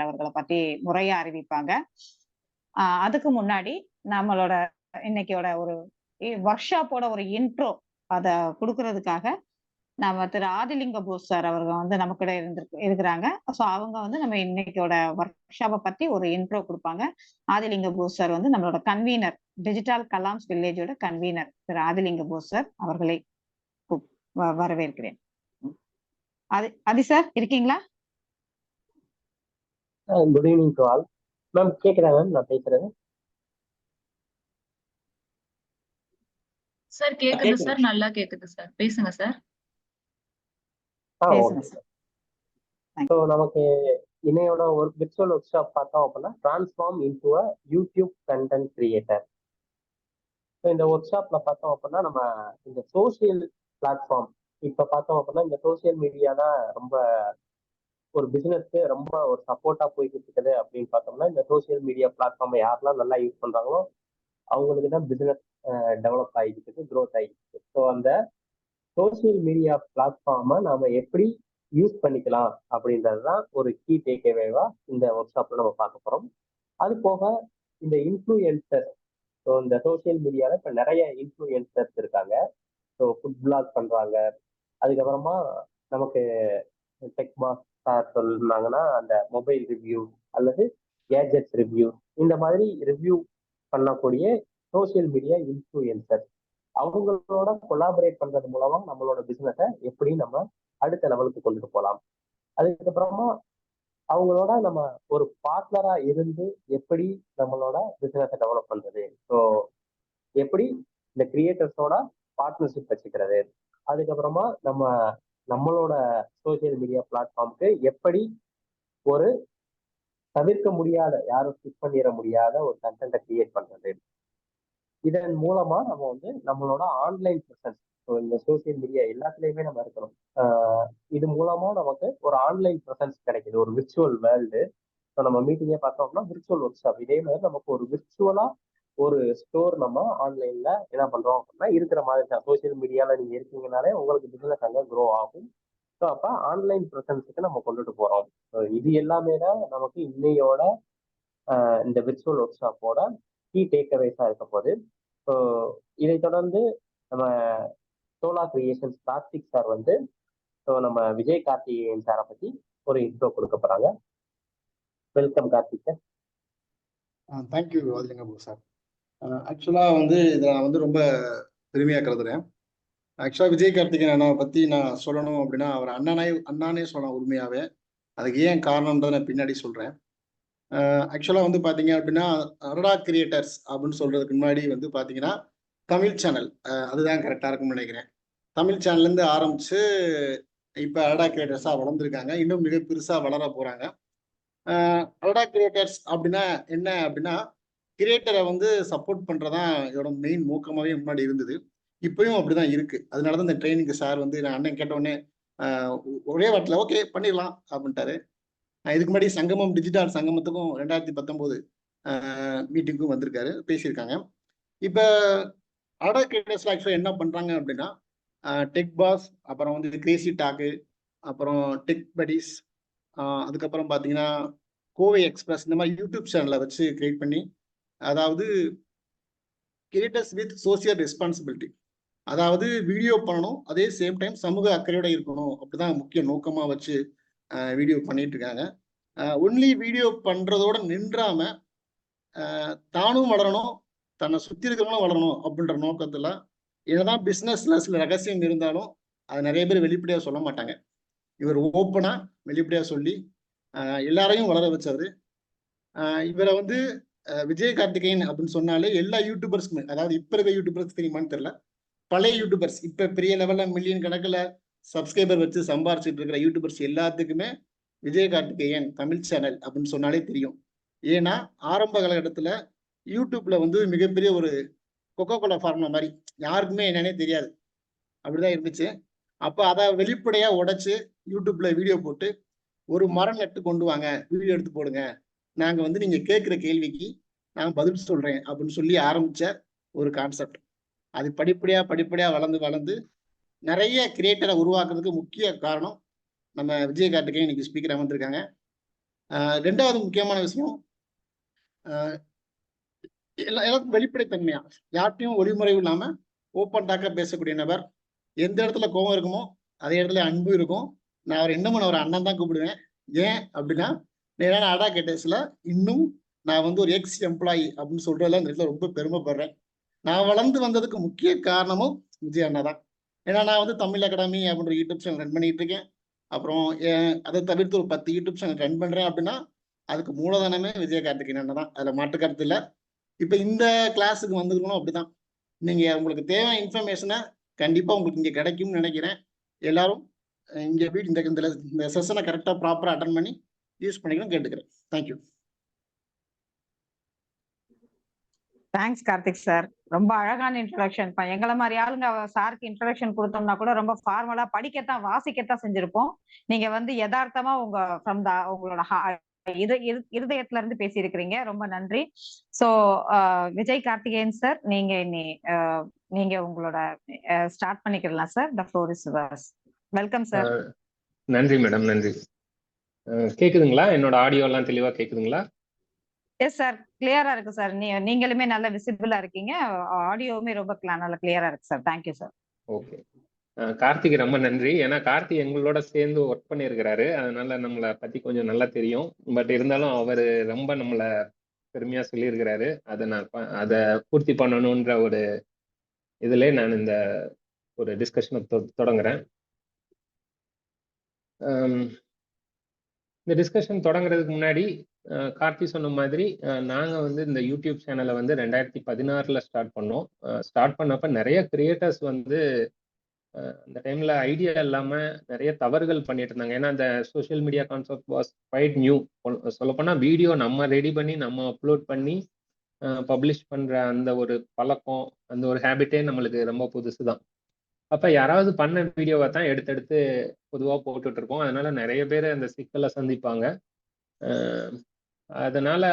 அவர்களை பத்தி முறையா அறிவிப்பாங்க. அதுக்கு முன்னாடி நம்மளோட இன்னைக்கோட ஒரு ஒர்க் ஷாப்போட ஒரு இன்ட்ரோ அத குடுக்கறதுக்காக நம்ம திரு ஆதிலிங்க போஸ் சார் அவர்கள் வந்து நம்ம கூட இருக்கிறாங்க. ஸோ அவங்க வந்து நம்ம இன்னைக்கோட ஒர்க் ஷாப்பை பத்தி ஒரு இன்ட்ரோ கொடுப்பாங்க. ஆதிலிங்க போஸ் சார் வந்து நம்மளோட கன்வீனர், டிஜிட்டல் கலாம்ஸ் வில்லேஜோட கன்வீனர் திரு ஆதிலிங்க போஸ் சார் அவர்களை வரவேற்கிறேன். ஆதி சார் இருக்கீங்களா? Good evening to all. Ma'am கேக்குதா மேம் நான் பேசுறது? சார் கேக்குது சார், நல்லா கேக்குது சார், பேசுங்க சார். Okay sir. ஸோ நமக்கு இன்னையோட ஒரு விர்ச்சுவல் ஒர்க் ஷாப் பார்த்தோம் அப்படின்னா டிரான்ஸ்ஃபார்ம் இன்டு அ யூடியூப் கண்டென்ட் கிரியேட்டர். ஸோ இந்த ஒர்க் ஷாப்ல பார்த்தோம் அப்படின்னா நம்ம இந்த சோசியல் பிளாட்ஃபார்ம் இப்போ பார்த்தோம் அப்படின்னா இந்த சோசியல் மீடியா தான் ரொம்ப ஒரு பிசினஸ்க்கு ரொம்ப ஒரு சப்போர்ட்டா போய்கிட்டு இருக்குது அப்படின்னு பார்த்தோம்னா இந்த சோசியல் மீடியா பிளாட்ஃபார்மை யாரெல்லாம் நல்லா யூஸ் பண்றாங்களோ அவங்களுக்கு தான் பிசினஸ் டெவலப் ஆகிக்கிட்டு க்ரோத் ஆகிக்கிட்டு. ஸோ அந்த சோசியல் மீடியா பிளாட்ஃபார்மை நாம எப்படி யூஸ் பண்ணிக்கலாம் அப்படின்றது தான் ஒரு கீ டேக்அவேவா இந்த ஒர்க் ஷாப்ல நம்ம பார்க்க போறோம். அது போக இந்த இன்ஃப்ளூயன்சர், ஸோ இந்த சோசியல் மீடியாவில் இப்போ நிறைய இன்ஃப்ளூயன்சர்ஸ் இருக்காங்க. ஸோ ஃபுட் பிளாக் பண்றாங்க. அதுக்கப்புறமா நமக்கு டெக் பாஸ் சார் சொன்னாங்கன்னா அந்த மொபைல் ரிவ்யூ அல்லது கேஜெட்ஸ் ரிவ்யூ, இந்த மாதிரி ரிவ்யூ பண்ணக்கூடிய சோசியல் மீடியா இன்ஃப்ளூயன்சர் அவங்களோட கொலாபரேட் பண்றது மூலமா நம்மளோட பிசினஸை எப்படி நம்ம அடுத்த லெவலுக்கு கொண்டுட்டு போகலாம். அதுக்கப்புறமா அவங்களோட நம்ம ஒரு பார்ட்னரா இருந்து எப்படி நம்மளோட பிசினஸை டெவலப் பண்றது, ஸோ எப்படி இந்த கிரியேட்டர்ஸோட பார்ட்னர்ஷிப் வச்சுக்கிறது, அதுக்கப்புறமா நம்மளோட சோசியல் மீடியா பிளாட்ஃபார்முக்கு எப்படி ஒரு தவிர்க்க முடியாத, யாரும் ஸ்கிப் பண்ணிட முடியாத ஒரு கண்டென்ட்டை கிரியேட் பண்றது. இதன் மூலமா நம்ம வந்து நம்மளோட ஆன்லைன் ப்ரெசன்ஸ், ஸோ இந்த சோசியல் மீடியா எல்லாத்துலேயுமே நம்ம இருக்கணும். இது மூலமா நமக்கு ஒரு ஆன்லைன் ப்ரெசன்ஸ் கிடைக்குது, ஒரு விர்ச்சுவல் வேர்ல்டு. ஸோ நம்ம மீட்டிங்கே பார்த்தோம்னா விர்ச்சுவல் ஒர்க் ஷாப், இதே மாதிரி நமக்கு ஒரு விர்ச்சுவலா ஒரு ஸ்டோர் நம்ம ஆன்லைன்ல என்ன பண்றோம் அப்படின்னா இருக்கிற மாதிரி தான். சோசியல் மீடியால நீங்க இருக்கீங்கனாலே உங்களுக்கு பிசினஸ் அங்கே க்ரோ ஆகும். ஸோ அப்போ ஆன்லைன் ப்ரெசன்ஸுக்கு நம்ம கொண்டுட்டு போறோம். ஸோ இது எல்லாமே தான் நமக்கு இன்னையோட இந்த விர்ச்சுவல் ஒர்க் ஷாப்போட கீ டேக்அவேஸா இருக்க போகுது. ஸோ இதை தொடர்ந்து நம்ம சோலா கிரியேஷன்ஸ் கார்த்திக் சார் வந்து ஸோ நம்ம விஜய் கார்த்திகேயன் சாரை பத்தி ஒரு இன்ட்ரோ கொடுக்க போறாங்க. Welcome Karthik sir. தேங்க்யூ ஆதிலிங்க சார். ஆக்சுவலாக வந்து இதை நான் வந்து ரொம்ப பெருமையாக கருதுறேன். ஆக்சுவலாக விஜய் கார்த்திகேயன் அண்ணாவை பற்றி நான் சொல்லணும் அப்படின்னா அவர் அண்ணானே சொல்லலாம் உண்மையாகவே. அதுக்கு ஏன் காரணம்ன்றதை நான் பின்னாடி சொல்கிறேன். ஆக்சுவலாக வந்து பார்த்தீங்க அப்படின்னா அடடா கிரியேட்டர்ஸ் அப்படின்னு சொல்கிறதுக்கு முன்னாடி வந்து பார்த்தீங்கன்னா தமிழ் சேனல் அதுதான் கரெக்டாக இருக்கும்னு நினைக்கிறேன். தமிழ் சேனல்லேருந்து ஆரம்பித்து இப்போ அடடா கிரியேட்டர்ஸாக வளர்ந்துருக்காங்க, இன்னும் மிக பெருசாக வளர போகிறாங்க. அடடா கிரியேட்டர்ஸ் அப்படின்னா என்ன அப்படின்னா கிரியேட்டரை வந்து சப்போர்ட் பண்ணுறதான் இதோட மெயின் நோக்கமாகவே முன்னாடி இருந்தது, இப்பயும் அப்படிதான் இருக்கு. அதனால தான் இந்த ட்ரைனிங்கு சார் வந்து நான் அண்ணன் கேட்டவுடனே ஒரே வாரத்தில் ஓகே பண்ணிடலாம் அப்படின்ட்டாரு. இதுக்கு முன்னாடி சங்கமம் டிஜிட்டல் சங்கமத்துக்கும் 2019 மீட்டிங்கும் வந்திருக்காரு, பேசியிருக்காங்க. இப்போ அடடா கிரியேட்டர்ஸ்ல ஆக்சுவலாக என்ன பண்ணுறாங்க அப்படின்னா டெக் பாஸ், அப்புறம் வந்து கிரேசி டாக்கு, அப்புறம் டெக் படிஸ், அதுக்கப்புறம் பார்த்தீங்கன்னா கோவை எக்ஸ்பிரஸ், இந்த மாதிரி யூடியூப் சேனலை வச்சு கிரியேட் பண்ணி, அதாவது கிரியேட்டர்ஸ் வித் சோசியல் ரெஸ்பான்சிபிலிட்டி, அதாவது வீடியோ பண்ணணும், அதே சேம் டைம் சமூக அக்கறையோட இருக்கணும், அப்படிதான் முக்கிய நோக்கமாக வச்சு வீடியோ பண்ணிட்டு இருக்காங்க. ஒன்லி வீடியோ பண்றதோட நின்றாம தானும் வளரணும், தன்னை சுற்றி இருக்கிறவங்களும் வளரணும் அப்படின்ற நோக்கத்துல என்னதான் பிஸ்னஸ்ல சில ரகசியம் இருந்தாலும் அது நிறைய பேர் வெளிப்படையாக சொல்ல மாட்டாங்க. இவர் ஓப்பனா வெளிப்படையாக சொல்லி எல்லாரையும் வளர வச்சவர். இவரை வந்து விஜய் கார்த்திகேயன் அப்படின்னு சொன்னாலே எல்லா யூடியூபர்ஸ்க்குமே, அதாவது இப்போ இருக்க யூடியூபர்ஸ் தெரியுமான்னு தெரியல, பழைய யூடியூபர்ஸ் இப்போ பெரிய லெவலில் மில்லியன் கணக்கில் சப்ஸ்கிரைபர் வச்சு சம்பாரிச்சிட்டு இருக்கிற யூடியூபர்ஸ் எல்லாத்துக்குமே விஜய் கார்த்திகேயன் தமிழ் சேனல் அப்படின்னு சொன்னாலே தெரியும். ஏன்னா ஆரம்ப காலகட்டத்தில் யூடியூப்ல வந்து மிகப்பெரிய ஒரு கொக்கோ கோலா ஃபார்முலா மாதிரி யாருக்குமே என்னன்னே தெரியாது, அப்படிதான் இருந்துச்சு. அப்போ அதை வெளிப்படையாக உடைச்சு யூடியூப்ல வீடியோ போட்டு ஒரு மரம் நட்டு கொண்டு வாங்க, வீடியோ எடுத்து போடுங்க, நாங்கள் வந்து நீங்கள் கேட்குற கேள்விக்கு நான் பதில் சொல்கிறேன் அப்படின்னு சொல்லி ஆரம்பித்த ஒரு கான்செப்ட். அது படிப்படியாக வளர்ந்து நிறைய கிரியேட்டரை உருவாக்குறதுக்கு முக்கிய காரணம் நம்ம விஜய் கார்த்திகேயன் இன்னைக்கு ஸ்பீக்கராக வந்திருக்காங்க. ரெண்டாவது முக்கியமான விஷயம், எல்லாருக்கும் வெளிப்படைத்தன்மையா, யார்ட்டையும் ஒளிமுறைவு இல்லாம ஓப்பன் டாக்கா பேசக்கூடிய நபர். எந்த இடத்துல கோபம் இருக்குமோ அதே இடத்துல அன்பு இருக்கும். நான் அவர் இன்னமும் அவர் அண்ணன் தான் கூப்பிடுவேன். ஏன் அப்படின்னா, நேரான அடா கேட்டஸ்ல இன்னும் நான் வந்து ஒரு எக்ஸ் எம்ப்ளாயி அப்படின்னு சொல்றதுல இந்த இடத்துல ரொம்ப பெருமைப்படுறேன். நான் வளர்ந்து வந்ததுக்கு முக்கிய காரணமும் விஜய் அண்ணா தான். ஏன்னா நான் வந்து தமிழ் அகாடமி அப்படின்ற யூடியூப் சேனல் ரன் பண்ணிட்டு இருக்கேன். அப்புறம் அதை தவிர்த்து ஒரு 10 யூடியூப் சேனல் ரன் பண்றேன் அப்படின்னா அதுக்கு மூலதனமே விஜய கார்த்திகேயன் அண்ணா தான். அதுல மாற்று கருத்து இல்லை. இப்ப இந்த கிளாஸுக்கு வந்துருக்கணும் அப்படிதான். நீங்க உங்களுக்கு தேவையான இன்ஃபர்மேஷனை கண்டிப்பா உங்களுக்கு இங்க கிடைக்கும்னு நினைக்கிறேன். எல்லாரும் இங்க போய் இந்த செஷனை கரெக்டா ப்ராப்பரா அட்டன் பண்ணி யூஸ் பண்ணிக்கணும் கேட்டுக்கிறேன். தேங்க்யூ. Thanks Karthik sir. ரொம்ப அழகான இன்ட்ரடக்ஷன். எங்களை மாதிரி ஆளுங்க சாருக்கு இன்ட்ரடக்ஷன் கொடுத்தோம்னா கூட ரொம்ப ஃபார்மலா படிக்கத்தான் வாசிக்கத்தான் செஞ்சிருப்போம். நீங்க வந்து யதார்த்தமா உங்களோட இருதயத்துல இருந்து பேசியிருக்கிறீங்க. ரொம்ப நன்றி. சோ விஜய் கார்த்திகேயன் சார், நீங்க உங்களோட ஸ்டார்ட் பண்ணிக்கலாம் sir. The floor is yours. Welcome sir. நன்றி மேடம், நன்றி. கேக்குதுங்களா? என்னோட ஆடியோ எல்லாம் தெளிவா கேக்குதுங்களா? எஸ் சார், கிளியரா இருக்கு சார். நீங்களுமே நல்ல விசிபிளா இருக்கீங்க. ஆடியோவுமே ரொம்ப நல்ல கிளியரா இருக்கு sir. Thank you sir. Okay, Karthik ரொம்ப நன்றி. ஏன்னா கார்த்திக் எங்களோட சேர்ந்து ஒர்க் பண்ணியிருக்கிறாரு, அதனால நம்மளை பத்தி கொஞ்சம் நல்லா தெரியும். பட் இருந்தாலும் அவர் ரொம்ப நம்மளை பெருமையா சொல்லியிருக்கிறாரு. அதை பூர்த்தி பண்ணணுன்ற ஒரு இதுல நான் இந்த ஒரு டிஸ்கஷனை தொடங்குறேன். இந்த டிஸ்கஷன் தொடங்குறதுக்கு முன்னாடி கார்த்தி சொன்ன மாதிரி நாங்கள் வந்து இந்த யூடியூப் சேனலை வந்து 2016 ஸ்டார்ட் பண்ணோம். ஸ்டார்ட் பண்ணப்ப நிறைய கிரியேட்டர்ஸ் வந்து அந்த டைம்ல ஐடியா இல்லாம நிறைய தவறுகள் பண்ணிட்டு இருந்தாங்க. ஏன்னா அந்த social media concept was quite new. சொல்லப்போனால் வீடியோ நம்ம ரெடி பண்ணி நம்ம அப்லோட் பண்ணி பப்ளிஷ் பண்ற அந்த ஒரு பழக்கம், அந்த ஒரு ஹேபிட்டே நம்மளுக்கு ரொம்ப புதுசு தான். அப்ப யாராவது பண்ண வீடியோவை தான் எடுத்து பொதுவாக போட்டுட்டு இருக்கோம். அதனால நிறைய பேர் அந்த சிக்கலை சந்திப்பாங்க. அதனால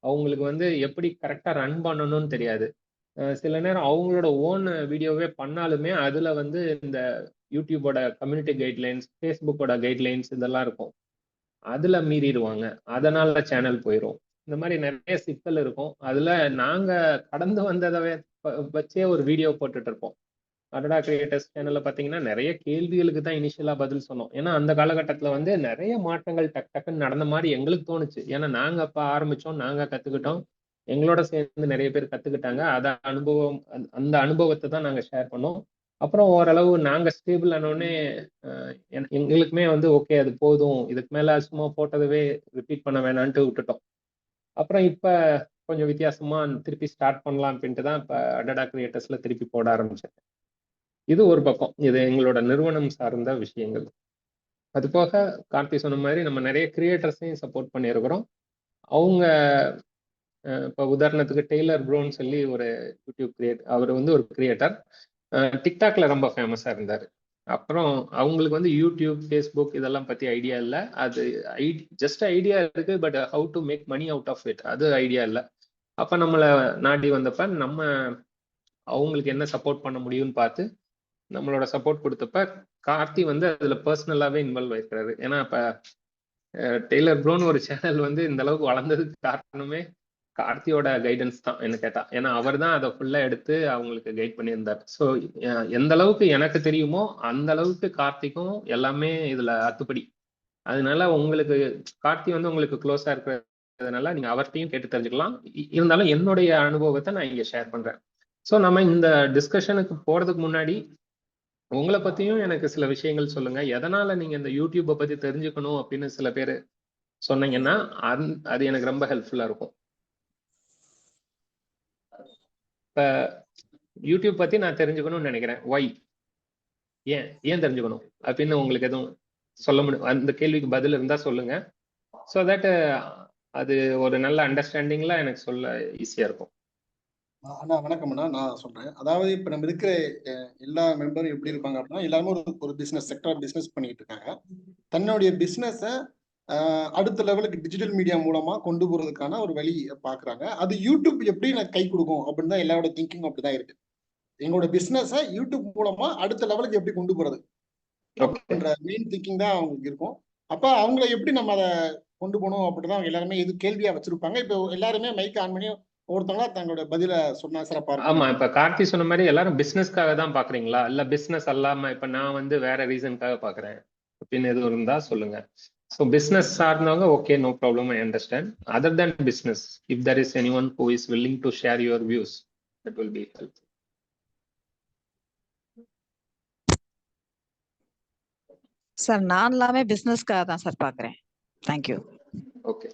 அவங்களுக்கு வந்து எப்படி கரெக்டாக ரன் பண்ணணும்னு தெரியாது. சில நேரம் அவங்களோட ஓன் வீடியோவே பண்ணாலுமே அதுல வந்து இந்த யூடியூபோட கம்யூனிட்டி கைட்லைன்ஸ், ஃபேஸ்புக்கோட கைட்லைன்ஸ் இதெல்லாம் இருக்கும், அதுல மீறிடுவாங்க. அதனால சேனல் போயிடும். இந்த மாதிரி நிறைய சிக்கல் இருக்கும். அதுல நாங்க கடந்து வந்ததை வச்சே ஒரு வீடியோ போட்டுட்டு இருப்போம். அடடா கிரியேட்டர்ஸ் சேனல்ல பாத்தீங்கன்னா நிறைய கேள்விகளுக்கு தான் இனிஷியலா பதில் சொன்னோம். ஏன்னா அந்த காலகட்டத்துல வந்து நிறைய மாற்றங்கள் டக்குன்னு நடந்த மாதிரி எங்களுக்கு தோணுச்சு. ஏன்னா நாங்க அப்ப ஆரம்பிச்சோம், நாங்க கத்துக்கிட்டோம், எங்களோட சேர்ந்து நிறைய பேர் கத்துக்கிட்டாங்க. அந்த அனுபவத்தை தான் நாங்க ஷேர் பண்ணோம். அப்புறம் ஓரளவு நாங்க ஸ்டேபிள் ஆனோடனே எங்களுக்குமே வந்து ஓகே அது போதும், இதுக்கு மேல சும்மா போட்டதவே ரிப்பீட் பண்ண வேணான்ட்டு விட்டுட்டோம். அப்புறம் இப்ப கொஞ்சம் வித்தியாசமா திருப்பி ஸ்டார்ட் பண்ணலாம் அப்படின்ட்டு தான் இப்ப அடடா கிரியேட்டர்ஸ்ல திருப்பி போட ஆரம்பிச்சேன். இது ஒரு பக்கம், இது எங்களோட நிறுவனம் சார்ந்த விஷயங்கள். அது போக கார்த்தி சொன்ன மாதிரி நம்ம நிறைய கிரியேட்டர்ஸையும் சப்போர்ட் பண்ணியிருக்கிறோம். அவங்க இப்போ உதாரணத்துக்கு டெய்லர் ப்ரோன்னு சொல்லி ஒரு யூடியூப் அவர் வந்து ஒரு கிரியேட்டர், டிக்டாக்ல ரொம்ப ஃபேமஸாக இருந்தார். அப்புறம் அவங்களுக்கு வந்து யூடியூப், ஃபேஸ்புக் இதெல்லாம் பற்றி ஐடியா இல்லை. அது ஜஸ்ட் ஐடியா இருக்கு, but how to make money out of it அது ஐடியா இல்லை. அப்போ நம்மளை நாடி வந்தப்ப நம்ம அவங்களுக்கு என்ன சப்போர்ட் பண்ண முடியும்னு பார்த்து நம்மளோட சப்போர்ட் கொடுத்தப்ப கார்த்தி வந்து அதுல பர்சனலாவே இன்வால்வ் ஆயிருக்கிறாரு. ஏன்னா இப்ப டெய்லர் ப்ரோன்னு ஒரு சேனல் வந்து இந்த அளவுக்கு வளர்ந்ததுக்கு காரணமே கார்த்தியோட கைடன்ஸ் தான் என்ன கேட்டா. ஏன்னா அவர் தான் அதை ஃபுல்லா எடுத்து அவங்களுக்கு கைட் பண்ணியிருந்தார். ஸோ எந்த அளவுக்கு எனக்கு தெரியுமோ அந்த அளவுக்கு கார்த்திக்கும் எல்லாமே இதுல அத்துப்படி. அதனால உங்களுக்கு கார்த்தி வந்து உங்களுக்கு க்ளோஸா இருக்கிறதுனால நீங்க அவர்கிட்டையும் கேட்டு தெரிஞ்சுக்கலாம். இருந்தாலும் என்னுடைய அனுபவத்தை நான் இங்க ஷேர் பண்றேன். ஸோ நம்ம இந்த டிஸ்கஷனுக்கு போறதுக்கு முன்னாடி உங்களை பத்தியும் எனக்கு சில விஷயங்கள் சொல்லுங்க. எதனால நீங்க இந்த யூடியூப்பை பத்தி தெரிஞ்சுக்கணும் அப்படின்னு சில பேர் சொன்னீங்கன்னா அது எனக்கு ரொம்ப ஹெல்ப்ஃபுல்லா இருக்கும். இப்ப யூடியூப் பத்தி நான் தெரிஞ்சுக்கணும்னு நினைக்கிறேன். ஒய், ஏன் தெரிஞ்சுக்கணும் அப்படின்னு உங்களுக்கு எதுவும் சொல்ல முடியும்? அந்த கேள்விக்கு பதில் இருந்தா சொல்லுங்க. ஸோ தட் அது ஒரு நல்ல அண்டர்ஸ்டாண்டிங்ல எனக்கு சொல்ல ஈஸியா இருக்கும். அண்ணா வணக்கம் அண்ணா, நான் சொல்றேன். அதாவது இப்ப நம்ம இருக்கிற எல்லா மெம்பரும் எப்படி இருப்பாங்க அப்படின்னா, எல்லாருமே ஒரு பிசினஸ் செக்டர் பிசினஸ் பண்ணிட்டு இருக்காங்க. தன்னுடைய பிசினஸ அடுத்த லெவலுக்கு டிஜிட்டல் மீடியா மூலமா கொண்டு போறதுக்கான ஒரு வழி பாக்குறாங்க. அது யூடியூப் எப்படி எனக்கு கை கொடுக்கும் அப்படின்னு தான் எல்லாரோட திங்கிங் அப்படிதான் இருக்கு. எங்களோட பிசினஸ யூடியூப் மூலமா அடுத்த லெவலுக்கு எப்படி கொண்டு போறது அப்படின்ற மெயின் திங்கிங் தான் அவங்களுக்கு இருக்கும். அப்ப அவங்கள எப்படி நம்ம அதை கொண்டு போகணும் அப்படிதான் அவங்க எல்லாருமே இது கேள்வியா வச்சிருப்பாங்க. இப்போ எல்லாருமே மைக் ஆன் பண்ணி ஒருத்தவங்களா தங்களோட பதில சொன்னா சிறப்பா ஆமா, இருக்கும். இப்ப கார்த்தி சொன்ன மாதிரி எல்லாரும் பிசினஸ்க்காக தான் பாக்குறீங்களா, இல்ல பிசினஸ் அல்லாம இப்ப நான் வந்து வேற ரீசனுக்காக பாக்குறேன் அப்படின்னு எதுவும் இருந்தா சொல்லுங்க. ஸோ பிசினஸ் சார்ந்தவங்க okay, no problem, I understand. Other than business, if there is anyone who is willing to share your views, that will be helpful. Sir நான் எல்லாமே பிசினஸ்க்காக தான் சார் பாக்குறேன். தேங்க்யூ. ஓகே,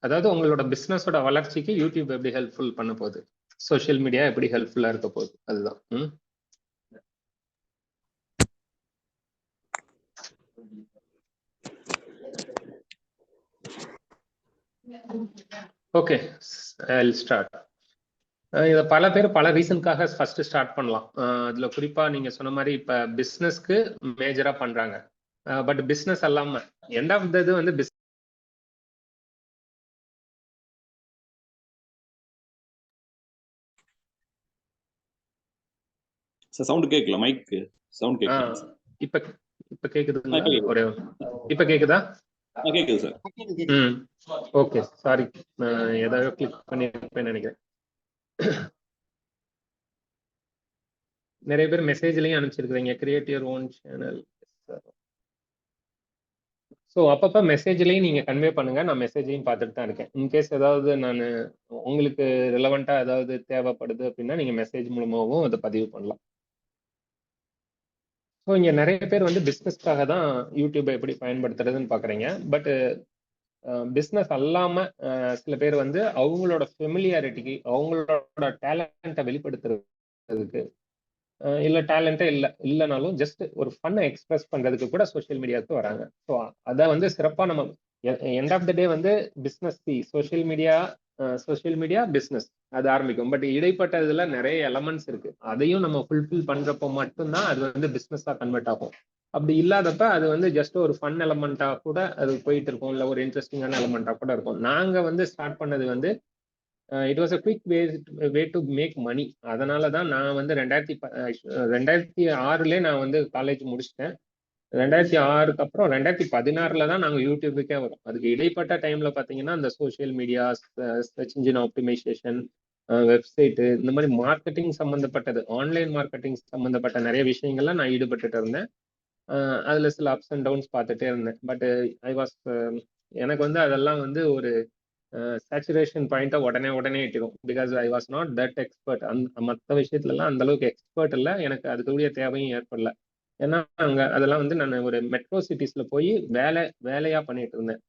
அதாவது உங்களோட பிசினஸோட வளர்ச்சிக்கு யூடியூப் எப்படி ஹெல்ப்ஃபுல் பண்ண போகுது, சோஷியல் மீடியா எப்படி ஹெல்ப்ஃபுல்லா இருக்க போகுது, அதுதான். Okay, I'll start. இதை பல பேர் பல ரீசனுக்காக ஃபர்ஸ்ட் ஸ்டார்ட் பண்ணலாம். அதுல குறிப்பா நீங்க சொன்ன மாதிரி இப்ப பிசினஸ்க்கு மேஜரா பண்றாங்க. பட் பிசினஸ் அல்லாம எண்ட் ஆஃப் த இது வந்து சவுண்ட் கேட்கல, மைக் சவுண்ட் கேட்கல. இப்ப இப்ப கேக்குதுங்களா? ஒரே இப்ப கேக்குதா? கேக்குது சார். ஓகே, சாரி, ஏதாவது கிளிக் பண்ணிருப்பேன்னு நினைக்கிறேன். நிறைய பேர் மெசேஜ்லயும் அனுப்பிச்சிருக்கிறீங்க, create your own channel. So அப்பப்போ மெசேஜ்லையும் நீங்கள் கன்வே பண்ணுங்க, நான் மெசேஜையும் பார்த்துட்டு தான் இருக்கேன். இன்கேஸ் ஏதாவது நான் உங்களுக்கு ரிலவெண்ட்டாக ஏதாவது தேவைப்படுது அப்படின்னா நீங்கள் மெசேஜ் மூலமாகவும் அதை பதிவு பண்ணலாம். ஸோ இங்கே நிறைய பேர் வந்து பிஸ்னஸ்க்காக தான் யூடியூப்பை எப்படி பயன்படுத்துறதுன்னு பார்க்குறீங்க. பட் பிஸ்னஸ் அல்லாமல் சில பேர் வந்து அவங்களோட ஃபெமிலியாரிட்டிக்கு, அவங்களோட டேலண்ட்டை வெளிப்படுத்துறதுக்கு, இல்லை டேலண்ட்டே இல்லைனாலும் ஜஸ்ட் ஒரு ஃபன்னை எக்ஸ்பிரஸ் பண்ணுறதுக்கு கூட சோஷியல் மீடியாவுக்கு வராங்க. ஸோ அதை வந்து சிறப்பாக நம்ம எண்ட் ஆஃப் த டே வந்து பிஸ்னஸ் சோஷியல் மீடியா பிஸ்னஸ் அது ஆரம்பிக்கும். பட் இடைப்பட்ட இதில் நிறைய எலமெண்ட்ஸ் இருக்கு, அதையும் நம்ம ஃபுல்ஃபில் பண்ணுறப்போ மட்டும்தான் அது வந்து பிஸ்னஸாக கன்வெர்ட் ஆகும். அப்படி இல்லாதப்ப அது வந்து ஜஸ்ட் ஒரு ஃபன் எலமெண்ட்டாக கூட அது போயிட்டு இருக்கும், இல்லை ஒரு இன்ட்ரெஸ்டிங்கான எலமெண்ட்டாக கூட இருக்கும். நாங்கள் வந்து ஸ்டார்ட் பண்ணது வந்து it was a quick way to make money. அதனால தான் நான் வந்து 2006 நான் வந்து காலேஜ் முடிச்சிட்டேன். 2006க்கு அப்புறம் 2016 தான் நாங்கள் யூடியூபுக்கே வரும். அதுக்கு இடைப்பட்ட டைம்ல பார்த்தீங்கன்னா இந்த social media, search engine optimisation, website, இந்த மாதிரி மார்க்கெட்டிங் சம்மந்தப்பட்டது, ஆன்லைன் மார்க்கெட்டிங் சம்மந்தப்பட்ட நிறைய விஷயங்கள்லாம் நான் ஈடுபட்டுட்டு இருந்தேன். அதில் சில அப்ஸ் அண்ட் டவுன்ஸ் பார்த்துட்டே இருந்தேன். பட் எனக்கு வந்து அதெல்லாம் வந்து ஒரு சேச்சுரேஷன் பாயிண்ட்டை உடனே எட்டிடும். Because I was not that expert. மற்ற விஷயத்துலலாம் அந்த அளவுக்கு எக்ஸ்பர்ட் இல்லை, எனக்கு அதுக்குரிய தேவையும் ஏற்படல. ஏன்னா அதெல்லாம் வந்து நான் ஒரு மெட்ரோ சிட்டிஸில் போய் வேலையாக பண்ணிட்டு இருந்தேன்.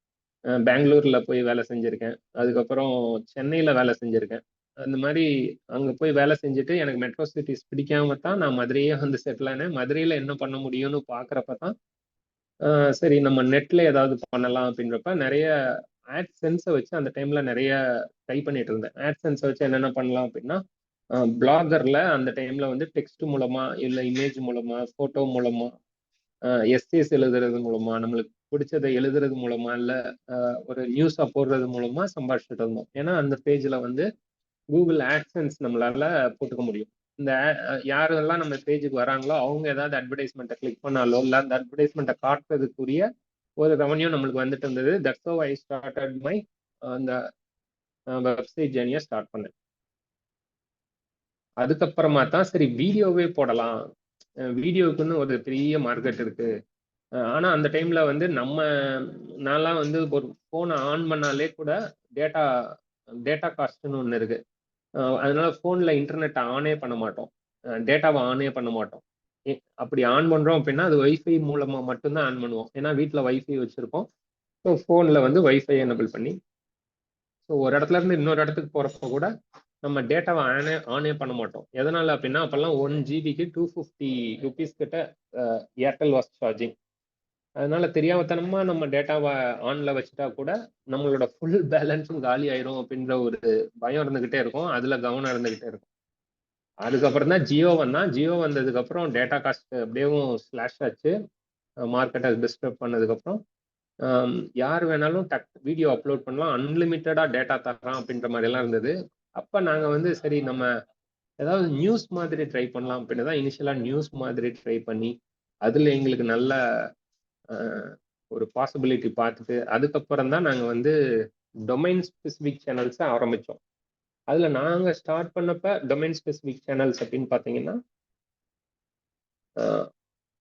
பெங்களூரில் போய் வேலை செஞ்சுருக்கேன், அதுக்கப்புறம் சென்னையில் வேலை செஞ்சுருக்கேன். அந்த மாதிரி அங்கே போய் வேலை செஞ்சுட்டு எனக்கு மெட்ரோ சிட்டிஸ் பிடிக்காம தான் நான் மதுரையே வந்து செட்டில் ஆனேன். மதுரையில் என்ன பண்ண முடியும்னு பார்க்குறப்ப தான் சரி நம்ம நெட்ல ஏதாவது பண்ணலாம் அப்படின்றப்ப நிறைய AdSense வச்சு அந்த டைம்ல நிறைய ட்ரை பண்ணிட்டு இருந்தேன். AdSense வச்சு என்னென்ன பண்ணலாம் அப்படின்னா, பிளாகர்ல அந்த டைம்ல வந்து டெக்ஸ்ட் மூலமா, இல்லை இமேஜ் மூலமா, போட்டோ மூலமா, எஸ்ஏஸ் எழுதுறது மூலமா, நம்மளுக்கு பிடிச்சதை எழுதுறது மூலமா, இல்லை ஒரு நியூஸா போடுறது மூலமா சம்பாதிச்சுட்டு இருந்தோம். ஏன்னா அந்த பேஜ்ல வந்து கூகுள் AdSense நம்மளால போட்டுக்க முடியும். இந்த யாரெல்லாம் நம்ம பேஜுக்கு வராங்களோ அவங்க ஏதாவது அட்வர்டைஸ்மெண்ட்டை கிளிக் பண்ணாலோ, இல்லை அந்த அட்வர்டைஸ்மெண்ட்டை காட்டுறதுக்குரிய ஒரு ரெவன்யூ நம்மளுக்கு வந்துட்டு இருந்தது. That's how I started my அந்த வெப்சைட் ஜேர்னியை ஸ்டார்ட் பண்ணேன். அதுக்கப்புறமா தான் சரி வீடியோவே போடலாம், வீடியோவுக்குன்னு ஒரு பெரிய மார்க்கெட் இருக்கு. ஆனா அந்த டைம்ல வந்து நான்லாம் வந்து ஒரு ஃபோனை ஆன் பண்ணாலே கூட டேட்டா காஸ்ட்னு ஒன்று இருக்கு. அதனால ஃபோன்ல இன்டர்நெட் ஆனே பண்ண மாட்டோம், டேட்டாவை ஆனே பண்ண மாட்டோம். அப்படி ஆன் பண்றோம் அப்படின்னா அது வைஃபை மூலமா மட்டும்தான் ஆன் பண்ணுவோம். ஏன்னா வீட்டில் வைஃபை வச்சிருக்கோம். ஸோ ஃபோனில் வந்து வைஃபை எனபிள் பண்ணி, ஸோ ஒரு இடத்துல இருந்து இன்னொரு இடத்துக்கு போகிறப்ப கூட நம்ம டேட்டாவை ஆனே பண்ண மாட்டோம். எதனால அப்படின்னா அப்போல்லாம் 1 GB 250 rupees கிட்ட ஏர்டெல் வாஸ் சார்ஜிங். அதனால தெரியாமத்தனமா நம்ம டேட்டாவை ஆன்ல வச்சுட்டா கூட நம்மளோட ஃபுல் பேலன்ஸும் காலி ஆயிரும் அப்படின்ற ஒரு பயம் இருந்துகிட்டே இருக்கும், அதுல கவனம் இருந்துகிட்டே இருக்கும். அதுக்கப்புறம் தான் ஜியோ வந்ததுக்கு அப்புறம் டேட்டா காஸ்ட் அப்படியேவும் ஸ்லாஷ் ஆச்சு. மார்க்கெட்டை டிஸ்டர்ப் பண்ணதுக்கப்புறம் யார் வேணாலும் வீடியோ அப்லோட் பண்ணலாம், அன்லிமிட்டடா டேட்டா தரலாம் அப்படின்ற மாதிரி எல்லாம் இருந்தது. அப்ப நாங்க வந்து சரி நம்ம ஏதாவது நியூஸ் மாதிரி ட்ரை பண்ணலாம் அப்படின்னு தான் இனிஷியலா நியூஸ் மாதிரி ட்ரை பண்ணி அதுல எங்களுக்கு நல்ல ஒரு பாசிபிலிட்டி பார்த்துட்டு அதுக்கப்புறம் தான் நாங்கள் வந்து டொமைன் ஸ்பெசிஃபிக் சேனல்ஸை ஆரம்பித்தோம். அதில் நாங்கள் ஸ்டார்ட் பண்ணப்ப டொமைன் ஸ்பெசிஃபிக் சேனல்ஸ் அப்படின்னு பார்த்தீங்கன்னா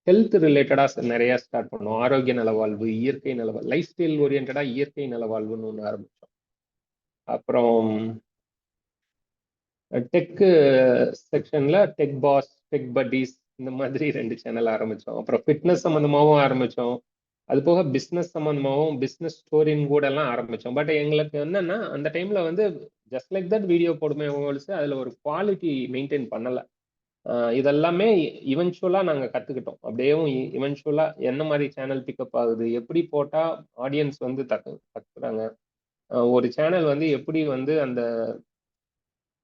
ஹெல்த் ரிலேட்டடாக நிறைய ஸ்டார்ட் பண்ணோம். ஆரோக்கிய நலவாழ்வு, இயற்கை நலவாழ்வு, லைஃப் ஸ்டைல் ஓரியன்டாக இயற்கை நலவாழ்வுன்னு ஒன்று ஆரம்பித்தோம். அப்புறம் டெக் செக்ஷன்ல டெக் பாஸ், டெக் பட்டீஸ் இந்த மாதிரி 2 சேனல் ஆரம்பித்தோம். அப்புறம் ஃபிட்னஸ் சம்மந்தமாகவும் ஆரம்பித்தோம். அது போக பிஸ்னஸ் சம்மந்தமாகவும் பிஸ்னஸ் ஸ்டோரின்னு கூட எல்லாம் ஆரம்பித்தோம். பட் எங்களுக்கு என்னன்னா அந்த டைம்ல வந்து ஜஸ்ட் லைக் தட் வீடியோ போடுமே ஒழிச்சு அதில் ஒரு குவாலிட்டி மெயின்டைன் பண்ணலை. இதெல்லாமே இவென்ச்சுவலாக நாங்கள் கற்றுக்கிட்டோம். அப்படியேவும் இவென்ச்சுவலாக என்ன மாதிரி சேனல் பிக்கப் ஆகுது, எப்படி போட்டால் ஆடியன்ஸ் வந்து கற்றுக்குறாங்க, ஒரு சேனல் வந்து எப்படி வந்து அந்த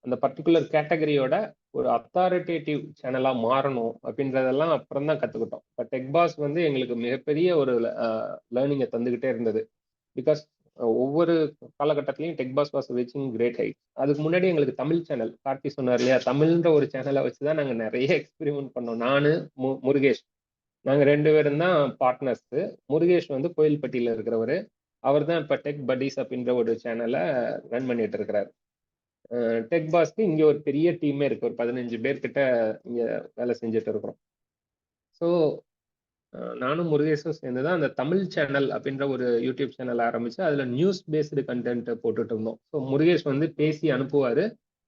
அந்த பர்டிகுலர் கேட்டகரியோட ஒரு அத்தாரிட்டேட்டிவ் சேனலாக மாறணும் அப்படின்றதெல்லாம் அப்புறம் தான் கற்றுக்கிட்டோம். இப்போ டெக் பாஸ் வந்து எங்களுக்கு மிகப்பெரிய ஒரு லேர்னிங்கை தந்துக்கிட்டே இருந்தது. பிகாஸ் ஒவ்வொரு காலகட்டத்திலையும் tech boss was reaching great height. அதுக்கு முன்னாடி எங்களுக்கு தமிழ் சேனல், கார்த்தி சொன்னார் இல்லையா, தமிழ்ன்ற ஒரு சேனலை வச்சு தான் நாங்கள் நிறைய எக்ஸ்பெரிமெண்ட் பண்ணோம். நான் முருகேஷ் நாங்கள் 2 பேரும் தான் பார்ட்னர்ஸு. முருகேஷ் வந்து கோயில்பட்டியில் இருக்கிறவர். அவர் தான் இப்போ டெக் பட்டீஸ் அப்படின்ற ஒரு சேனலை ரன் பண்ணிட்டு இருக்கிறார். டெக் பாஸ்க்கு இங்கே ஒரு பெரிய டீமே இருக்கு. ஒரு 15 பேர்கிட்ட இங்கே வேலை செஞ்சுட்டு இருக்கிறோம். ஸோ நானும் முருகேஷும் சேர்ந்து தான் அந்த தமிழ் சேனல் அப்படின்ற ஒரு யூடியூப் சேனல் ஆரம்பிச்சு அதில் நியூஸ் பேஸ்டு கண்டென்ட் போட்டுட்டு இருந்தோம். ஸோ முருகேஷ் வந்து பேசி அனுப்புவார்,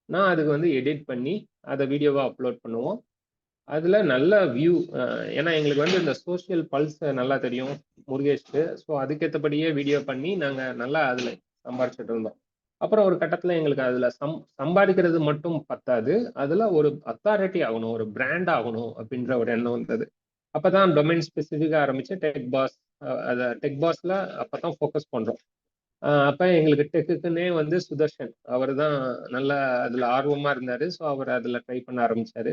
நான் அதுக்கு வந்து எடிட் பண்ணி அதை வீடியோவாக அப்லோட் பண்ணுவோம். அதில் நல்ல வியூ, ஏன்னா எங்களுக்கு வந்து இந்த சோஷியல் பல்ஸ் நல்லா தெரியும் முருகேஷ்க்கு. ஸோ அதுக்கேற்றபடியே வீடியோ பண்ணி நாங்கள் நல்லா அதில் சம்பாரிச்சிட்டு இருந்தோம். அப்புறம் ஒரு கட்டத்தில் எங்களுக்கு அதில் சம்பாதிக்கிறது மட்டும் பத்தாது, அதில் ஒரு அத்தாரிட்டி ஆகணும், ஒரு பிராண்ட் ஆகணும் அப்படின்ற ஒரு எண்ணம் வந்தது. அப்போ தான் டொமைன் ஸ்பெசிஃபிக்காக ஆரம்பித்து டெக் பாஸ், அதை டெக் பாஸில் அப்போ தான் ஃபோக்கஸ் பண்ணுறோம். அப்போ எங்களுக்கு டெக்குக்குன்னே வந்து சுதர்ஷன் அவர் தான் நல்லா அதில் ஆர்வமாக இருந்தார். ஸோ அவர் அதில் ட்ரை பண்ண ஆரம்பித்தார்.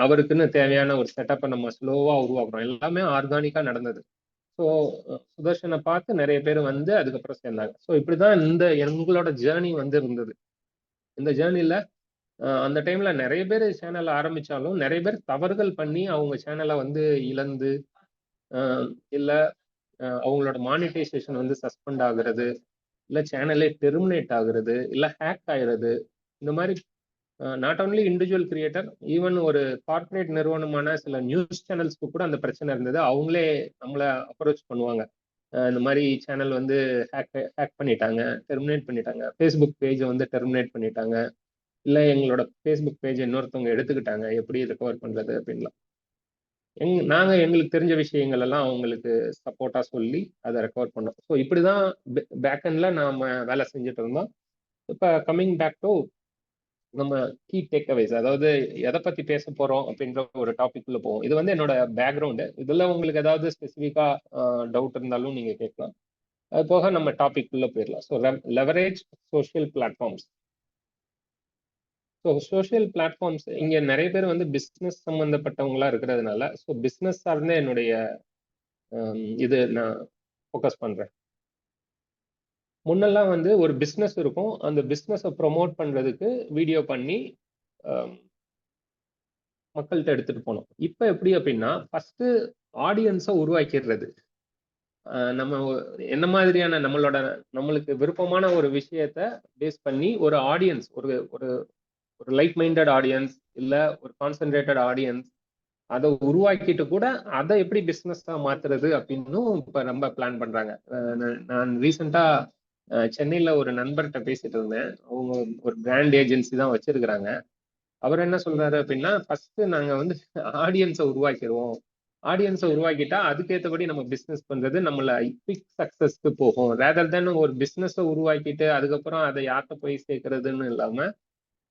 அவருக்குன்னு தேவையான ஒரு செட்டப்பை நம்ம ஸ்லோவாக உருவாக்குறோம். எல்லாமே ஆர்கானிக்காக நடந்தது. ஸோ சுதர்ஷனை பார்த்து நிறைய பேர் வந்து அதுக்கப்புறம் சேர்ந்தாங்க. ஸோ இப்படிதான் எங்களோட ஜேர்னி வந்து இருந்தது. இந்த ஜேர்னியில் அந்த டைம்ல நிறைய பேர் சேனலை ஆரம்பிச்சாலும் நிறைய பேர் தவறுகள் பண்ணி அவங்க சேனலை வந்து இழந்து, இல்லை அவங்களோட மானிட்டைசேஷன் வந்து சஸ்பெண்ட் ஆகுறது, இல்லை சேனலே டெர்மினேட் ஆகுறது, இல்லை ஹேக் ஆகுறது. இந்த மாதிரி not only individual creator, even ஒரு கார்பரேட் நிறுவனமான சில நியூஸ் சேனல்ஸ்க்கு கூட அந்த பிரச்சனை இருந்தது. அவங்களே நம்மளை அப்ரோச் பண்ணுவாங்க, இந்த மாதிரி சேனல் வந்து ஹேக் பண்ணிட்டாங்க, டெர்மினேட் பண்ணிட்டாங்க, ஃபேஸ்புக் பேஜை வந்து டெர்மினேட் பண்ணிட்டாங்க, இல்லை எங்களோட ஃபேஸ்புக் பேஜை இன்னொருத்தவங்க எடுத்துக்கிட்டாங்க, எப்படி ரெக்கவர் பண்ணுறது அப்படின்லாம். நாங்கள் எங்களுக்கு தெரிஞ்ச விஷயங்கள் எல்லாம் அவங்களுக்கு சப்போர்ட்டாக சொல்லி அதை ரெக்கவர் பண்ணோம். ஸோ இப்படி தான் பேக்கெண்டில் நாம் வேலை செஞ்சுட்டு இருந்தோம். இப்போ கம்மிங் பேக் டு நம்ம கீ டேக்அவேஸ், அதாவது எதை பற்றி பேச போகிறோம் அப்படின்ற ஒரு டாபிக்ல போவோம். இது வந்து என்னோட பேக்ரவுண்டு. இதில் உங்களுக்கு ஏதாவது ஸ்பெசிஃபிக்காக டவுட் இருந்தாலும் நீங்கள் கேட்கலாம். அது போக நம்ம டாபிக் உள்ள போயிடலாம். So leverage social platforms. So social platforms இங்கே நிறைய பேர் வந்து பிஸ்னஸ் சம்மந்தப்பட்டவங்களா இருக்கிறதுனால, ஸோ பிஸ்னஸ் சார்ந்த என்னுடைய இது நான் ஃபோக்கஸ் பண்ணுறேன். முன்னெல்லாம் வந்து ஒரு பிஸ்னஸ் இருக்கும், அந்த பிஸ்னஸை ப்ரொமோட் பண்ணுறதுக்கு வீடியோ பண்ணி மக்கள்கிட்ட எடுத்துகிட்டு போனோம். இப்போ எப்படி அப்படின்னா ஃபஸ்ட்டு ஆடியன்ஸை உருவாக்கிடுறது. நம்ம என்ன மாதிரியான நம்மளுக்கு விருப்பமான ஒரு விஷயத்த பேஸ் பண்ணி ஒரு ஆடியன்ஸ், ஒரு ஒரு ஒரு லைக் மைண்டட் ஆடியன்ஸ், இல்லை ஒரு கான்சென்ட்ரேட்டட் ஆடியன்ஸ், அதை உருவாக்கிட்டு கூட அதை எப்படி பிஸ்னஸாக மாற்றுறது அப்படின்னும் இப்போ ரொம்ப பிளான் பண்ணுறாங்க. நான் ரீசெண்டாக சென்னையில் ஒரு நண்பர்கிட்ட பேசிட்டு இருந்தேன். அவங்க ஒரு பிராண்ட் ஏஜென்சி தான் வச்சிருக்கிறாங்க. அவர் என்ன சொல்றாரு அப்படின்னா, ஃபர்ஸ்ட் நாங்கள் வந்து ஆடியன்ஸை உருவாக்கிடுவோம், ஆடியன்ஸை உருவாக்கிட்டா அதுக்கேற்றபடி நம்ம பிஸ்னஸ் பண்ணுறது நம்மளை குவிக் சக்ஸஸ்க்கு போகும். ரேதர் தென் ஒரு பிஸ்னஸை உருவாக்கிட்டு அதுக்கப்புறம் அதை யார்கிட்ட போய் சேர்க்கறதுன்னு இல்லாமல்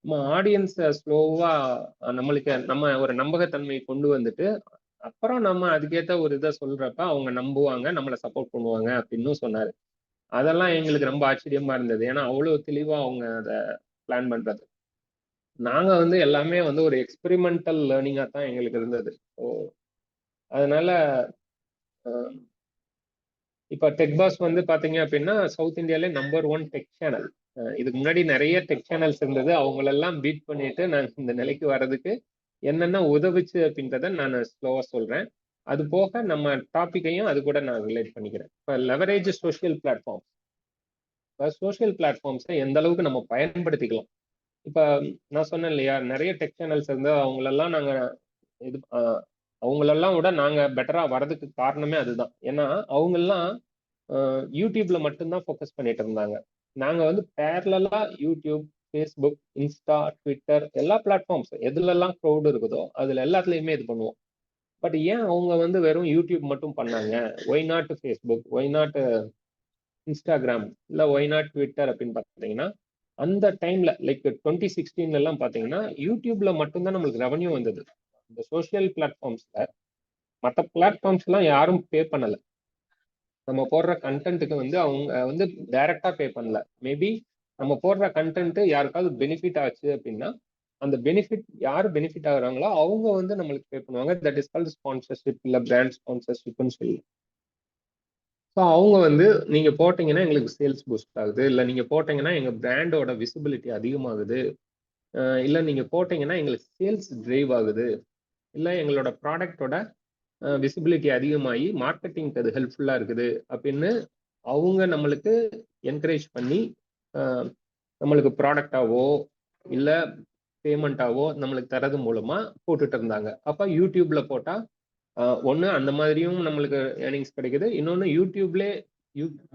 நம்ம ஆடியன்ஸை ஸ்லோவாக நம்மளுக்கு நம்ம ஒரு நம்பகத்தன்மையை கொண்டு வந்துட்டு அப்புறம் நம்ம அதுக்கேற்ற ஒரு இதை சொல்றப்ப அவங்க நம்புவாங்க, நம்மளை சப்போர்ட் பண்ணுவாங்க அப்படின்னு சொன்னார். அதெல்லாம் எங்களுக்கு ரொம்ப ஆச்சரியமா இருந்தது. ஏன்னா அவ்வளோ தெளிவாக அவங்க அதை பிளான் பண்றது. நாங்கள் வந்து எல்லாமே வந்து ஒரு எக்ஸ்பெரிமெண்டல் லேர்னிங்காக தான் எங்களுக்கு இருந்தது. ஸோ அதனால இப்போ டெக் பாஸ் வந்து பார்த்தீங்க அப்படின்னா சவுத் இந்தியாவிலே நம்பர் 1 டெக் சேனல். இதுக்கு முன்னாடி நிறைய டெக் சேனல்ஸ் இருந்தது, அவங்களெல்லாம் பீட் பண்ணிட்டு நான் இந்த நிலைக்கு வர்றதுக்கு என்னென்ன உதவுச்சு அப்படின்றத நான் ஸ்லோவாக சொல்கிறேன். அது போக நம்ம டாப்பிக்கையும் அது கூட நான் ரிலேட் பண்ணிக்கிறேன். இப்போ லெவரேஜ் சோஷியல் பிளாட்ஃபார்ம்ஸ். இப்போ சோஷியல் பிளாட்ஃபார்ம்ஸை எந்த அளவுக்கு நம்ம பயன்படுத்திக்கலாம். இப்போ நான் சொன்னேன் இல்லையா, நிறைய டெக் சேனல்ஸ் இருந்து அவங்களெல்லாம் நாங்கள் இது அவங்களெல்லாம் விட நாங்கள் பெட்டராக வர்றதுக்கு காரணமே அதுதான். ஏன்னா அவங்கெல்லாம் யூடியூப்ல மட்டும்தான் ஃபோக்கஸ் பண்ணிட்டு இருந்தாங்க. நாங்கள் வந்து பேரலா யூடியூப், ஃபேஸ்புக், இன்ஸ்டா, ட்விட்டர் எல்லா பிளாட்ஃபார்ம்ஸ் எதுலெல்லாம் க்ரௌட் இருக்குதோ அதில் எல்லாத்துலேயுமே இது பண்ணுவோம். பட் ஏன் அவங்க வந்து வெறும் யூடியூப் மட்டும் பண்ணாங்க? Why not Facebook, why not Instagram, இல்லை ஒய் நாட் ட்விட்டர் அப்படின்னு பார்த்தீங்கன்னா, அந்த டைம்ல லைக் 2016 எல்லாம் பார்த்தீங்கன்னா யூடியூப்ல மட்டும்தான் நம்மளுக்கு ரெவன்யூ வந்தது. இந்த சோஷியல் பிளாட்ஃபார்ம்ஸ்ல மற்ற பிளாட்ஃபார்ம்ஸ்லாம் யாரும் பே பண்ணலை. நம்ம போடுற கண்டென்ட்டுக்கு வந்து அவங்க வந்து டைரக்டா பே பண்ணல. மேபி நம்ம போடுற கண்டென்ட் யாருக்காவது பெனிஃபிட் ஆச்சு அப்படின்னா அந்த பெனிஃபிட் யார் பெனிஃபிட் ஆகுறாங்களோ அவங்க வந்து நம்மளுக்கு பே பண்ணுவாங்க. தட் இஸ் கால்ட் ஸ்பான்சர்ஷிப், இல்லை பிராண்ட் ஸ்பான்சர்ஷிப்னு சொல்லி. ஸோ அவங்க வந்து நீங்க போட்டீங்கன்னா எங்களுக்கு சேல்ஸ் பூஸ்ட் ஆகுது, இல்லை நீங்க போட்டீங்கன்னா எங்க பிராண்டோட விசிபிலிட்டி அதிகமாகுது, இல்லை நீங்க போட்டீங்கன்னா எங்களுக்கு சேல்ஸ் டிரைவ் ஆகுது, இல்லை எங்களோட ப்ராடக்டோட விசிபிலிட்டி அதிகமாகி மார்க்கெட்டிங்க்கு அது ஹெல்ப்ஃபுல்லாக இருக்குது அப்படின்னு அவங்க நம்மளுக்கு என்கரேஜ் பண்ணி நம்மளுக்கு ப்ராடக்டாவோ இல்லை பேமெண்ட்டாவோ நம்மளுக்கு தரது மூலமா போட்டுட்டு இருந்தாங்க. அப்போ யூடியூப்ல போட்டால் ஒன்று அந்த மாதிரியும் நம்மளுக்கு ஏர்னிங்ஸ் கிடைக்குது. இன்னொன்று யூடியூப்லே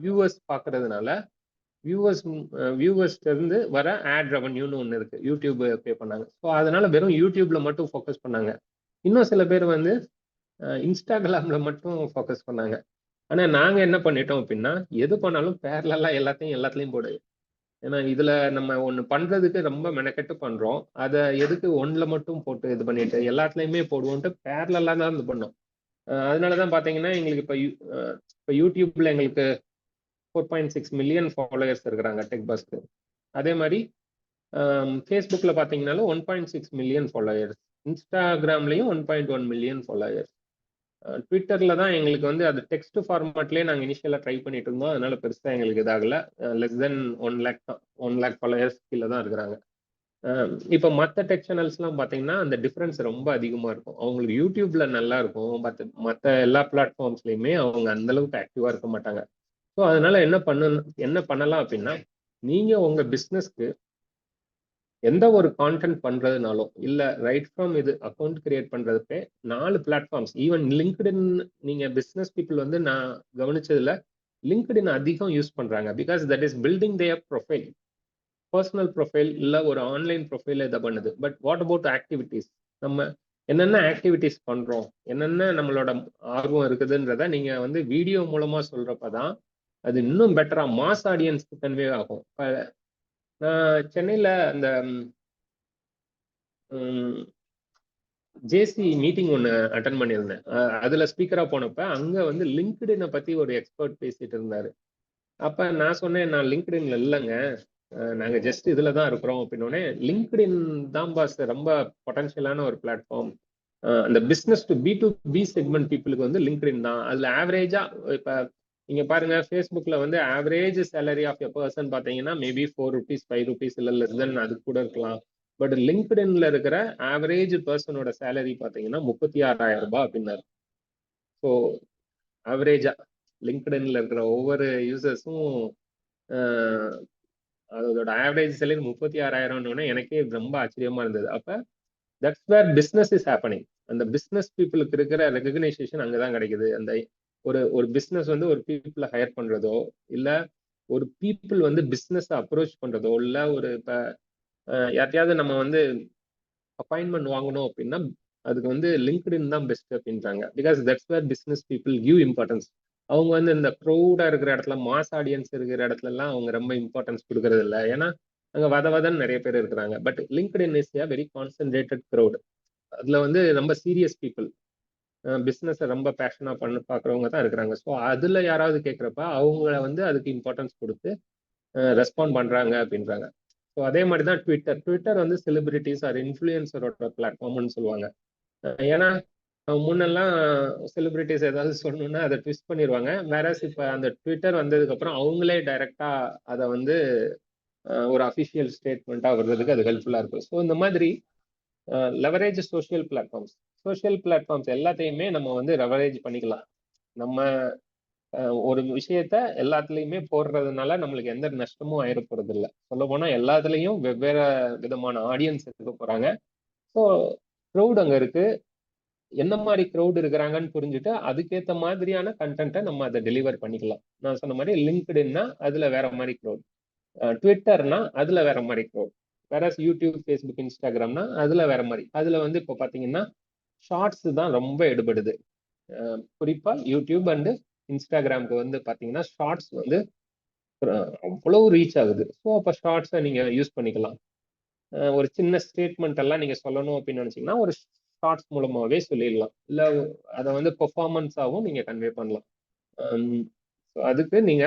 வியூவர்ஸ் பார்க்கறதுனால வியூவர்ஸ்ல இருந்து வர ஆட் ரெவன்யூன்னு ஒன்று இருக்கு, யூடியூப் பே பண்ணாங்க. ஸோ அதனால வெறும் யூடியூப்ல மட்டும் ஃபோக்கஸ் பண்ணாங்க. இன்னும் சில பேர் வந்து இன்ஸ்டாகிராம்ல மட்டும் ஃபோக்கஸ் பண்ணாங்க. ஆனா நாங்க என்ன பண்ணிட்டோம் அப்படின்னா, எது பண்ணாலும் பேரலா எல்லாத்துலயும் போடு. ஏன்னா இதுல நம்ம ஒண்ணு பண்றதுக்கு ரொம்ப மெனக்கெட்டு பண்றோம், அதை எதுக்கு ஒன்ல மட்டும் போட்டு இது பண்ணிட்டு எல்லாத்துலயுமே போடுவோம்ட்டு பேரலா தான் இது பண்ணோம். அதனாலதான் பாத்தீங்கன்னா எங்களுக்கு இப்ப யூடியூப்ல எங்களுக்கு 4.6 மில்லியன் ஃபாலோயர்ஸ் இருக்கிறாங்க டெக் பஸ்க்கு. அதே மாதிரி ஃபேஸ்புக்கில் பார்த்தீங்கன்னாலும் 1.6 மில்லியன் ஃபாலோயர்ஸ், இன்ஸ்டாகிராம்லையும் 1.1 மில்லியன் ஃபாலோயர்ஸ். ட்விட்டரில் தான் எங்களுக்கு வந்து அது டெக்ஸ்ட் ஃபார்மேட்லேயே நாங்கள் இனிஷியலாக ட்ரை பண்ணிட்டு இருந்தோம். அதனால பெருசாக எங்களுக்கு இதாகல. லெஸ் தென் 1 லேக் தான், 1 லேக் ஃபாலோயர்ஸ் கீழே தான் இருக்கிறாங்க. இப்போ மற்ற டெக் சேனல்ஸ்லாம் பார்த்தீங்கன்னா அந்த டிஃப்ரென்ஸ் ரொம்ப அதிகமாக இருக்கும். அவங்களுக்கு யூடியூப்ல நல்லா இருக்கும், மற்ற எல்லா பிளாட்ஃபார்ம்ஸ்லையுமே அவங்க அந்தளவுக்கு ஆக்டிவாக இருக்க மாட்டாங்க. ஸோ அதனால என்ன பண்ணலாம் அப்படின்னா, நீங்க உங்க பிஸ்னஸ்க்கு எந்த ஒரு கான்டென்ட் பண்றதுனாலும் இல்லை ரைட் ஃப்ரம் இது அக்கௌண்ட் கிரியேட் பண்றதுக்கு 4 பிளாட்ஃபார்ம்ஸ், ஈவன் லிங்க்டின், நீங்க பிஸ்னஸ் பீப்புள் வந்து நான் கவனிச்சதுல லிங்க்டின் அதிகம் யூஸ் பண்றாங்க. Because that is building there profile, personal profile இல்லை ஒரு ஆன்லைன் ப்ரொஃபைல் இதை பண்ணுது. But what about activities? நம்ம என்னென்ன ஆக்டிவிட்டீஸ் பண்றோம், என்னென்ன நம்மளோட ஆர்வம் இருக்குதுன்றத நீங்க வந்து வீடியோ மூலமா சொல்றப்பதான் அது இன்னும் பெட்டரா மாஸ் ஆடியன்ஸ்க்கு கன்வே ஆகும். நான் சென்னையில அந்த ஜேசி மீட்டிங் ஒன்று அட்டன் பண்ணியிருந்தேன். அதுல ஸ்பீக்கரா போனப்ப அங்க வந்து லிங்க்டினை பத்தி ஒரு எக்ஸ்பர்ட் பேசிட்டு இருந்தாரு. அப்ப நான் சொன்னேன், நான் லிங்க்டின்ல இல்லைங்க, நாங்க ஜஸ்ட் இதுல தான் இருக்கிறோம் அப்படின்னோடனே, லிங்க்டின் தான் பாஸ் ரொம்ப பொட்டன்ஷியலான ஒரு பிளாட்ஃபார்ம், அந்த பிஸ்னஸ் டு B2B செக்மெண்ட் பீப்புளுக்கு வந்து லிங்க்டின் தான். அதுல ஆவரேஜா இப்ப நீங்க பாருங்க, ஃபேஸ்புக்ல வந்து average salary of a person பாத்தீங்கன்னா மேபி 4 rupees 5 rupees இல்லை லெஸ் தென் அது கூட இருக்கலாம். பட் லிங்க்டின்ல இருக்கிற ஆவரேஜ் பர்சனோட சேலரி பாத்தீங்கன்னா 36,000 ரூபாய் அப்படின்னாரு. ஸோ ஆவரேஜா லிங்க்டின்ல இருக்கிற ஒவ்வொரு யூசர்ஸும் அதோட ஆவரேஜ் சேலரி 36,000 எனக்கே ரொம்ப ஆச்சரியமா இருந்தது. அப்ப that's where business is happening. அந்த பிஸ்னஸ் பீப்புளுக்கு இருக்கிற ரெகக்னைசேஷன் அங்கதான் கிடைக்குது. அந்த ஒரு பிஸ்னஸ் வந்து ஒரு பீப்புளை ஹையர் பண்றதோ, இல்ல ஒரு பீப்புள் வந்து பிஸ்னஸ் அப்ரோச் பண்றதோ, இல்ல ஒரு இப்ப யார்ட்டையாவது நம்ம வந்து அப்பாயின்மெண்ட் வாங்கணும் அப்படின்னா அதுக்கு வந்து லிங்க்டின் தான் பெஸ்ட் அப்படின்றாங்க. Because that's where business people give importance. அவங்க வந்து இந்த க்ரௌடா இருக்கிற இடத்துல, மாஸ் ஆடியன்ஸ் இருக்கிற இடத்துல எல்லாம் அவங்க ரொம்ப இம்பார்ட்டன்ஸ் கொடுக்கறது இல்லை. ஏன்னா அங்க வதன்னு நிறைய பேர் இருக்கிறாங்க. But LinkedIn is a very concentrated crowd. அதுல வந்து ரொம்ப சீரியஸ் பீப்புள், பிஸ்னஸை ரொம்ப பேஷனா பார்க்குறவங்க தான் இருக்கிறாங்க. ஸோ அதுல யாராவது கேட்குறப்ப அவங்கள வந்து அதுக்கு இம்பார்ட்டன்ஸ் கொடுத்து ரெஸ்பாண்ட் பண்றாங்க அப்படின்றாங்க. ஸோ அதே மாதிரி தான் ட்விட்டர் வந்து செலிபிரிட்டிஸ் ஆர் இன்ஃப்ளூயன்சரோட பிளாட்ஃபார்ம்னு சொல்லுவாங்க. ஏன்னா முன்னெல்லாம் செலிபிரிட்டிஸ் ஏதாவது சொல்லணும்னா அதை ட்விஸ்ட் பண்ணிடுவாங்க. வேறஸ் இப்போ அந்த ட்விட்டர் வந்ததுக்கு அப்புறம் அவங்களே டைரக்டா அதை வந்து ஒரு அஃபிஷியல் ஸ்டேட்மெண்ட்டாக வர்றதுக்கு அது ஹெல்ப்ஃபுல்லாக இருக்கும். ஸோ இந்த மாதிரி leverage social platforms. Social platforms எல்லாத்தையுமே நம்ம வந்து லெவரேஜ் பண்ணிக்கலாம். நம்ம ஒரு விஷயத்த எல்லாத்துலயுமே போடுறதுனால நம்மளுக்கு எந்த நஷ்டமும் ஆயிட போறது இல்லை. சொல்ல போனா எல்லாத்துலயும் வெவ்வேறு விதமான ஆடியன்ஸ் இருக்க போறாங்க. ஸோ க்ரௌட் அங்க இருக்கு. என்ன மாதிரி க்ரௌட் இருக்கிறாங்கன்னு புரிஞ்சுட்டு அதுக்கேற்ற மாதிரியான கண்டென்ட்டை நம்ம அதை டெலிவர் பண்ணிக்கலாம். நான் சொன்ன மாதிரி லிங்க்டுன்னா அதுல வேற மாதிரி க்ரௌட், ட்விட்டர்னா அதுல வேற மாதிரி க்ரௌட், வேற யூடியூப், ஃபேஸ்புக், இன்ஸ்டாகிராம்னா அதுல வேற மாதிரி. அதுல வந்து இப்போ பாத்தீங்கன்னா ஷார்ட்ஸ் தான் ரொம்ப எடுபடுது. குறிப்பா யூடியூப் அண்டு இன்ஸ்டாகிராமுக்கு வந்து பாத்தீங்கன்னா ஷார்ட்ஸ் வந்து அவ்வளவு ரீச் ஆகுது. ஸோ அப்போ ஷார்ட்ஸை நீங்க யூஸ் பண்ணிக்கலாம். ஒரு சின்ன ஸ்டேட்மெண்ட் எல்லாம் நீங்க சொல்லணும் அப்படின்னு நினைச்சீங்கன்னா ஒரு ஷார்ட்ஸ் மூலமாவே சொல்லிடலாம். இல்லை அதை வந்து பெர்ஃபார்மன்ஸாகவும் நீங்க கன்வே பண்ணலாம். அதுக்கு நீங்க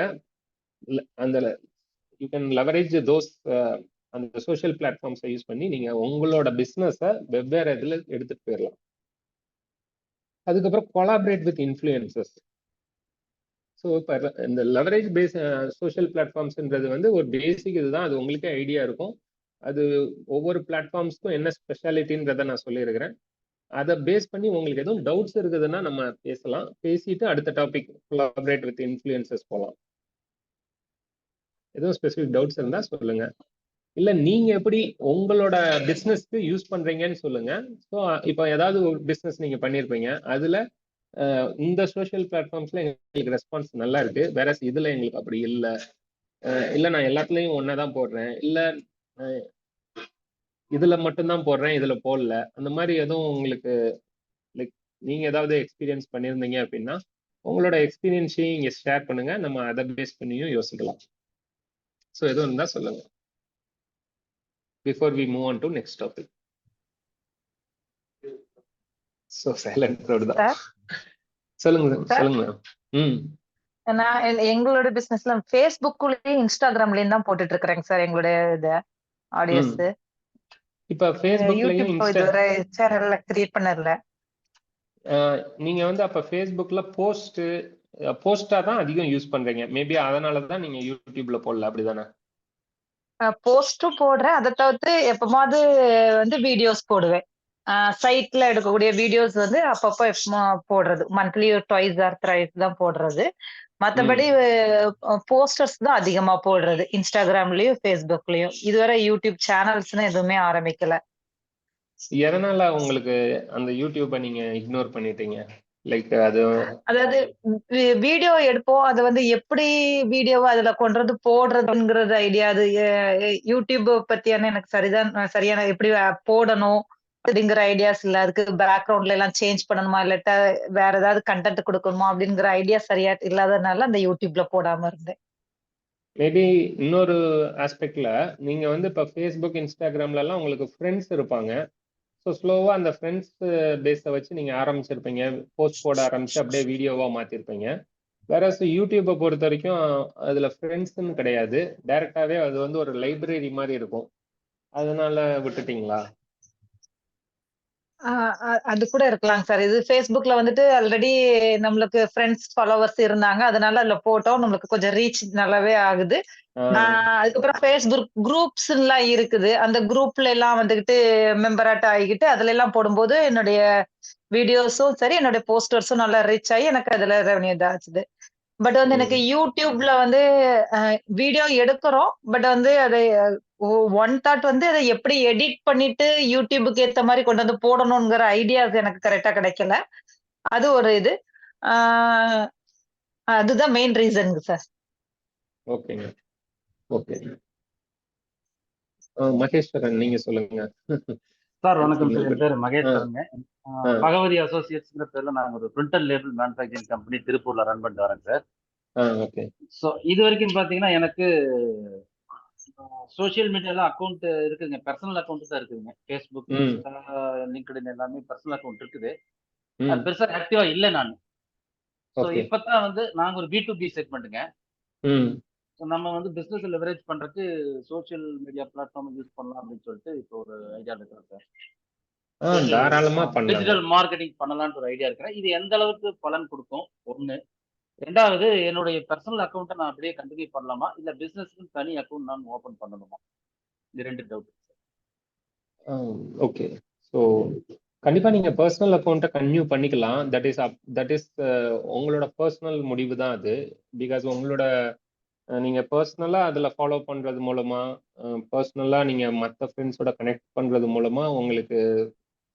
அந்த யூ கேன் லெவரேஜ் தோஸ் அந்த சோஷியல் பிளாட்ஃபார்ம்ஸை யூஸ் பண்ணி நீங்க உங்களோட பிஸ்னஸை வெவ்வேறு இதில் எடுத்துட்டு போயிடலாம். அதுக்கப்புறம் கொலாபரேட் வித் இன்ஃப்ளூயன்சஸ். ஸோ இப்போ இந்த லெவரேஜ் பேஸ் சோஷியல் பிளாட்ஃபார்ம்ஸ்ன்றது வந்து ஒரு பேசிக் இதுதான். அது உங்களுக்கே ஐடியா இருக்கும். அது ஒவ்வொரு பிளாட்ஃபார்ம்ஸ்க்கும் என்ன ஸ்பெஷாலிட்டின்றதை நான் சொல்லியிருக்கிறேன். அதை பேஸ் பண்ணி உங்களுக்கு எதுவும் டவுட்ஸ் இருக்குதுன்னா நம்ம பேசலாம். பேசிட்டு அடுத்த டாபிக் கொலாபரேட் வித் இன்ஃப்ளூயன்சஸ் போகலாம். எதுவும் ஸ்பெசிஃபிக் டவுட்ஸ் இருந்தா சொல்லுங்க. இல்ல நீங்க எப்படி உங்களோட பிசினஸ்க்கு யூஸ் பண்றீங்கன்னு சொல்லுங்க. ஸோ இப்போ ஏதாவது ஒரு பிசினஸ் நீங்க பண்ணிருப்பீங்க, அதுல இந்த சோஷியல் பிளாட்ஃபார்ம்ஸ்ல எங்களுக்கு ரெஸ்பான்ஸ் நல்லா இருக்கு, வேற இதுல எங்களுக்கு அப்படி இல்லை, இல்ல நான் எல்லாத்துலயும் ஒன்னதான் போடுறேன், இல்ல இதுல மட்டும்தான் போடுறேன், இதுல போடல, அந்த மாதிரி எதுவும் உங்களுக்கு லைக் நீங்க ஏதாவது எக்ஸ்பீரியன்ஸ் பண்ணியிருந்தீங்க அப்படின்னா உங்களோட எக்ஸ்பீரியன்ஸையும் இங்க ஷேர் பண்ணுங்க. நம்ம அதை பேஸ் பண்ணியும் யோசிக்கலாம். ஸோ எதுவும் இருந்தா சொல்லுங்க before we move on to next topic. So silent crowd தான். சொல்லுங்க சொல்லுங்க. நான் எங்களோட பிசினஸ்ல ஃபேஸ்புக்லயும் இன்ஸ்டாகிராம்லயும் தான் போட்டுட்டு இருக்கிறேங்க சார் எங்களுடைய இது ஆடியன்ஸ். இப்ப ஃபேஸ்புக்லயும் இதுவரை சேனல்ல கிரியேட் பண்ணல. நீங்க வந்து அப்ப ஃபேஸ்புக்ல போஸ்டா தான் அதிகம் யூஸ் பண்றீங்க. மேபி அதனால தான் நீங்க யூடியூப்ல போடல, அப்படிதானே? போஸ்டும் போடுறேன். அதை தவிர்த்து எப்பமாவது வந்து வீடியோஸ் போடுவேன். சைட்ல எடுக்கக்கூடிய வீடியோஸ் வந்து அப்பப்போ போடுறது மந்த்லி ட்வைஸ் ஆர் த்ரைஸ் தான் போடுறது. மற்றபடி போஸ்டர்ஸ் தான் அதிகமா போடுறது இன்ஸ்டாகிராம்லயும் ஃபேஸ்புக்லயும். இதுவரை யூடியூப் சேனல்ஸ்னு எதுவுமே ஆரம்பிக்கல. எதனால உங்களுக்கு அந்த யூடியூபை நீங்க இக்னோர் பண்ணிட்டீங்க? லைக் அதாவது வீடியோ எடுப்போம், அது வந்து எப்படி வீடியோவை அதுல கொண்டு போடுறதுங்கிறது ஐடியா. அது யூடியூப் பத்தியான எனக்கு சரியான எப்படி போடணும் அப்படிங்கிற ஐடியாஸ் இல்ல. அதுக்கு பேக்ரவுண்ட்ல எல்லாம் சேஞ்ச் பண்ணணுமா, இல்லாட்டா வேற ஏதாவது கண்டென்ட் கொடுக்கணுமா அப்படிங்கிற ஐடியா சரியா இல்லாதனால அந்த யூடியூப்ல போடாம இருந்தேன். மேபி இன்னொரு ஆஸ்பெக்ட்ல நீங்க வந்து இப்ப ஃபேஸ்புக், இன்ஸ்டாகிராம்ல எல்லாம் உங்களுக்கு ஃப்ரெண்ட்ஸ் இருப்பாங்க. ஸோ ஸ்லோவா அந்த ஃப்ரெண்ட்ஸ் பேஸை வச்சு நீங்க ஆரம்பிச்சிருப்பீங்க, போஸ்ட் போட ஆரம்பிச்சு அப்படியே வீடியோவா மாத்திருப்பீங்க. வேற யூடியூப்பை பொறுத்த வரைக்கும் அதுல ஃப்ரெண்ட்ஸ்ன்னு கிடையாது, டைரக்டாவே அது வந்து ஒரு லைப்ரரி மாதிரி இருக்கும். அதனால விட்டுட்டீங்களா? அது கூட இருக்கலாம் சார். இது ஃபேஸ்புக்ல வந்துட்டு ஆல்ரெடி நம்மளுக்கு ஃப்ரெண்ட்ஸ் ஃபாலோவர்ஸ் இருந்தாங்க, அதனால அதுல போட்டோம், நம்மளுக்கு கொஞ்சம் ரீச் நல்லாவே ஆகுது. அதுக்கப்புறம் ஃபேஸ்புக் குரூப்ஸ் எல்லாம் இருக்குது. அந்த குரூப்ல எல்லாம் வந்துகிட்டு மெம்பராட் ஆகிக்கிட்டு அதுல எல்லாம் போடும்போது என்னுடைய வீடியோஸும் சரி, என்னுடைய போஸ்டர்ஸும் நல்லா ரீச் ஆகி எனக்கு அதுல ரெவன்யூ இதாச்சுது. பட் வந்து எனக்கு யூடியூப்ல வந்து வீடியோ எடுக்கிறோம், பட் வந்து அதை ஒன் தாட் வந்து அதை எப்படி எடிட் பண்ணிட்டு யூடியூபுக்கு ஏத்த மாதிரி கொண்டு வந்து போடணுங்கிற ஐடியாஸ் எனக்கு கரெக்டா கிடைக்கல. அது ஒரு இது. அதுதான் மெயின் ரீசனுங்க சார். ஓகேங்க, ஓகே. மகேஸ்வரன் நீங்க சொல்லுங்க. சார் வணக்கம் சார். என் பேர் மகேஸ்வரங்க. பகவதி அசோசியேட்ஸ்ங்கிற பேர்ல நாங்க ஒரு பிரிண்டர் லேபிள் மேனுஃபேக்சரிங் கம்பெனி திருப்பூர்ல ரன் பண்ணிட்டு வரேன் சார். ஓகே. ஸோ இது வரைக்கும் பாத்தீங்கன்னா எனக்கு சோசியல் மீடியால அக்கௌண்ட் இருக்குங்க, பர்சனல் அக்கௌண்ட் தான் இருக்குதுங்க. ஃபேஸ்புக், லிங்க்டின் எல்லாமே பர்சனல் அக்கௌண்ட் இருக்குது. அது பெருசா ஆக்டிவா இல்லை நான். ஸோ இப்பதான் வந்து நாங்க ஒரு B2B செக்மெண்ட்டுங்க. நம்ம வந்து பிசினஸ் லெவரேஜ் பண்றதுக்கு சோசியல் மீடியா பிளாட்ஃபார்ம் யூஸ் பண்ணலாம் அப்படின்னு சொல்லிட்டு இப்போ ஒரு ஐடியா இருக்கிறேன் சார். டிஜிட்டல் மார்க்கெட்டிங் பண்ணலாம்னு ஒரு ஐடியா இருக்கிறேன். இது எந்த அளவுக்கு பலன் கொடுக்கும் ஒண்ணு. ரெண்டாவது, என்னுடைய பர்சனல் அக்கௌண்ட்டை நான் அப்படியே கண்டினியூ பண்ணலாமா, இல்ல பிசினஸ்க்கு தனி அக்கௌண்ட் நான் ஓபன் பண்ணணுமா? இது ரெண்டு டவுட். ஓகே. ஸோ கண்டிப்பா நீங்க பர்சனல் அக்கௌண்ட்டை கன்டினியூ பண்ணிக்கலாம். தட் இஸ் உங்களோட பர்சனல் முடிவு தான் அது. பிகாஸ் உங்களோட நீங்க பர்சனலா அதுல ஃபாலோ பண்றது மூலமா, பர்சனலா நீங்க மற்ற ஃப்ரெண்ட்ஸோட கனெக்ட் பண்றது மூலமா உங்களுக்கு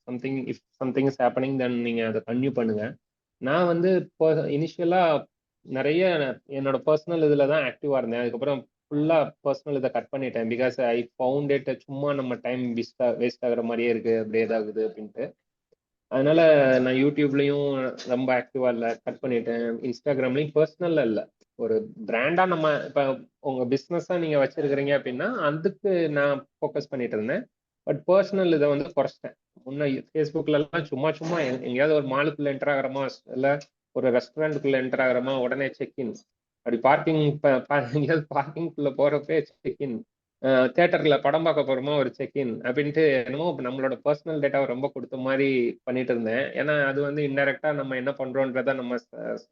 சம்திங் இஸ் ஹேப்பனிங் தென் நீங்க அதை கன்டினியூ பண்ணுங்க. நான் வந்து இனிஷியலா நிறைய என்னோட பர்சனல் இதுல தான் ஆக்டிவா இருந்தேன். அதுக்கப்புறம் ஃபுல்லா பர்சனல் இதை கட் பண்ணிட்டேன். பிகாஸ் ஐ ஃபவுண்ட் இட் சும்மா நம்ம டைம் வேஸ்ட் ஆகுற மாதிரியே இருக்கு, அப்படியே இதாகுது அப்படின்ட்டு. அதனால நான் யூடியூப்லயும் ரொம்ப ஆக்டிவா இல்லை, கட் பண்ணிட்டேன். இன்ஸ்டாகிராம்லயும் பர்சனல்ல இல்லை, ஒரு பிராண்டா நம்ம இப்ப உங்க பிசினஸா நீங்க வச்சிருக்கிறீங்க அப்படின்னா அதுக்கு நான் ஃபோக்கஸ் பண்ணிட்டு இருந்தேன். பட் பர்சனல் இதை வந்து குறைச்சிட்டேன். முன்ன ஃபேஸ்புக்ல எல்லாம் சும்மா சும்மா எங்கேயாவது ஒரு மாலுக்குள்ள என்டர் ஆகிறோமா, இல்ல ஒரு ரெஸ்டாரண்ட்டுக்குள்ள என்டர் ஆகிறோமா, உடனே செக்இன். அப்படி எங்கேயாவது பார்க்கிங்குள்ள போறப்பே செக்இன், தியேட்டர்ல படம் பார்க்க போறோமா ஒரு செக்இன் அப்படின்ட்டு என்னமோ நம்மளோட பர்சனல் டேட்டாவை ரொம்ப கொடுத்த மாதிரி பண்ணிட்டு இருந்தேன். ஏன்னா அது வந்து இன்டெரக்டா நம்ம என்ன பண்றோன்றத நம்ம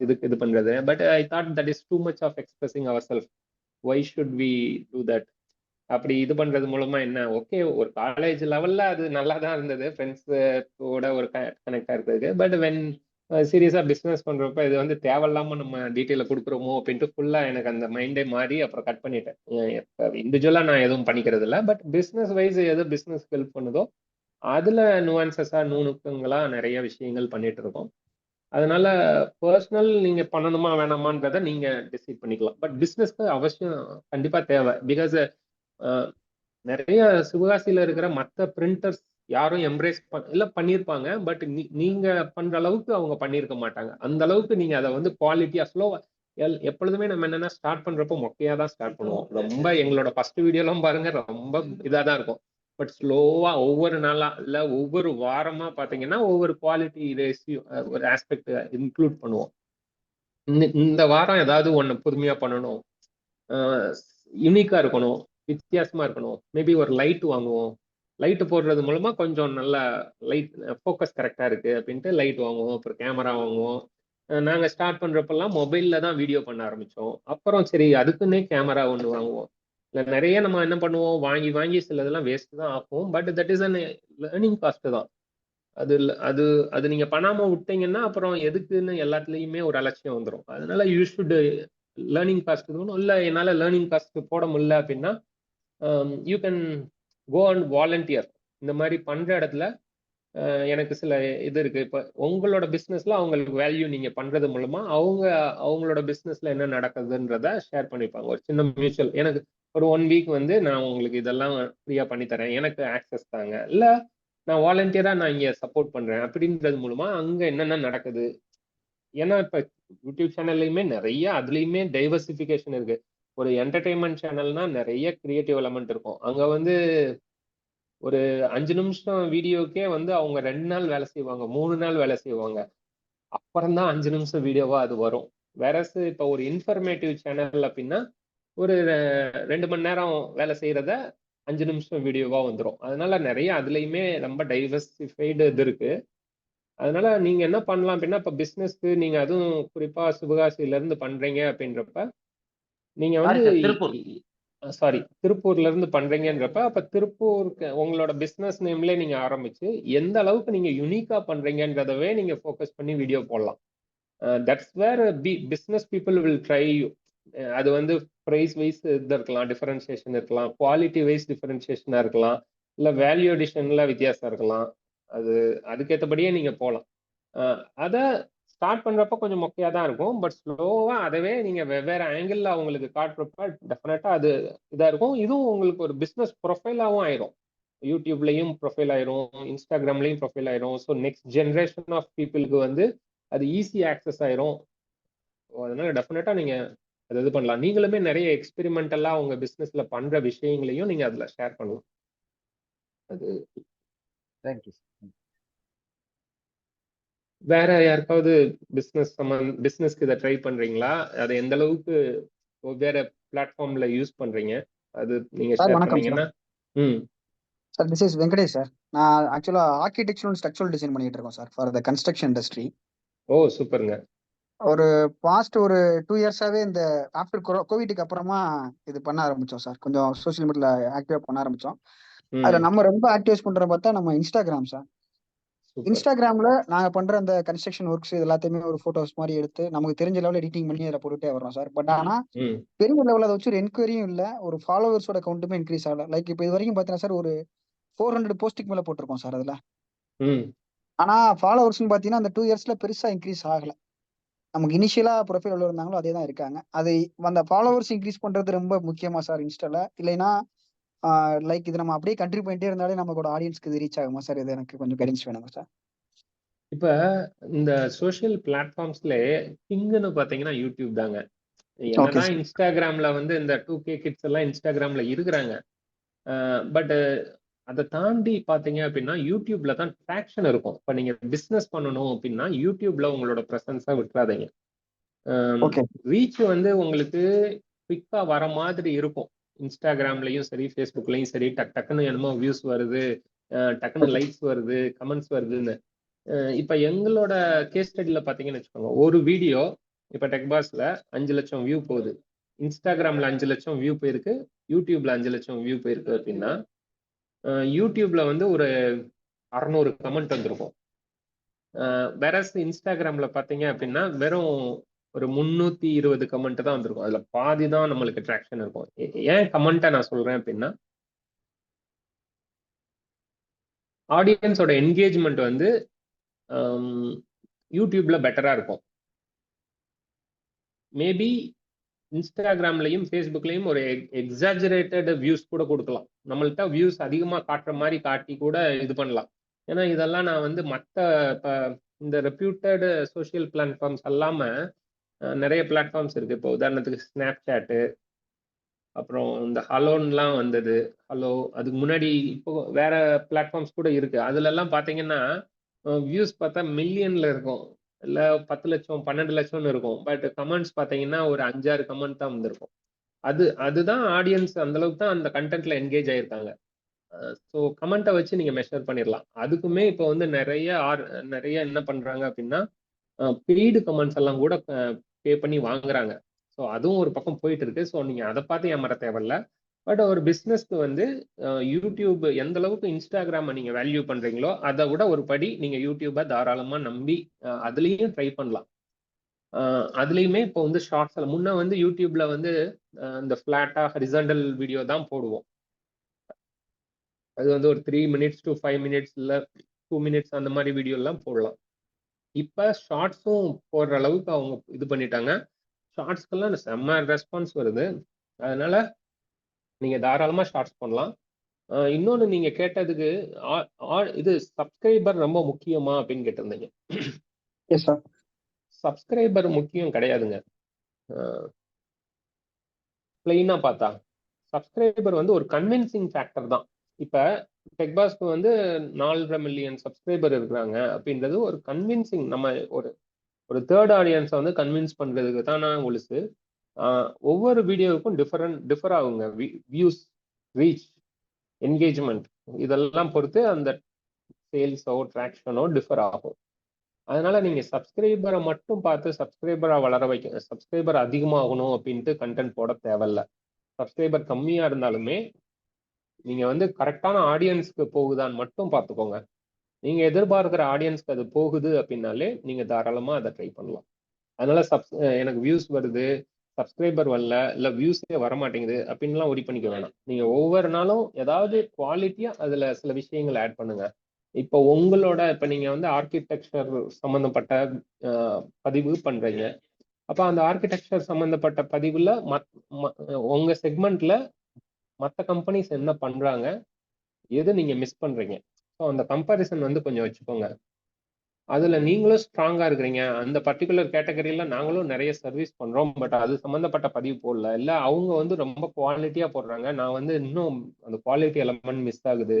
இது பண்றது. But I thought that is too much of expressing our self. Why should we do that? அப்படி இது பண்றது மூலமா என்ன, ஓகே ஒரு காலேஜ் லெவல்ல அது நல்லா தான் இருந்தது, ஃப்ரெண்ட்ஸோட ஒரு கனெக்டா இருக்கிறதுக்கு. பட் வென் சீரியஸா பிசினஸ் பண்றப்ப இது வந்து தேவையில்லாம நம்ம டீட்டெயில கொடுக்குறோமோ அப்படின்ட்டு ஃபுல்லா எனக்கு அந்த மைண்டே மாறி அப்புறம் கட் பண்ணிட்டேன். இண்டிவிஜுவலா நான் எதுவும் பண்ணிக்கிறது இல்லை. பட் பிசினஸ் வைஸ் எது பிசினஸ் ஹெல்ப் பண்ணுதோ அதுல நுவான்சஸா நுணுக்கங்களா நிறைய விஷயங்கள் பண்ணிட்டு இருக்கோம். அதனால பர்சனல் நீங்க பண்ணணுமா வேணாமான்றத நீங்க டிசைட் பண்ணிக்கலாம். பட் பிசினஸ்க்கு அவசியம் கண்டிப்பா தேவை. பிகாஸ் நிறைய சிவகாசியில இருக்கிற மற்ற பிரிண்டர்ஸ் யாரும் எம்ப்ரேஸ் இல்ல பண்ணியிருப்பாங்க. பட் நீங்க பண்ற அளவுக்கு அவங்க பண்ணியிருக்க மாட்டாங்க. அந்த அளவுக்கு நீங்க அதை வந்து குவாலிட்டியா ஸ்லோவா எப்பொழுதுமே நம்ம என்னன்னா ஸ்டார்ட் பண்றப்போ மொக்கையா தான் ஸ்டார்ட் பண்ணுவோம். ரொம்ப எங்களோட ஃபர்ஸ்ட் வீடியோலாம் பாருங்க ரொம்ப இதா தான் இருக்கும். பட் ஸ்லோவா ஒவ்வொரு நாளா இல்ல ஒவ்வொரு வாரமா பாத்தீங்கன்னா ஒவ்வொரு குவாலிட்டி ரேஷியோ ஒரு ஆஸ்பெக்ட் இன்க்ளூட் பண்ணுவோம். இந்த வாரம் ஏதாவது ஒண்ணு புதுமையா பண்ணணும், யூனிக்கா இருக்கணும், வித்தியாசமா இருக்கணும். மேபி ஒரு லைட் வாங்குவோம். லைட் போடுறது மூலமா கொஞ்சம் நல்லா லைட் ஃபோக்கஸ் கரெக்டா இருக்கு அப்படின்ட்டு லைட் வாங்குவோம். அப்புறம் கேமரா வாங்குவோம். நாங்க ஸ்டார்ட் பண்றப்பெல்லாம் மொபைல்ல தான் வீடியோ பண்ண ஆரம்பிச்சோம். அப்புறம் சரி அதுக்குன்னே கேமரா ஒன்று வாங்குவோம். இல்லை நிறைய நம்ம என்ன பண்ணுவோம், வாங்கி வாங்கி சில இதெல்லாம் வேஸ்ட் தான் ஆகும். But that is an learning cost தான். அது அது அது நீங்க பண்ணாம விட்டீங்கன்னா அப்புறம் எதுக்குன்னு எல்லாத்துலயுமே ஒரு அலட்சியம் வந்துடும். அதனால யூ ஷுட் லேர்னிங் காஸ்ட் இருக்கணும். இல்லை என்னால் லேர்னிங் காஸ்ட் போட முடியல அப்படின்னா you can go and volunteer. இந்த மாதிரி பண்ற இடத்துல எனக்கு சில இது இருக்கு. இப்போ உங்களோட பிஸ்னஸ்ல அவங்களுக்கு வேல்யூ நீங்க பண்றது மூலமா அவங்களோட பிஸ்னஸ்ல என்ன நடக்குதுன்றத ஷேர் பண்ணிப்பாங்க. ஒரு சின்ன மியூச்சுவல், எனக்கு ஒரு 1 வீக் வந்து நான் உங்களுக்கு இதெல்லாம் ஃப்ரீயா பண்ணி தரேன், எனக்கு ஆக்சஸ் தாங்க, இல்ல நான் வாலண்டியரா நான் இங்க சப்போர்ட் பண்றேன் அப்படின்றது மூலமா அங்க என்னென்ன நடக்குது. ஏன்னா இப்ப யூடியூப் சேனல்லையுமே நிறைய அதுலயுமே டைவர்சிபிகேஷன் இருக்கு. ஒரு என்டர்டைன்மெண்ட் சேனல்னா நிறைய கிரியேட்டிவ் எலமெண்ட் இருக்கும். அங்க வந்து ஒரு 5 நிமிஷம் வீடியோக்கே வந்து அவங்க 2 நாள் வேலை செய்வாங்க, 3 நாள் வேலை செய்வாங்க. அப்புறம் தான் 5 நிமிஷம் வீடியோவா அது வரும். வேறஸ் இப்ப ஒரு இன்ஃபர்மேட்டிவ் சேனல் அப்படின்னா ஒரு 2 மணி நேரம் வேலை செய்யறத 5 நிமிஷம் வீடியோவா வந்துடும். அதனால நிறைய அதுலயுமே ரொம்ப டைவர்சிஃபைடு இது இருக்கு. அதனால நீங்க என்ன பண்ணலாம் அப்படின்னா, இப்ப பிசினஸ்க்கு நீங்க அதுவும் குறிப்பா சிவகாசியில இருந்து பண்றீங்க அப்படின்றப்ப நீங்க வந்து திருப்பூர்ல இருந்து பண்றீங்கன்றப்ப அப்ப திருப்பூருக்கு உங்களோட பிசினஸ் நேம்ல நீங்க ஆரம்பிச்சு எந்த அளவுக்கு நீங்க யூனிக்கா பண்றீங்கன்றதவே நீங்க ஃபோக்கஸ் பண்ணி வீடியோ போடலாம். That's where business people will try you. அது வந்து ப்ரைஸ் வைஸ் இது இருக்கலாம், டிஃபரன்சியேஷன் இருக்கலாம், குவாலிட்டி வைஸ் டிஃபரன்சியேஷனா இருக்கலாம், இல்ல வேல்யூ அடிஷன்ல வித்தியாசம் இருக்கலாம். அதுக்கேற்றபடியே நீங்க போகலாம். அதை ஸ்டார்ட் பண்றப்ப கொஞ்சம் மொக்கையா தான் இருக்கும். பட் ஸ்லோவா அதவே நீங்க வெவ்வேறு ஆங்கிள் அவங்களுக்கு காட்டுறப்ப டெஃபினட்டா அது இதா இருக்கும். இதுவும் உங்களுக்கு ஒரு பிசினஸ் ப்ரொஃபைலாவும் ஆயிரும். யூடியூப்லயும் ப்ரொஃபைல் ஆயிரும், இன்ஸ்டாகிராம்லயும் ப்ரொஃபைல் ஆயிரும். ஸோ நெக்ஸ்ட் ஜென்ரேஷன் ஆஃப் பீப்புளுக்கு வந்து அது ஈஸி ஆக்சஸ் ஆயிரும். அதனால டெஃபினட்டா நீங்க அது இது பண்ணலாம். நீங்களுமே நிறைய எக்ஸ்பெரிமெண்டலா உங்க பிசினஸ்ல பண்ற விஷயங்களையும் நீங்க அதுல ஷேர் பண்ணலாம். அது தேங்க்யூ. வேற யாருக்காவது பிசினஸ்க்கு இதை ட்ரை பண்றீங்களா? அதை எந்த அளவுக்கு வேற பிளாட்ஃபார்ம்ல யூஸ் பண்றீங்க? அது நீங்க ஷேர் பண்ணீங்கன்னா. Sir this is Venkatesh sir. நான் ஆக்சுவலா ஆர்கிடெக்சரல் ஸ்ட்ரக்சரல் டிசைன் பண்ணிட்டு இருக்கோம் sir for the construction industry. Oh சூப்பருங்க. ஒரு பாஸ்ட் ஒரு 2 இயர்ஸாவே இந்த ஆஃப்டர் கோவிடுக்கு அப்புறமா இது பண்ண ஆரம்பிச்சோம் சார். கொஞ்சம் சோசியல் மீடியால ஆக்டிவா பண்ண ஆரம்பிச்சோம். அதுல நம்ம ரொம்ப ஆக்டிவேஸ் பண்ற பார்த்தா நம்ம இன்ஸ்டாகிராம் சார். இன்ஸ்டாகிராம்ல நாங்க பண்ற அந்த கன்ஸ்ட்ரக்ஷன் ஒர்க்ஸ் எல்லாத்தையுமே ஒரு போட்டோஸ் மாதிரி எடுத்து நமக்கு தெரிஞ்ச லெவலில் எடிட்டிங் பண்ணி அதில் போட்டுட்டே வரோம் சார். பட் ஆனா பெரிய லெவலில் அதை வச்சு ஒரு என்கொயரியும் இல்லை, ஒரு ஃபாலோவர்ஸோட கவுண்ட்டுமே இன்க்ரீஸ் ஆகல. லைக் இப்போ இது வரைக்கும் பார்த்தீங்கன்னா சார் ஒரு 400 போஸ்ட்டுக்கு மேல போட்டிருக்கோம் சார் அதுல. ஆனா ஃபாலோவர்ஸ்னு பார்த்தீங்கன்னா அந்த 2 இயர்ஸ்ல பெருசா இன்க்ரீஸ் ஆகல. நமக்கு இனிஷியலா ப்ரொஃபைல் எவ்வளோ இருந்தாங்களோ அதே தான் இருக்காங்க. அது அந்த ஃபாலோவர்ஸ் இன்க்ரீஸ் பண்றது ரொம்ப முக்கியமா சார் இன்ஸ்டால? இல்லைன்னா லைக் இது நம்ம அப்படியே கண்டினியூ பண்ணிட்டே இருந்தாலே நமக்கோட ஆடியன்ஸ்க்கு இது ரீச் ஆகுமா சார்? இது எனக்கு கொஞ்சம் கைடன்ஸ் வேணுங்க சார். இப்ப இந்த சோஷியல் பிளாட்ஃபார்ம்ஸ்ல கிங்னு பாத்தீங்கன்னா யூடியூப் தாங்க. என்னதான் இன்ஸ்டாகிராம்ல வந்து இந்த 2K கிட்ஸ் எல்லாம் இன்ஸ்டாகிராம்ல இருக்கிறாங்க, பட் அதை தாண்டி பாத்தீங்க அப்படின்னா யூடியூப்ல தான் ட்ராக்ஷன் இருக்கும். இப்ப நீங்க பிசினஸ் பண்ணணும் அப்படின்னா யூடியூப்ல உங்களோட ப்ரெசன்ஸா விட்டுறாதீங்க. ரீச் வந்து உங்களுக்கு குவிக்கா வர மாதிரி இருக்கும். இன்ஸ்டாகிராம்லயும் சரி, ஃபேஸ்புக்லயும் சரி, டக்குன்னு என்னமோ வியூஸ் வருது, டக்குன்னு லைக்ஸ் வருது, கமெண்ட்ஸ் வருதுன்னு. இப்ப எங்களோட கேஸ் ஸ்டடியில பாத்தீங்கன்னு வச்சுக்கோங்க, ஒரு வீடியோ இப்ப டெக்பாஸ்ல 5 லட்சம் வியூ போகுது, இன்ஸ்டாகிராம்ல 5 லட்சம் வியூ போயிருக்கு, யூடியூப்ல 5 லட்சம் வியூ போயிருக்கு அப்படின்னா யூடியூப்ல வந்து ஒரு 600 கமெண்ட் வந்திருக்கும். வேறஸ் இன்ஸ்டாகிராம்ல பாத்தீங்க அப்படின்னா வெறும் ஒரு 320 கமெண்ட் தான் வந்திருக்கும். அதுல பாதி தான் நம்மளுக்கு ட்ராக்ஷன் இருக்கும். ஏன் கமெண்ட்டை நான் சொல்றேன் அப்படின்னா, ஆடியன்ஸோட என்கேஜ்மெண்ட் வந்து யூடியூப்ல பெட்டரா இருக்கும். மேபி இன்ஸ்டாகிராம்லையும் ஃபேஸ்புக்லையும் ஒரு எக்ஸாஜரேட்டட் வியூஸ் கூட கொடுக்கலாம். நம்மள்ட்ட வியூஸ் அதிகமாக காட்டுற மாதிரி காட்டி கூட இது பண்ணலாம். ஏன்னா இதெல்லாம் நான் வந்து மற்ற இப்போ இந்த ரெப்யூட்டட் சோஷியல் பிளாட்ஃபார்ம்ஸ் அல்லாமல் நிறைய பிளாட்ஃபார்ம்ஸ் இருக்கு. இப்போ உதாரணத்துக்கு ஸ்னாப் சாட்டு, அப்புறம் இந்த ஹலோன்லாம் வந்தது, ஹலோ, அதுக்கு முன்னாடி இப்போ வேற பிளாட்ஃபார்ம்ஸ் கூட இருக்கு. அதுலலாம் பார்த்தீங்கன்னா வியூஸ் பார்த்தா மில்லியன்ல இருக்கும், இல்லை 10 லட்சம் 12 லட்சம்னு இருக்கும். பட் கமெண்ட்ஸ் பார்த்தீங்கன்னா ஒரு 5-6 கமெண்ட் தான் வந்திருக்கும். அதுதான் ஆடியன்ஸ் அந்த அளவுக்கு தான் அந்த கண்டென்ட்ல என்கேஜ் ஆயிருக்காங்க. ஸோ கமெண்ட்டை வச்சு நீங்க மெஷர் பண்ணிடலாம். அதுக்குமே இப்போ வந்து நிறைய என்ன பண்றாங்க அப்படின்னா பெய்டு கமெண்ட்ஸ் எல்லாம் கூட பே பண்ணி வாங்குறாங்க. ஸோ அதுவும் ஒரு பக்கம் போயிட்டு இருக்கு. ஸோ நீங்க அதை பார்த்து ஏமாற தேவையில்ல. பட் ஒரு பிஸ்னஸ்க்கு வந்து யூடியூப் எந்த அளவுக்கு இன்ஸ்டாகிராமை நீங்க வேல்யூ பண்றீங்களோ அதை விட ஒரு படி நீங்க யூடியூபை தாராளமா நம்பி அதுலயும் ட்ரை பண்ணலாம். அதுலயுமே இப்போ வந்து ஷார்ட்ஸ்ல முன்ன வந்து யூடியூப்ல வந்து இந்த ஃபிளாட்டா ஹரிசாண்டல் வீடியோ தான் போடுவோம். அது வந்து ஒரு 3 minutes to 5 minutes இல்ல 2 minutes அந்த மாதிரி வீடியோ எல்லாம் போடலாம். இப்ப ஷார்ட்ஸும் போடுற அளவுக்கு அவங்க இது பண்ணிட்டாங்க. ஷார்ட்ஸ்க்கெல்லாம் செம்ம ரெஸ்பான்ஸ் வருது. அதனால நீங்க தாராளமா ஷார்ட்ஸ் பண்ணலாம். இன்னொன்னு நீங்க கேட்டதுக்கு இது சப்ஸ்கிரைபர் ரொம்ப முக்கியமா அப்படின்னு கேட்டிருந்தீங்க. சப்ஸ்கிரைபர் முக்கியம் கிடையாதுங்க. பிளெயினா பார்த்தா சப்ஸ்கிரைபர் வந்து ஒரு கன்வின்சிங் ஃபேக்டர் தான். இப்ப டெக்பாஸ்க்கு வந்து 4.5 மில்லியன் சப்ஸ்கிரைபர் இருக்கிறாங்க அப்படின்றது ஒரு கன்வின்சிங். நம்ம ஒரு தேர்ட் ஆடியன்ஸை வந்து கன்வின்ஸ் பண்றதுக்கு தான் நான் ஒழுசு. ஒவ்வொரு வீடியோவுக்கும் டிஃபர் ஆகுங்க. வியூஸ், ரீச், என்கேஜ்மெண்ட் இதெல்லாம் பொறுத்து அந்த சேல்ஸோ ட்ராக்ஷனோ டிஃபர் ஆகும். அதனால நீங்க சப்ஸ்கிரைபரை மட்டும் பார்த்து சப்ஸ்கிரைபரா வளர வைக்க, சப்ஸ்கிரைபர் அதிகமாகணும் அப்படின்ட்டு கண்டென்ட் போட தேவையில்ல. சப்ஸ்கிரைபர் கம்மியா இருந்தாலுமே நீங்க வந்து கரெக்டான ஆடியன்ஸ்க்கு போகுதான்னு மட்டும் பார்த்துக்கோங்க. நீங்க எதிர்பார்க்கிற ஆடியன்ஸ்க்கு அது போகுது அப்படின்னாலே நீங்க தாராளமா அதை ட்ரை பண்ணலாம். அதனால எனக்கு வியூஸ் வருது, சப்ஸ்கிரைபர் வரல, இல்லை வியூஸே வரமாட்டேங்குது அப்படின்லாம் ஒரி பண்ணிக்க வேணாம். நீங்க ஒவ்வொரு நாளும் ஏதாவது குவாலிட்டியா அதுல சில விஷயங்கள் ஆட் பண்ணுங்க. இப்போ உங்களோட இப்ப நீங்க வந்து ஆர்கிடெக்சர் சம்பந்தப்பட்ட பதிவு பண்றீங்க. அப்ப அந்த ஆர்கிடெக்சர் சம்பந்தப்பட்ட பதிவுல உங்க செக்மெண்ட்ல மற்ற கம்பெனிஸ் என்ன பண்றாங்க, எது நீங்க மிஸ் பண்றீங்க, ஸோ அந்த கம்பாரிசன் வந்து கொஞ்சம் வச்சுக்கோங்க. அதுல நீங்களும் ஸ்ட்ராங்கா இருக்கிறீங்க, அந்த பர்டிகுலர் கேட்டகரியில நாங்களும் நிறைய சர்வீஸ் பண்றோம், பட் அது சம்பந்தப்பட்ட பதிவு போடல, இல்ல அவங்க வந்து ரொம்ப குவாலிட்டியா போடுறாங்க, நான் வந்து இன்னும் அந்த குவாலிட்டி எலமெண்ட் மிஸ் ஆகுது,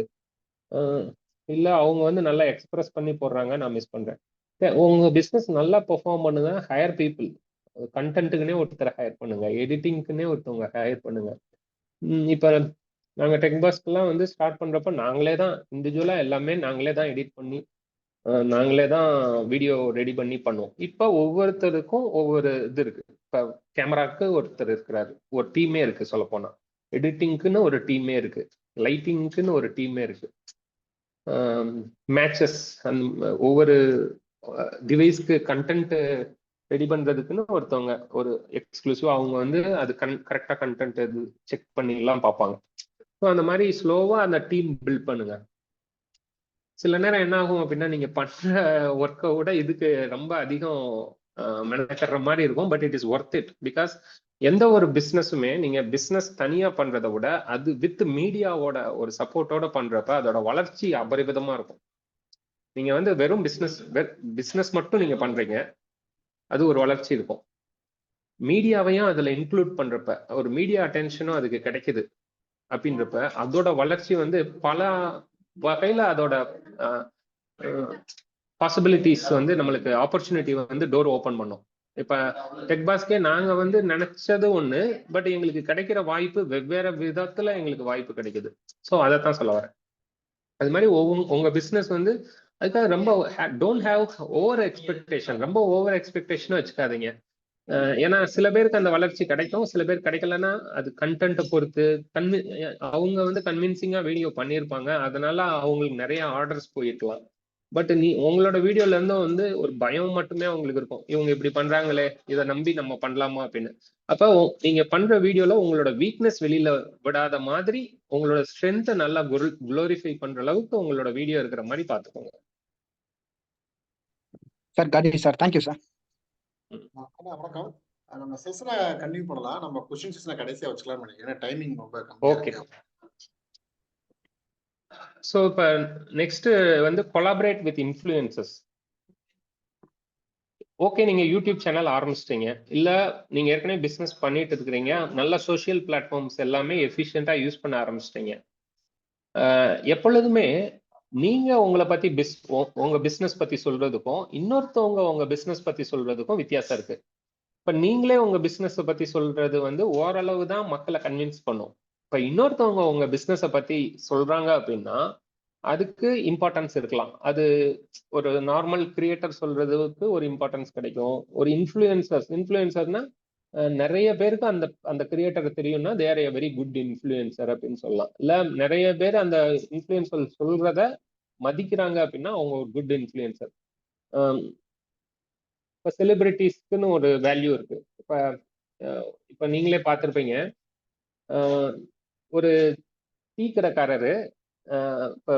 இல்ல அவங்க வந்து நல்லா எக்ஸ்பிரஸ் பண்ணி போடுறாங்க, நான் மிஸ் பண்றேன். உங்க பிசினஸ் நல்லா பெர்ஃபார்ம் பண்ணுங்க, ஹையர் பீப்புள். கண்டென்ட்டுக்குன்னே ஒருத்தரை ஹையர் பண்ணுங்க, எடிட்டிங்க்குன்னே ஒருத்தவங்க ஹையர் பண்ணுங்க. இப்ப நாங்க டெக்பாஸ்க்கெல்லாம் வந்து ஸ்டார்ட் பண்றப்ப நாங்களே தான் இண்டிவிஜுவலா எல்லாமே நாங்களே தான் எடிட் பண்ணி நாங்களே தான் வீடியோ ரெடி பண்ணி பண்ணுவோம். இப்போ ஒவ்வொருத்தருக்கும் ஒவ்வொரு இது இருக்கு. இப்போ கேமராக்கு ஒருத்தர் இருக்கிறாரு, ஒரு டீமே இருக்கு. சொல்ல போனா எடிட்டிங்க்குன்னு ஒரு டீமே இருக்கு. லைட்டிங்க்குன்னு ஒரு டீமே இருக்கு. மேட்சஸ் ஒவ்வொரு டிவைஸ்க்கு கண்டென்ட் ரெடி பண்றதுக்குன்னு ஒருத்தவங்க ஒரு எக்ஸ்க்ளூசிவா அவங்க வந்து அது கரெக்டா கண்டென்ட் இது செக் பண்ணிலாம் பார்ப்பாங்க. ஸோ அந்த மாதிரி ஸ்லோவா அந்த டீம் பில்ட் பண்ணுங்க. சில நேரம் என்ன ஆகும் அப்படின்னா நீங்க பண்ற ஒர்க்கை விட இதுக்கு ரொம்ப அதிகம் மெனக்கடுற மாதிரி இருக்கும். But it is worth it. Because எந்த ஒரு பிஸ்னஸுமே நீங்க பிஸ்னஸ் தனியா பண்றதை விட அது வித் மீடியாவோட ஒரு சப்போர்ட்டோட பண்றப்ப அதோட வளர்ச்சி அபரிவிதமா இருக்கும். நீங்க வந்து வெறும் பிஸ்னஸ் மட்டும் நீங்க பண்றீங்க, அது ஒரு வளர்ச்சி இருக்கும். மீடியாவையும் அதுல இன்க்ளூட் பண்றப்ப ஒரு மீடியா அட்டென்ஷனும் அதுக்கு கிடைக்குது அப்படின்றப்ப அதோட வளர்ச்சி வந்து பல வகையில அதோட பாசிபிலிட்டிஸ் வந்து நம்மளுக்கு ஆப்பர்ச்சுனிட்டி வந்து டோர் ஓப்பன் பண்ணும். இப்ப டெக்பாஸ்கே நாங்க வந்து நினைச்சது ஒண்ணு, பட் எங்களுக்கு கிடைக்கிற வாய்ப்பு வெவ்வேறு விதத்துல எங்களுக்கு வாய்ப்பு கிடைக்குது. ஸோ அதைத்தான் சொல்ல வரேன். அது மாதிரி உங்க பிசினஸ் வந்து அதுக்காக ரொம்ப டோன்ட் ஹேவ் ஓவர் எக்ஸ்பெக்டேஷன். ரொம்ப ஓவர் எக்ஸ்பெக்டேஷனும் வச்சுக்காதீங்க. ஏன்னா சில பேருக்கு அந்த வளர்ச்சி கிடைக்கும், சில பேர் கிடைக்கலன்னா அது கண்டென்ட்டை பொறுத்து. அவங்க வந்து கன்வின்சிங்கா வீடியோ பண்ணியிருப்பாங்க, அதனால அவங்களுக்கு நிறைய ஆர்டர்ஸ் போயிருக்கலாம். பட் உங்களோட வீடியோல இருந்தும் வந்து ஒரு பயம் மட்டுமே அவங்களுக்கு இருக்கும், இவங்க இப்படி பண்றாங்களே இதை நம்பி நம்ம பண்ணலாமா அப்படின்னு. அப்ப நீங்க பண்ற வீடியோல உங்களோட வீக்னஸ் வெளியில விடாத மாதிரி உங்களோட ஸ்ட்ரென்த்தை நல்லா குளோரிஃபை பண்ற அளவுக்கு உங்களோட வீடியோ இருக்கிற மாதிரி பாத்துக்கோங்க. சார் காட்டி சார், தேங்க்யூ சார். வணக்கம். நம்ம செஷனை கண்டினியூ பண்ணலாம். நம்ம கொஸ்டின் செஷனை கடைசியா வச்சுக்கலாம் நினைக்கிறேன், ஏன்னா டைமிங் ரொம்ப ஓகே. ஸோ இப்போ நெக்ஸ்ட் வந்து கொலாபரேட் வித் இன்ஃப்ளூயன்சஸ். ஓகே, நீங்க யூடியூப் சேனல் ஆரம்பிச்சிட்டீங்க, இல்ல நீங்க ஏற்கனவே பிசினஸ் பண்ணிட்டு இருக்கிறீங்க, நல்ல சோஷியல் பிளாட்ஃபார்ம்ஸ் எல்லாமே எஃபிஷியண்டா யூஸ் பண்ண ஆரம்பிச்சிட்டீங்க. எப்பொழுதுமே நீங்க உங்களை பத்தி உங்க பிசினஸ் பத்தி சொல்றதுக்கும் இன்னொருத்தவங்க உங்க பிசினஸ் பத்தி சொல்றதுக்கும் வித்தியாசம் இருக்கு. இப்ப நீங்களே உங்க பிசினஸ் பத்தி சொல்றது வந்து ஓரளவு தான் மக்களை கன்வின்ஸ் பண்ணும். இப்ப இன்னொருத்தவங்க உங்க பிசினஸ பத்தி சொல்றாங்க அப்படின்னா அதுக்கு இம்பார்ட்டன்ஸ் இருக்கலாம். அது ஒரு நார்மல் கிரியேட்டர் சொல்றதுக்கு ஒரு இம்பார்ட்டன்ஸ் கிடைக்கும். ஒரு இன்ஃப்ளூயன்சர்னா நிறைய பேருக்கு அந்த அந்த கிரியேட்டர் தெரியும்னா they R A very good influencer அப்படின்னு சொல்லலாம். இல்ல நிறைய பேர் அந்த இன்ஃப்ளூயன்சர் சொல்றத மதிக்கிறாங்க அப்படின்னா அவங்க ஒரு குட் இன்ஃப்ளூயன்சர். இப்போ செலிபிரிட்டிஸ்க்குன்னு ஒரு வேல்யூ இருக்கு. இப்போ நீங்களே பார்த்துருப்பீங்க, ஒரு டீ கடைக்காரரு இப்போ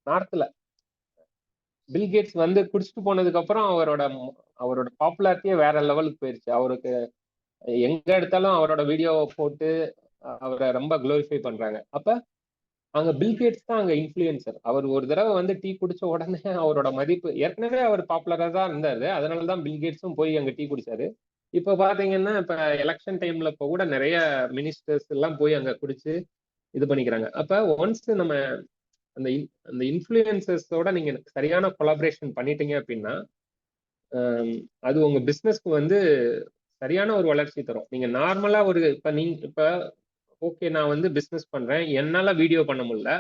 நார்த்ல பில்கேட்ஸ் வந்து குடிச்சிட்டு போனதுக்கு அப்புறம் அவரோட பாப்புலாரிட்டியே வேற லெவலுக்கு போயிருச்சு. அவருக்கு எங்க எடுத்தாலும் அவரோட வீடியோவை போட்டு அவரை ரொம்ப குளோரிஃபை பண்றாங்க. அப்ப அங்க பில்கேட்ஸ் தான் அங்க இன்ஃப்ளூயன்சர். அவர் ஒரு தடவை வந்து டீ குடிச்ச உடனே அவரோட மதிப்பு, ஏற்கனவே அவர் பாப்புலரா தான் இருந்தாரு, அதனாலதான் பில்கேட்ஸும் போய் அங்க டீ குடிச்சாரு. இப்ப பாத்தீங்கன்னா இப்ப எலெக்ஷன் டைம்ல இப்ப கூட நிறைய மினிஸ்டர்ஸ் எல்லாம் போய் அங்க குடிச்சு இது பண்ணிக்கிறாங்க. அப்ப ஒன்ஸ் நம்ம அந்த இன்ஃப்ளூயன்சர்ஸோட நீங்க சரியான கொலாபரேஷன் பண்ணிட்டீங்க அப்படின்னா அது உங்க பிசினஸ்க்கு வந்து சரியான ஒரு வளர்ச்சி தரும். நீங்க நார்மலா இப்ப ஓகே நான் வந்து பிசினஸ் பண்றேன், என்னால வீடியோ பண்ண முடியல,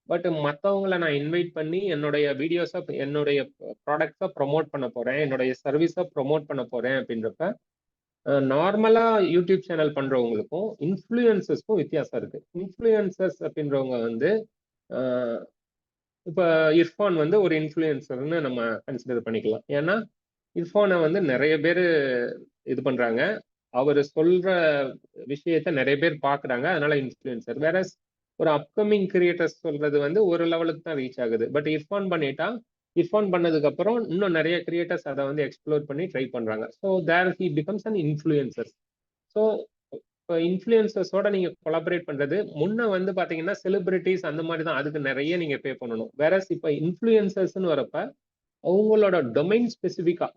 பட் மற்றவங்களை நான் இன்வைட் பண்ணி என்னுடைய வீடியோஸை என்னுடைய ப்ராடக்ட்ஸை ப்ரொமோட் பண்ண போறேன், என்னுடைய சர்வீஸை ப்ரொமோட் பண்ண போறேன் அப்படின்றப்ப நார்மலா யூடியூப் சேனல் பண்றவங்களுக்கும் இன்ஃப்ளூயன்சர்ஸ்க்கும் வித்தியாசம் இருக்கு. இன்ஃப்ளூயன்சர்ஸ் அப்படின்றவங்க வந்து இப்ப இர்ஃபான் வந்து ஒரு இன்ஃப்ளூயன்சர்னு நம்ம கன்சிடர் பண்ணிக்கலாம். ஏன்னா இர்ஃபானை வந்து நிறைய பேர் இது பண்றாங்க, அவர் சொல்ற விஷயத்த நிறைய பேர் பாக்குறாங்க, அதனால இன்ஃப்ளூயன்சர். வேற ஒரு அப்கமிங் கிரியேட்டர்ஸ் சொல்றது வந்து ஒரு லெவலுக்கு தான் ரீச் ஆகுது. பட் இர்ஃபான் பண்ணதுக்கு அப்புறம் இன்னும் நிறைய கிரியேட்டர்ஸ் அதை வந்து எக்ஸ்ப்ளோர் பண்ணி ட்ரை பண்றாங்க. So there he becomes an influencer. So இப்போ இன்ஃப்ளூயன்சர்ஸோட நீங்க கொலாபரேட் பண்றது முன்ன வந்து பாத்தீங்கன்னா செலிபிரிட்டிஸ் அந்த மாதிரி தான், அதுக்கு நிறைய நீங்க பே பண்ணணும். வேற இப்போ இன்ஃப்ளூயன்சர்ஸ்ன்னு வரப்ப அவங்களோட டொமைன் ஸ்பெசிஃபிக்கா,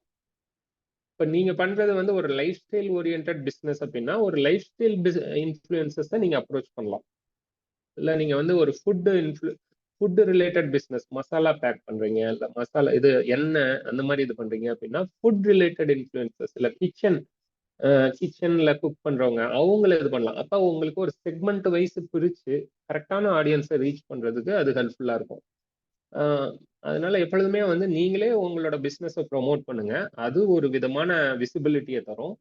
இப்போ நீங்க பண்றது வந்து ஒரு லைஃப் ஸ்டைல் ஓரியன்ட் பிசினஸ் அப்படின்னா ஒரு லைஃப் ஸ்டைல் இன்ஃப்ளூயன்சஸ் நீங்க அப்ரோச் பண்ணலாம். இல்ல நீங்க வந்து ஒரு food related business, masala pack பண்றீங்க, இல்ல மசாலா இது எண்ணெய் அந்த மாதிரி இது பண்றீங்க அப்படின்னா ஃபுட் ரிலேட்டட் இன்ஃப்ளூயன்சஸ், இல்ல கிச்சன்ல குக் பண்றவங்க அவங்கள இது பண்ணலாம். அப்ப உங்களுக்கு ஒரு செக்மெண்ட் வைஸ் பிரிச்சு கரெக்டான ஆடியன்ஸை ரீச் பண்றதுக்கு அது ஹெல்ப்ஃபுல்லா இருக்கும். அதனால எப்பொழுதுமே வந்து நீங்களே உங்களோட பிசினஸை ப்ரொமோட் பண்ணுங்க, அது ஒரு விதமான விசிபிலிட்டியை தரும்.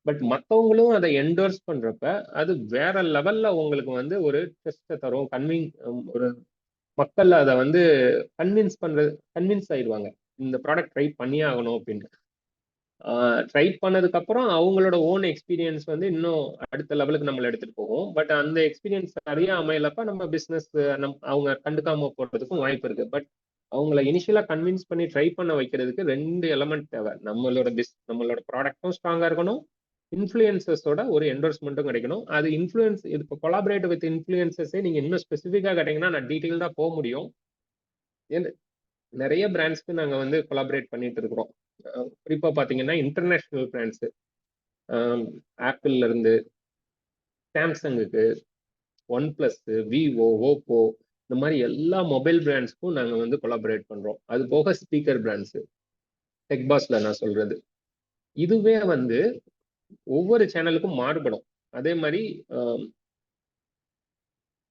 பட் மற்றவங்களும் அதை என்டோர்ஸ் பண்றப்ப அது வேற லெவல்ல உங்களுக்கு வந்து ஒரு டெஸ்ட்டை தரும். ஒரு மக்கள் அதை வந்து கன்வின்ஸ் ஆயிடுவாங்க, இந்த ப்ராடக்ட் ட்ரை பண்ணியே ஆகணும் அப்படின்ட்டு. ட்ரை பண்ணதுக்கு அப்புறம் அவங்களோட ஓன் எக்ஸ்பீரியன்ஸ் வந்து இன்னும் அடுத்த லெவலுக்கு நம்மளை எடுத்துட்டு போகும். பட் அந்த எக்ஸ்பீரியன்ஸ் சரியா அமையலப்ப நம்ம பிசினஸ் அவங்க கண்டுக்காம போறதுக்கும் வாய்ப்பு இருக்கு. பட் அவங்கள இனிஷியலா கன்வின்ஸ் பண்ணி ட்ரை பண்ண வைக்கிறதுக்கு 2 எலமெண்ட் தேவை. நம்மளோட ப்ராடக்டும் ஸ்ட்ராங்கா இருக்கணும், இன்ஃப்ளூயன்சஸோட ஒரு என்டோர்ஸ்மெண்ட்டும் கிடைக்கணும். அது இது இப்போ கொலாபரேட் வித் இன்ஃப்ளூயன்சஸே நீங்க இன்னும் ஸ்பெசிஃபிக்கா கேட்டீங்கன்னா நான் டீட்டெயில்டா போக முடியும். நிறைய பிராண்ட்ஸ்க்கு நாங்க வந்து கொலாபரேட் பண்ணிட்டு இருக்கிறோம். குறிப்பா பாத்தீங்கன்னா இன்டர்நேஷனல் பிராண்ட்ஸ், ஆப்பிள்ல இருந்து சாம்சங்குக்கு, ஒன் பிளஸ், விவோ, ஓப்போ, இந்த மாதிரி எல்லா மொபைல் பிராண்ட்ஸ்க்கும் நாங்க வந்து கொலாபரேட் பண்றோம். அது போக ஸ்பீக்கர் பிராண்ட்ஸ், டெக்பாஸ்ல நான் சொல்றது. இதுவே வந்து ஒவ்வொரு சேனலுக்கும் மாறுபடும். அதே மாதிரி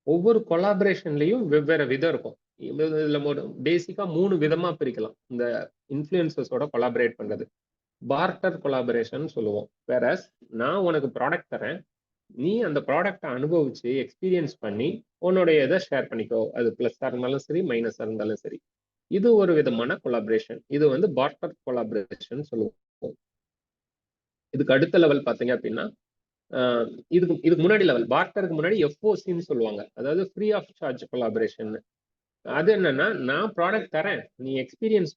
ஒவ்வொரு கொலாபரேஷன்லயும் வெவ்வேறு விதம் இருக்கும். இதுல பேசிக்கா 3 விதமா பிரிக்கலாம் இந்த இன்ஃப்ளூயன்சஸோட கொலாபரேட் பண்றது. பார்ட்டர் கொலாபரேஷன் சொல்லுவோம். வேற நான் உனக்கு ப்ராடக்ட் தரேன், நீ அந்த ப்ராடக்டை அனுபவிச்சு எக்ஸ்பீரியன்ஸ் பண்ணி உன்னுடைய இதை ஷேர் பண்ணிக்கோ. அது பிளஸ்ஸா இருந்தாலும் சரி, மைனஸா இருந்தாலும் சரி. இது ஒரு விதமான கொலாபரேஷன். இது வந்து பார்ட்டர் கொலாபரேஷன் சொல்லுவோம். இதுக்கு அடுத்த லெவல் பாத்தீங்க அப்படின்னா இதுக்கு முன்னாடி லெவல், பார்ட்டருக்கு முன்னாடி எஃப்ஓசின்னு சொல்லுவாங்க, அதாவது ஃப்ரீ ஆஃப் சார்ஜ் கொலாபரேஷன். அது என்னன்னா, நான் ப்ராடக்ட் தரேன், நீ எக்ஸ்பீரியன்ஸ்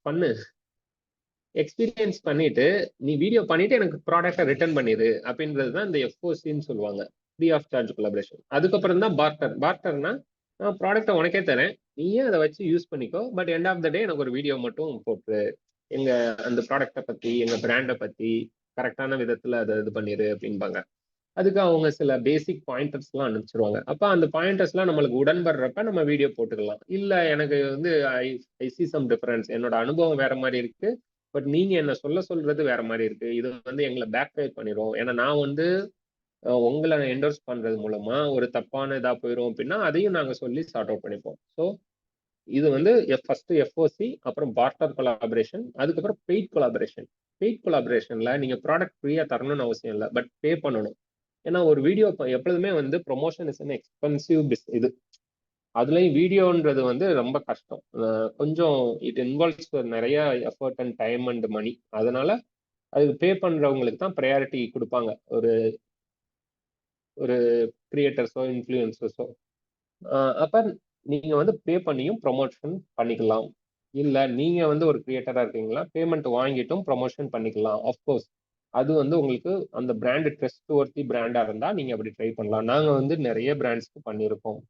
பண்ணிட்டு நீ வீடியோ பண்ணிட்டு எனக்கு ப்ராடக்டை ரிட்டர்ன் பண்ணிடு அப்படின்றது தான் இந்த எஃப்ஓசின்னு சொல்லுவாங்க, ஃப்ரீ ஆஃப் சார்ஜ் கொலாபரேஷன். அதுக்கப்புறம் தான் பார்ட்டர்னா நான் ப்ராடக்டை உனக்கே தரேன், நீயே அதை வச்சு யூஸ் பண்ணிக்கோ, பட் எண்ட் ஆஃப் த டே எனக்கு ஒரு வீடியோ மட்டும் போட்டு எங்க அந்த ப்ராடக்டை பத்தி எங்க பிராண்டை பத்தி கரெக்டான விதத்துல அதை இது பண்ணிடு அப்படின்பாங்க. அதுக்கு அவங்க சில பேசிக் பாயிண்டர்ஸ்லாம் அனுப்பிச்சிருவாங்க. அப்போ அந்த பாயிண்டர்ஸ்லாம் நம்மளுக்கு உடன்படுறப்ப நம்ம வீடியோ போட்டுக்கலாம். இல்லை எனக்கு வந்து ஐ சி சம் டிஃபரன்ஸ், என்னோட அனுபவம் வேற மாதிரி இருக்கு, பட் நீங்க என்ன சொல்றது வேற மாதிரி இருக்கு, இது வந்து எங்களை பேக் ஃபயர் பண்ணிடும், ஏன்னா நான் வந்து உங்களை என்டோர்ஸ் பண்றது மூலமா ஒரு தப்பான இதா போயிடும் அப்படின்னா அதையும் நாங்க சொல்லி சார்ட் அவுட் பண்ணிப்போம். ஸோ இது வந்து ஃபர்ஸ்ட் எஃப்ஓசி, அப்புறம் பார்ட்டர் கொலாபரேஷன், அதுக்கப்புறம் பெய்ட் கொலாபரேஷன். பெய்ட் கொலாபரேஷன்ல நீங்க ப்ராடக்ட் ஃப்ரீயா தரணும்னு அவசியம் இல்லை, பட் பே பண்ணணும். ஏன்னா ஒரு வீடியோ எப்பொழுதுமே வந்து ப்ரொமோஷன் இஸ் அன் எக்ஸ்பென்சிவ் இது. அதுலயும் வீடியோன்றது வந்து ரொம்ப கஷ்டம், கொஞ்சம் இட் இன்வால்வ்ஸ் நிறைய effort and time and money. அதனால அதுக்கு பே பண்றவங்களுக்கு தான் ப்ரையாரிட்டி கொடுப்பாங்க, ஒரு கிரியேட்டர்ஸோ இன்ஃப்ளூயன்சர்ஸோ. அப்ப நீங்க வந்து பே பண்ணியும் ப்ரொமோஷன் பண்ணிக்கலாம். இல்ல நீங்க வந்து ஒரு கிரியேட்டரா இருக்கீங்களா, பேமெண்ட் வாங்கிட்டும் ப்ரொமோஷன் பண்ணிக்கலாம். ஆஃப்கோர்ஸ் அது வந்து உங்களுக்கு அந்த பிராண்டு ட்ரஸ்ட் ஒர்த்தி பிராண்டா இருந்தா நீங்க அப்படி ட்ரை பண்ணலாம். நாங்க வந்து நிறைய பிராண்ட்ஸ்க்கு பண்ணியிருக்கோம்.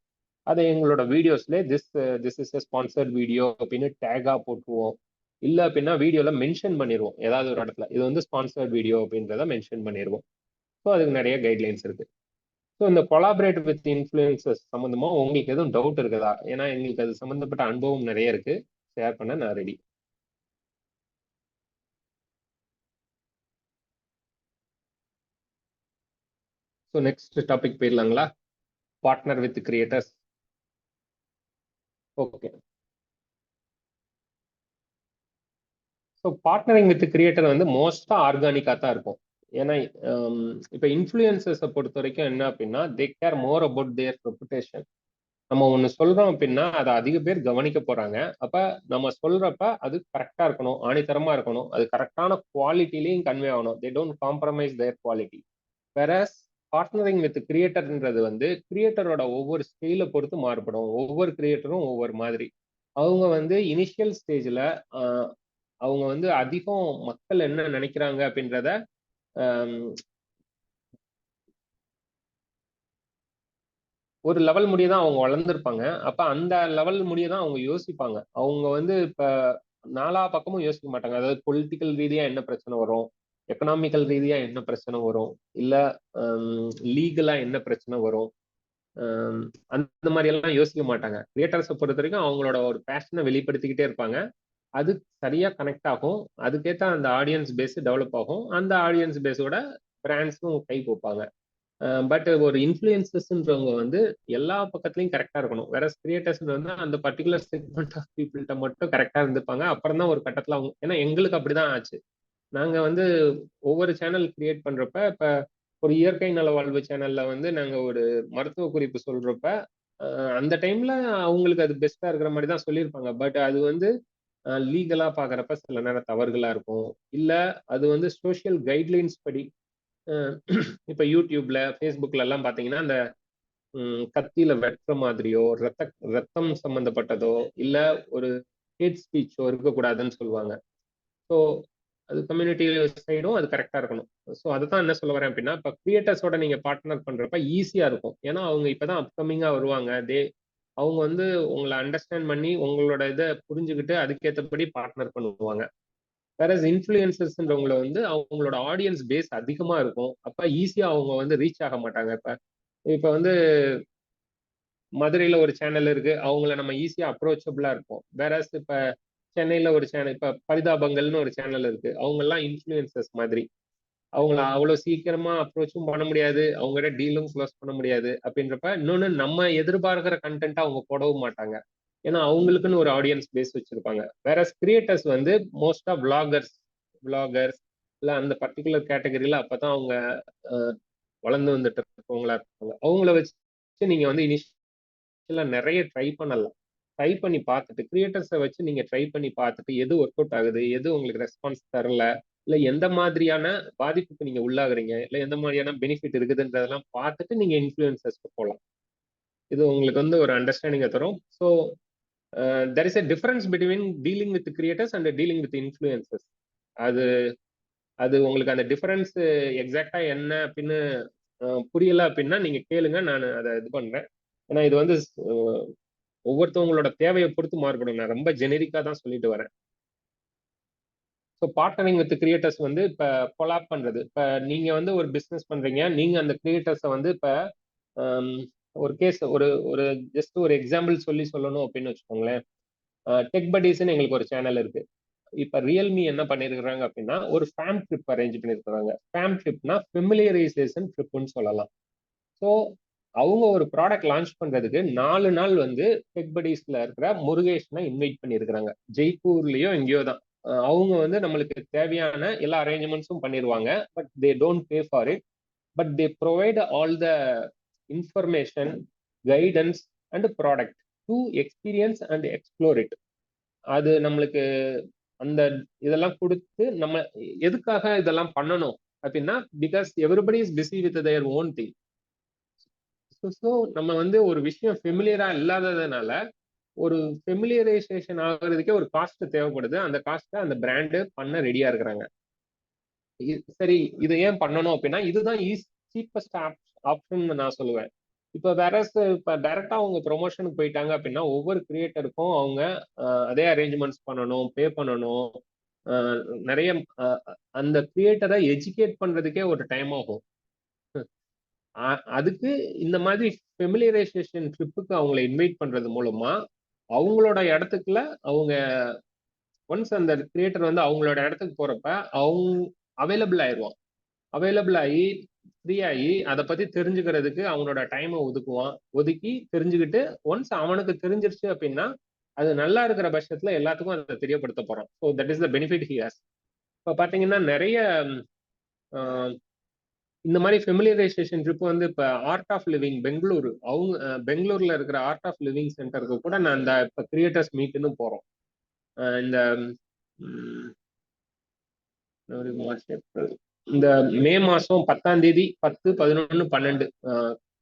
அதை எங்களோட வீடியோஸ்ல this is a sponsored video அப்படின்னு டேகா போட்டுருவோம். இல்லை அப்படின்னா வீடியோல மென்ஷன் பண்ணிடுவோம், ஏதாவது ஒரு இடத்துல இது வந்து ஸ்பான்சர்ட் வீடியோ அப்படின்றத மென்ஷன் பண்ணிடுவோம். ஸோ அதுக்கு நிறைய கைட்லைன்ஸ் இருக்கு. ஸோ இந்த கொலாபரேட் வித் இன்ஃப்ளூயன்சஸ் சம்மந்தமா உங்களுக்கு எதுவும் டவுட் இருக்குதா? ஏன்னா எங்களுக்கு அது சம்மந்தப்பட்ட அனுபவம் நிறைய இருக்கு, ஷேர் பண்ண நான் ரெடி. ஸோ நெக்ஸ்ட் டாபிக் போயிடலாங்களா? Partner with creators. Okay. So partnering with creator வந்து மோஸ்டா ஆர்கானிக்காக தான் இருக்கும். ஏன்னா இப்போ இன்ஃப்ளூயன்சர்ஸை பொறுத்த வரைக்கும் என்ன அப்படின்னா, தே care more about their reputation. நம்ம ஒன்று சொல்றோம் அப்படின்னா அதை அதிக பேர் கவனிக்க போறாங்க. அப்ப நம்ம சொல்றப்ப அது கரெக்டா இருக்கணும், ஆணித்தரமா இருக்கணும், அது கரெக்டான குவாலிட்டிலையும் கன்வே ஆகணும். They don't compromise their quality. Whereas partnering with கிரியேட்டர்ன்றது வந்து கிரியேட்டரோட ஒவ்வொரு ஸ்கேலை பொறுத்து மாறுபடும். ஒவ்வொரு கிரியேட்டரும் ஒவ்வொரு மாதிரி. அவங்க வந்து இனிஷியல் ஸ்டேஜில் அவங்க வந்து அதிகம் மக்கள் என்ன நினைக்கிறாங்க அப்படின்றத ஒரு லெவல் முடியதான் அவங்க வளர்ந்துருப்பாங்க. அப்ப அந்த லெவல் முடியதான் அவங்க யோசிப்பாங்க. அவங்க வந்து இப்ப நாலா பக்கமும் யோசிக்க மாட்டாங்க. அதாவது பொலிட்டிக்கல் ரீதியா என்ன பிரச்சனை வரும், எக்கனாமிக்கல் ரீதியா என்ன பிரச்சனை வரும், இல்ல லீகலா என்ன பிரச்சனை வரும், அந்த மாதிரி எல்லாம் யோசிக்க மாட்டாங்க. கிரியேட்டர்ஸை பொறுத்த வரைக்கும் அவங்களோட ஒரு பேஷனை வெளிப்படுத்திக்கிட்டே இருப்பாங்க. அது சரியா கனெக்ட் ஆகும், அதுக்கேற்ற அந்த ஆடியன்ஸ் பேஸ் டெவலப் ஆகும், அந்த ஆடியன்ஸ் பேஸோட பிராண்ட்ஸும் கை போப்பாங்க. பட் ஒரு இன்ஃப்ளூயன்சஸ்ன்றவங்க வந்து எல்லா பக்கத்துலையும் கரெக்டா இருக்கணும். வேற கிரியேட்டர்ஸ் வந்து அந்த பர்டிகுலர் செக்மெண்ட் ஆஃப் பீப்புள்கிட்ட மட்டும் கரெக்டா இருந்துப்பாங்க. அப்புறம் தான் ஒரு கட்டத்துல அவங்க, ஏன்னா எங்களுக்கு அப்படிதான் ஆச்சு. நாங்க வந்து ஒவ்வொரு சேனல் கிரியேட் பண்றப்ப இப்ப ஒரு இயற்கை நலவாழ்வு சேனல்ல வந்து நாங்க ஒரு மருத்துவ குறிப்பு சொல்றப்ப அந்த டைம்ல அவங்களுக்கு அது பெஸ்டா இருக்கிற மாதிரி தான் சொல்லியிருப்பாங்க. பட் அது வந்து லீகலா பாக்குறப்ப சில நேரம் தவறுகளா இருக்கும். இல்ல அது வந்து சோஷியல் கைட்லைன்ஸ் படி இப்ப யூடியூப்ல ஃபேஸ்புக்ல எல்லாம் பாத்தீங்கன்னா அந்த கத்தியில வெட்டுற மாதிரியோ ரத்தம் சம்பந்தப்பட்டதோ இல்ல ஒரு ஹேட் ஸ்பீச்சோ இருக்கக்கூடாதுன்னு சொல்லுவாங்க. ஸோ அது கம்யூனிட்டி சைடும் அது கரெக்டா இருக்கணும். ஸோ அதுதான் என்ன சொல்ல வரேன் அப்படின்னா, இப்போ கிரியேட்டர்ஸோட நீங்க பார்ட்னர் பண்றப்ப ஈஸியா இருக்கும். ஏன்னா அவங்க இப்பதான் அப்கமிங்கா வருவாங்க. அவங்க வந்து உங்களை அண்டர்ஸ்டாண்ட் பண்ணி உங்களோட இதை புரிஞ்சுக்கிட்டு அதுக்கேற்றபடி பார்ட்னர் பண்ணுவாங்க. வேற இன்ஃபுளுசர்ஸ்ன்றவங்களை வந்து அவங்களோட ஆடியன்ஸ் பேஸ் அதிகமா இருக்கும். அப்ப ஈஸியா அவங்க வந்து ரீச் ஆக மாட்டாங்க. இப்ப வந்து மதுரையில ஒரு சேனல் இருக்கு, அவங்கள நம்ம ஈஸியா அப்ரோச்சபிளா இருக்கும். வேற இப்ப சென்னையில ஒரு சேனல், இப்ப பரிதாபங்கள்னு ஒரு சேனல் இருக்கு, அவங்க எல்லாம் இன்ஃபுளுசர்ஸ் மாதிரி. அவங்கள அவ்வளவு சீக்கிரமா அப்ரோச்சும் பண்ண முடியாது, அவங்ககிட்ட டீலும் க்ளோஸ் பண்ண முடியாது. அப்படின்றப்ப இன்னொன்னு நம்ம எதிர்பார்க்கிற கண்டென்ட்டா அவங்க போடவும் மாட்டாங்க. ஏன்னா அவங்களுக்குன்னு ஒரு ஆடியன்ஸ் பேஸ் வச்சிருப்பாங்க. வேற கிரியேட்டர்ஸ் வந்து மோஸ்டா விளாகர்ஸ் இல்ல அந்த பர்டிகுலர் கேட்டகரியில அப்பதான் அவங்க வளர்ந்து வந்துட்டு இருக்கவங்களா இருப்பாங்க. அவங்கள வச்சு நீங்க வந்து இனிஷியலா நிறைய ட்ரை பண்ணலாம். ட்ரை பண்ணி பார்த்துட்டு கிரியேட்டர்ஸை வச்சு நீங்க ட்ரை பண்ணி பார்த்துட்டு எது ஒர்க் அவுட் ஆகுது, எது உங்களுக்கு ரெஸ்பான்ஸ் தரல, இல்ல எந்த மாதிரியான பாதிப்புக்கு நீங்க உள்ளாகுறீங்க, இல்ல எந்த மாதிரியான பெனிஃபிட் இருக்குதுன்றதெல்லாம் பார்த்துட்டு நீங்க இன்ஃபுளுசர்ஸ்க்கு போகலாம். இது உங்களுக்கு வந்து ஒரு அண்டர்ஸ்டாண்டிங்கை தரும். So there is a difference between dealing with creators and dealing with influencers. அது அது உங்களுக்கு அந்த டிஃபரன்ஸ் எக்ஸாக்டா என்ன அப்படின்னு புரியல அப்படின்னா நீங்க கேளுங்க, நான் அதை இது பண்றேன். ஏன்னா இது வந்து ஒவ்வொருத்தவங்களோட தேவையை பொறுத்து மாறுபடும். நான் ரொம்ப ஜெனரிக்கா தான் சொல்லிட்டு வரேன். ஸோ பார்ட்னரிங் வித் கிரியேட்டர்ஸ் வந்து இப்போ கொலாப் பண்றது. இப்போ நீங்க வந்து ஒரு பிஸ்னஸ் பண்றீங்க, நீங்க அந்த கிரியேட்டர்ஸை வந்து இப்போ ஒரு கேஸ் ஒரு ஒரு ஜஸ்ட் ஒரு எக்ஸாம்பிள் சொல்லணும் அப்படின்னு வச்சுக்கோங்களேன். டெக் பட்டீஸ்ன்னு எங்களுக்கு ஒரு சேனல் இருக்கு. இப்ப ரியல்மி என்ன பண்ணிருக்கிறாங்க அப்படின்னா ஒரு ஃபேம் ட்ரிப் அரேஞ்ச் பண்ணிருக்காங்க. ஃபேம் ட்ரிப்னா ஃபெமிலியரைசேஷன் ட்ரிப்னு சொல்லலாம். ஸோ அவங்க ஒரு ப்ராடக்ட் லான்ச் பண்றதுக்கு 4 நாள் வந்து டெக் பட்டீஸ்ல இருக்கிற முருகேஷனை இன்வைட் பண்ணியிருக்கிறாங்க. ஜெய்ப்பூர்லயோ எங்கேயோ தான். அவங்க வந்து நம்மளுக்கு தேவையான எல்லா அரேஞ்ச்மெண்ட்ஸும் பண்ணிடுவாங்க. But they don't pay for it. But they provide all the information, guidance and product to experience and explore it. அது நம்மளுக்கு அந்த இதெல்லாம் கொடுத்து நம்ம எதுக்காக இதெல்லாம் பண்ணணும் அப்படின்னா, because everybody is busy with their own thing. So நம்ம வந்து ஒரு விஷயம் ஃபெமிலியரா இல்லாததுனால ஒரு ஃபெமிலியரைசேஷன் ஆகிறதுக்கே ஒரு காஸ்ட் தேவைப்படுது. அந்த காஸ்ட்டை அந்த பிராண்டு பண்ண ரெடியா இருக்கிறாங்க. சரி, இதை ஏன் பண்ணணும் அப்படின்னா இதுதான் சீப்பஸ்ட் ஆப்ஷன் நான் சொல்லுவேன். இப்போ வேற இப்போ டைரக்டா அவங்க ப்ரொமோஷனுக்கு போயிட்டாங்க அப்படின்னா ஒவ்வொரு கிரியேட்டருக்கும் அவங்க அதே அரேஞ்ச்மெண்ட்ஸ் பண்ணணும், பே பண்ணணும். நிறைய அந்த கிரியேட்டரை எஜுகேட் பண்றதுக்கே ஒரு டைம் ஆகும். அதுக்கு இந்த மாதிரி ஃபெமிலியரைசேஷன் ட்ரிப்புக்கு அவங்களை இன்வைட் பண்றது மூலமா அவங்களோட இடத்துக்குள்ள அவங்க ஒன்ஸ் அந்த கிரியேட்டர் வந்து அவங்களோட இடத்துக்கு போறப்ப அவங்க அவைலபிள் ஆயிடுவான். அவைலபிள் ஆகி ஃப்ரீ ஆகி அதை பத்தி தெரிஞ்சுக்கிறதுக்கு அவனோட டைமை ஒதுக்கி தெரிஞ்சுக்கிட்டு ஒன்ஸ் அவனுக்கு தெரிஞ்சிருச்சு அப்படின்னா அது நல்லா இருக்கிற பட்சத்துல எல்லாத்துக்கும் அதை தெரியப்படுத்த போறோம். So that is the benefit he has. இப்போ பாத்தீங்கன்னா நிறைய இந்த மாதிரி ஃபெமிலியரைசேஷன் ட்ரிப் வந்து இப்போ ஆர்ட் ஆஃப் லிவிங் பெங்களூர்ல இருக்கிற ஆர்ட் ஆஃப் லிவிங் சென்டருக்கு கூட நான் இந்த இப்போ கிரியேட்டர்ஸ் மீட்டுன்னு போறோம். இந்த இந்த மே மாசம் 10ஆம் தேதி 10, 11, 12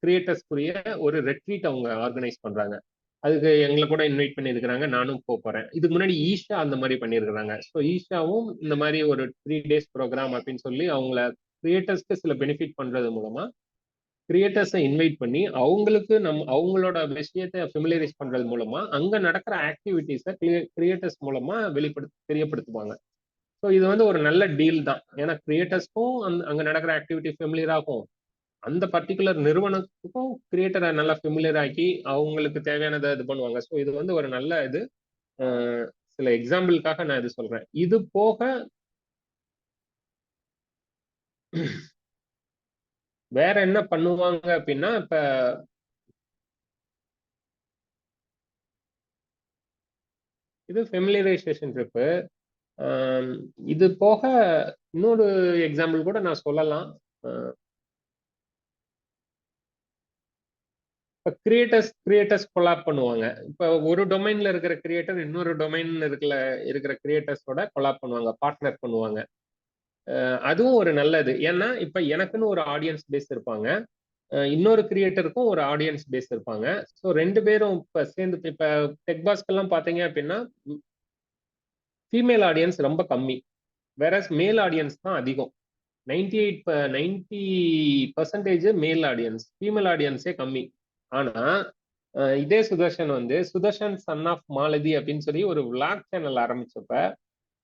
கிரியேட்டர்ஸ்க்குரிய ஒரு ரெட்ரீட் அவங்க ஆர்கனைஸ் பண்றாங்க. அதுக்கு எங்களை கூட இன்வைட் பண்ணியிருக்கிறாங்க, நானும் போறேன். இதுக்கு முன்னாடி ஈஷா அந்த மாதிரி பண்ணியிருக்கிறாங்க. ஸோ ஈஷாவும் இந்த மாதிரி ஒரு 3 days ப்ரோக்ராம் அப்படின்னு சொல்லி அவங்கள கிரியேட்டர்ஸ்க்கு சில பெனிஃபிட் பண்றது மூலமா கிரியேட்டர்ஸை இன்வைட் பண்ணி அவங்களுக்கு அவங்களோட விஷயத்தை ஃபெமிலியரைஸ் பண்றது மூலமா அங்க நடக்கிற ஆக்டிவிட்டிஸை கிரியேட்டர்ஸ் மூலமா தெரியப்படுத்துவாங்க. ஸோ இது வந்து ஒரு நல்ல டீல் தான். ஏன்னா கிரியேட்டர்ஸ்க்கும் அங்க நடக்கிற ஆக்டிவிட்டி ஃபெமிலியர் ஆகும், அந்த பர்டிகுலர் நிறுவனத்துக்கும் கிரியேட்டரை நல்லா ஃபெமிலியர் ஆக்கி அவங்களுக்கு தேவையானதை இது பண்ணுவாங்க. ஸோ இது வந்து ஒரு நல்ல இது. சில எக்ஸாம்பிளுக்காக நான் இது சொல்றேன். இது போக வேற என்ன பண்ணுவாங்க அப்படின்னா, இப்ப இது ஃபெமிலியரைசேஷன் ட்ரிப்பு. இது போக இன்னொரு எக்ஸாம்பிள் கூட நான் சொல்லலாம். இப்போ கிரியேட்டர்ஸ் கொலாப் பண்ணுவாங்க. இப்போ ஒரு டொமைன்ல இருக்கிற கிரியேட்டர் இன்னொரு டொமைன்ல இருக்கிற கிரியேட்டர்ஸோட கொலாப் பண்ணுவாங்க, பார்ட்னர் பண்ணுவாங்க. அதுவும் ஒரு நல்லது. ஏன்னா இப்ப எனக்குன்னு ஒரு ஆடியன்ஸ் பேஸ் இருப்பாங்க, இன்னொரு கிரியேட்டருக்கும் ஒரு ஆடியன்ஸ் பேஸ் இருப்பாங்க. ஸோ 2 பேரும் இப்ப சேர்ந்து இப்ப டெக்பாஸ்க்கெல்லாம் பாத்தீங்க அப்படின்னா ஃபீமேல் ஆடியன்ஸ் ரொம்ப கம்மி, வேற மேல் ஆடியன்ஸ் தான் அதிகம். 90% மேல் ஆடியன்ஸ், ஃபீமேல் ஆடியன்ஸே கம்மி. ஆனா இதே சுதர்ஷன் வந்து சுதர்ஷன் சன் ஆஃப் மாலதி அப்படின்னு சொல்லி ஒரு விளாக் சேனல் ஆரம்பிச்சப்ப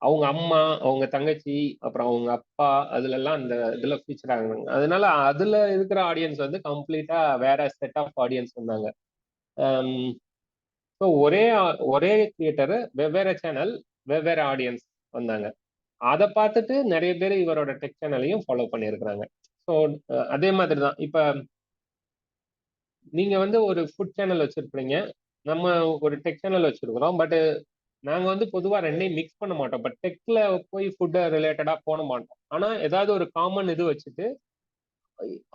அவங்க அம்மா, அவங்க தங்கச்சி, அப்புறம் அவங்க அப்பா அதுல எல்லாம் அந்த இதுல ஃபீச்சர் ஆகுறாங்க. அதனால அதுல இருக்கிற ஆடியன்ஸ் வந்து கம்ப்ளீட்டா வேற செட் ஆஃப் ஆடியன்ஸ் வந்தாங்க. ஸோ ஒரே கிரியேட்டர் வெவ்வேறு சேனல் வெவ்வேறு ஆடியன்ஸ் வந்தாங்க. அதை பார்த்துட்டு நிறைய பேர் இவரோட டெக் சேனலையும் ஃபாலோ பண்ணியிருக்கிறாங்க. ஸோ அதே மாதிரி தான் இப்ப நீங்க வந்து ஒரு ஃபுட் சேனல் வச்சிருப்பீங்க, நம்ம ஒரு டெக் சேனல் வச்சிருக்கிறோம். பட் நாங்க வந்து பொதுவா 2ஐயும் மிக்ஸ் பண்ண மாட்டோம். பட் டெக்ல போய் ஃபுட் ரிலேட்டடா போட மாட்டோம். ஆனா ஏதாவது ஒரு காமன் இது வச்சுட்டு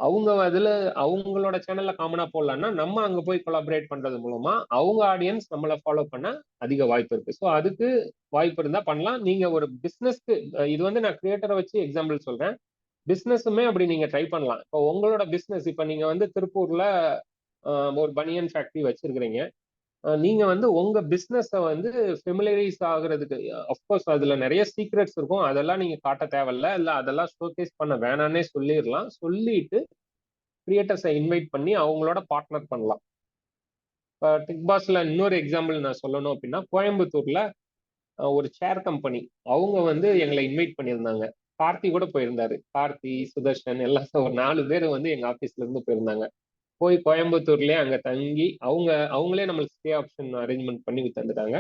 அவங்க அதுல அவங்களோட சேனல்ல காமனா போடலாம்னா நம்ம அங்க போய் கொலாபரேட் பண்றது மூலமா அவங்க ஆடியன்ஸ் நம்மளை ஃபாலோ பண்ண அதிக வாய்ப்பு இருக்கு. ஸோ அதுக்கு வாய்ப்பு இருந்தா பண்ணலாம். நீங்க ஒரு பிசினஸ்க்கு, இது வந்து நான் கிரியேட்டரை வச்சு எக்ஸாம்பிள் சொல்றேன், பிசினஸுமே அப்படி நீங்க ட்ரை பண்ணலாம். இப்போ உங்களோட பிசினஸ், இப்ப நீங்க வந்து திருப்பூர்ல ஒரு பனியன் ஃபேக்டரி வச்சிருக்கிறீங்க, நீங்க வந்து உங்க பிசினஸ வந்து ஃபெமிலியரைஸ் ஆகுறதுக்கு, அஃப்கோர்ஸ் அதுல நிறைய சீக்ரெட்ஸ் இருக்கும், அதெல்லாம் நீங்க காட்ட தேவையில்ல, இல்ல அதெல்லாம் ஷோகேஸ் பண்ண வேணான்னே சொல்லிடலாம். சொல்லிட்டு கிரியேட்டர்ஸை இன்வைட் பண்ணி அவங்களோட பார்ட்னர் பண்ணலாம். இப்போ டிக் பாஸ்ல இன்னொரு எக்ஸாம்பிள் நான் சொல்லணும் அப்படின்னா, கோயம்புத்தூர்ல ஒரு சேர் கம்பெனி அவங்க வந்து எங்களை இன்வைட் பண்ணியிருந்தாங்க. கார்த்தி கூட போயிருந்தாரு. கார்த்தி, சுதர்ஷன் எல்லாம் ஒரு 4 பேர் வந்து எங்க ஆபீஸ்ல இருந்து போயிருந்தாங்க. போய் கோயம்புத்தூர்லயே அங்க தங்கி அவங்களே நம்மளுக்கு ஸ்டே ஆப்ஷன் அரேஞ்ச்மெண்ட் பண்ணி தந்துட்டாங்க.